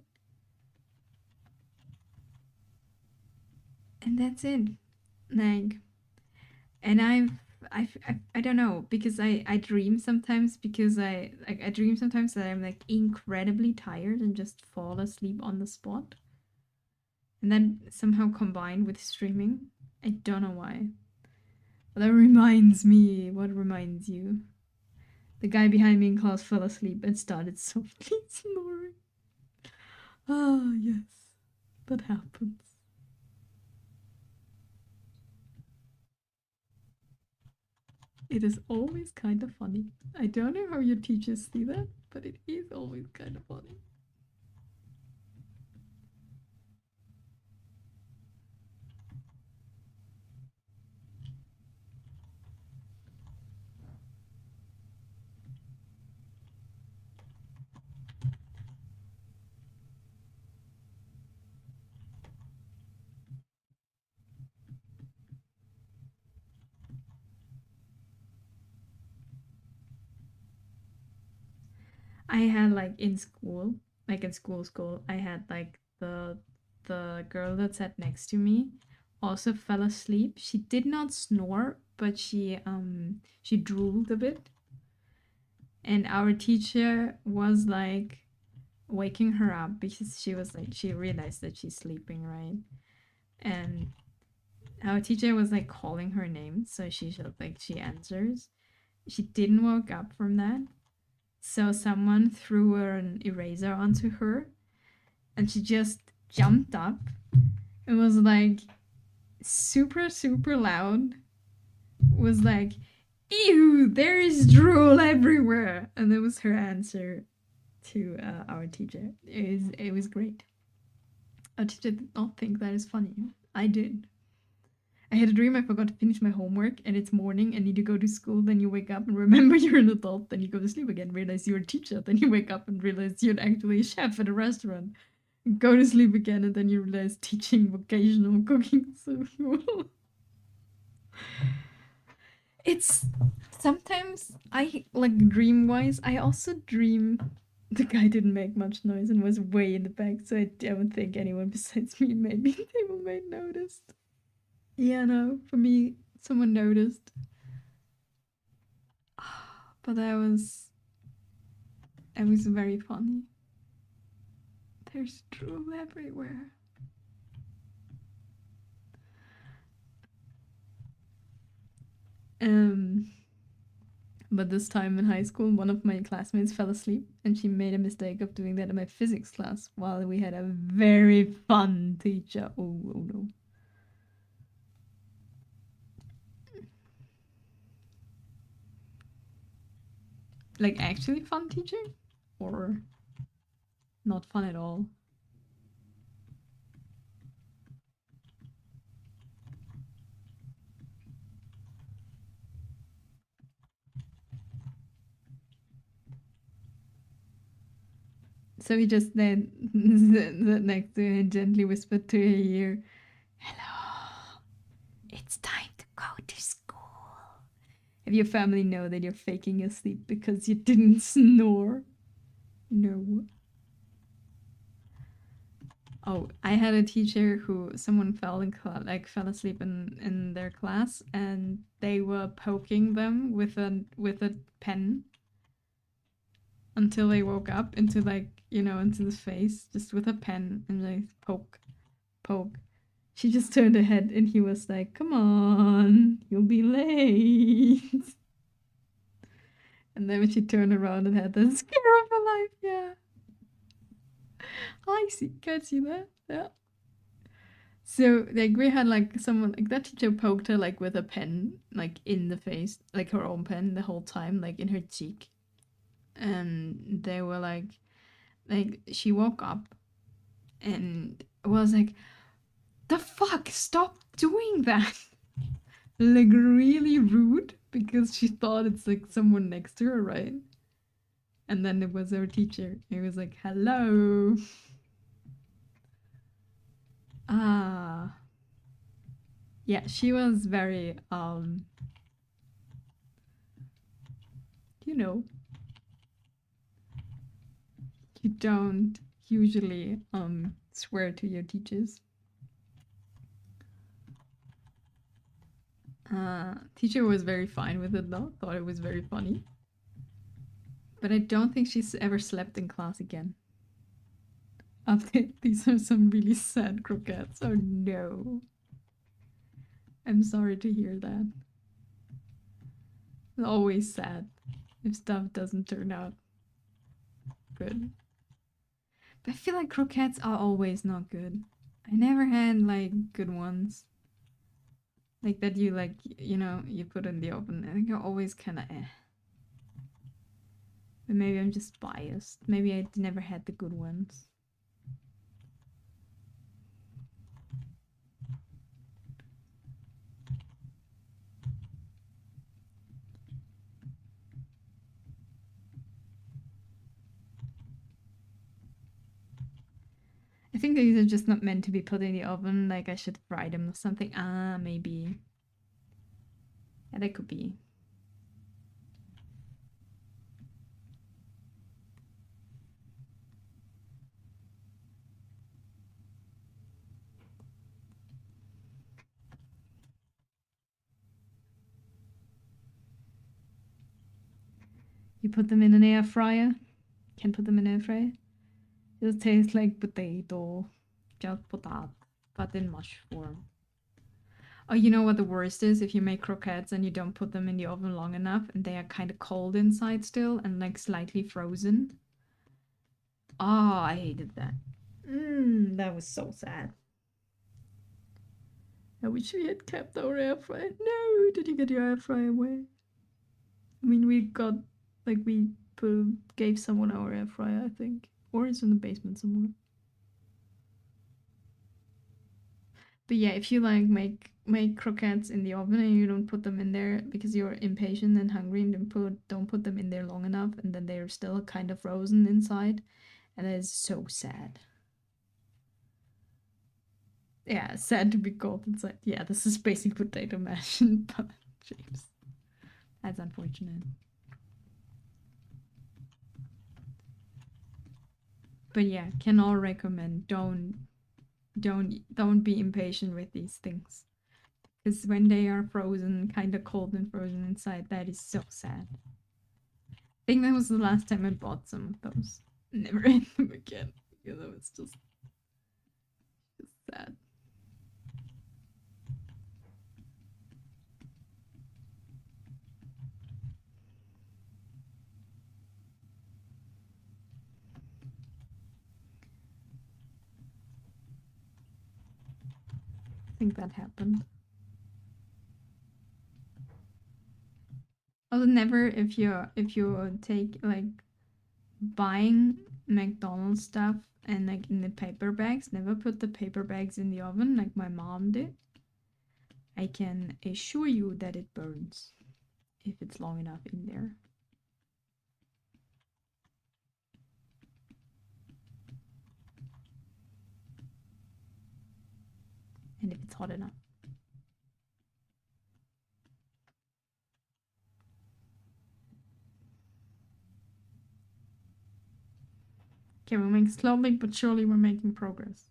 And that's it. Like, and I don't know, because I dream sometimes because I dream sometimes that I'm like incredibly tired and just fall asleep on the spot. And then somehow combined with streaming. I don't know why. But that reminds me. What reminds you? The guy behind me in class fell asleep and started softly snoring. Ah, yes. That happens. It is always kind of funny. I don't know how your teachers see that, but it is always kind of funny. I had like in school, like in school, I had like the girl that sat next to me also fell asleep. She did not snore, but she drooled a bit. And our teacher was like waking her up because she was like she realized that she's sleeping, right? And our teacher was like calling her name, so she should like she answers. She didn't wake up from that. So someone threw an eraser onto her and she just jumped up. It was like super, super loud. It was like, ew, there is drool everywhere. And that was her answer to our teacher. It was great. Our teacher did not think that is funny. I did. I had a dream I forgot to finish my homework and it's morning and need to go to school. Then you wake up and remember you're an adult. Then you go to sleep again, realize you're a teacher. Then you wake up and realize you're actually a chef at a restaurant. Go to sleep again and then you realize teaching vocational cooking. So it's sometimes I like dream wise. I also dream the guy didn't make much noise and was way in the back. So I don't think anyone besides me maybe table mate noticed. Yeah, no, for me, someone noticed. But it was very funny. There's drool everywhere. Um, but this time in high school, one of my classmates fell asleep, and she made a mistake of doing that in my physics class while we had a very fun teacher. Oh no. Like actually fun teacher? Or not fun at all? So he just then sat next to her and gently whispered to her ear, "Hello, it's time to go to school." Have your family know that you're faking your sleep because you didn't snore? No. Oh, I had a teacher who someone fell in fell asleep in their class and they were poking them with a pen until they woke up into into the face just with a pen and like poke. She just turned her head and he was like, "Come on, you'll be late." And then when she turned around and had the scare of her life, yeah. I see, can't see that. Yeah. So like we had like someone like that teacher poked her like with a pen like in the face, like her own pen the whole time, like in her cheek. And they were like she woke up and was like, "The fuck, stop doing that." Like really rude because she thought it's like someone next to her, right? And then it was our teacher. He was like, "Hello." Ah. Yeah, she was very you know, you don't usually swear to your teachers. Teacher was very fine with it though, thought it was very funny. But I don't think she's ever slept in class again. These are some really sad croquettes. Oh no. I'm sorry to hear that. It's always sad if stuff doesn't turn out good. But I feel like croquettes are always not good. I never had like good ones. Like that you you put in the oven. I think they're always kind of eh. But maybe I'm just biased. Maybe I never had the good ones. I think these are just not meant to be put in the oven. Like I should fry them or something. Ah, maybe. Yeah, that could be. You put them in an air fryer. Can put them in air fryer. It'll taste like potato, just potato, but in mush form. Oh, you know what the worst is? If you make croquettes and you don't put them in the oven long enough and they are kind of cold inside still and like slightly frozen. Oh, I hated that. That was so sad. I wish we had kept our air fryer. No, did you get your air fryer away? I mean, we got, like, we gave someone our air fryer, I think. Or it's in the basement somewhere. But yeah, if you like make croquettes in the oven and you don't put them in there because you're impatient and hungry and don't put them in there long enough and then they're still kind of frozen inside, and that is so sad. Yeah, sad to be cold inside. Yeah, this is basic potato mash and James. That's unfortunate. But yeah, can all recommend don't be impatient with these things. Because when they are frozen, kind of cold and frozen inside, that is so sad. I think that was the last time I bought some of those. Never ate them again. You know, it's just sad. I think that happened. Also, never if you take like buying McDonald's stuff and like in the paper bags, never put the paper bags in the oven like my mom did. I can assure you that it burns if it's long enough in there. And if it's hot enough. Okay, we're making slowly but surely we're making progress.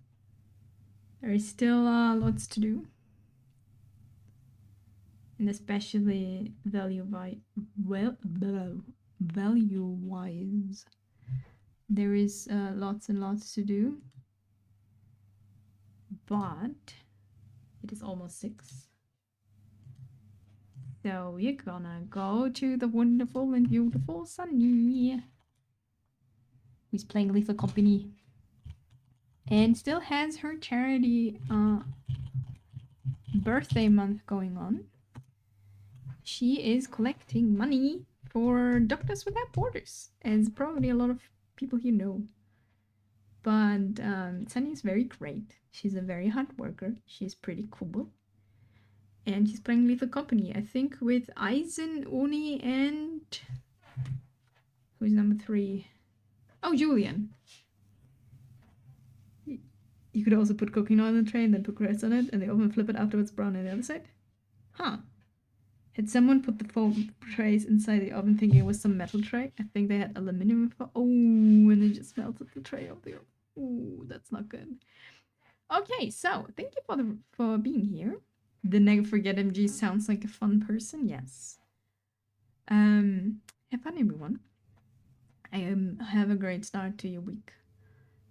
There is still lots to do. And especially value-wise, there is lots and lots to do. But it is almost 6. So we're gonna go to the wonderful and beautiful Sunny, who's playing Lethal Company and still has her charity birthday month going on. She is collecting money for Doctors Without Borders, as probably a lot of people here know. But Sunny is very great. She's a very hard worker. She's pretty cool. And she's playing Lethal Company, I think, with Aizen, Uni, and... who's number 3? Oh, Julian. You could also put cooking oil on the tray and then put cress on it, and the oven flip it afterwards brown on the other side. Huh. Had someone put the foam trays inside the oven thinking it was some metal tray? I think they had aluminum. Oh, and they just melted the tray of the oven. Oh, that's not good. Okay, so thank you for being here. The Never Forget MG sounds like a fun person. Yes. Have fun, everyone. Have a great start to your week.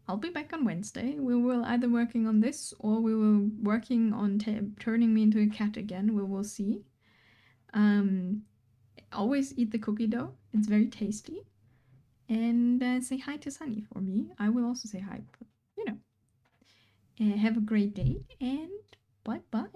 I'll be back on Wednesday. We will either working on this or we will working on turning me into a cat again. We will see. Always eat the cookie dough. It's very tasty. And say hi to Sunny for me. I will also say hi, but you know. Have a great day and bye-bye.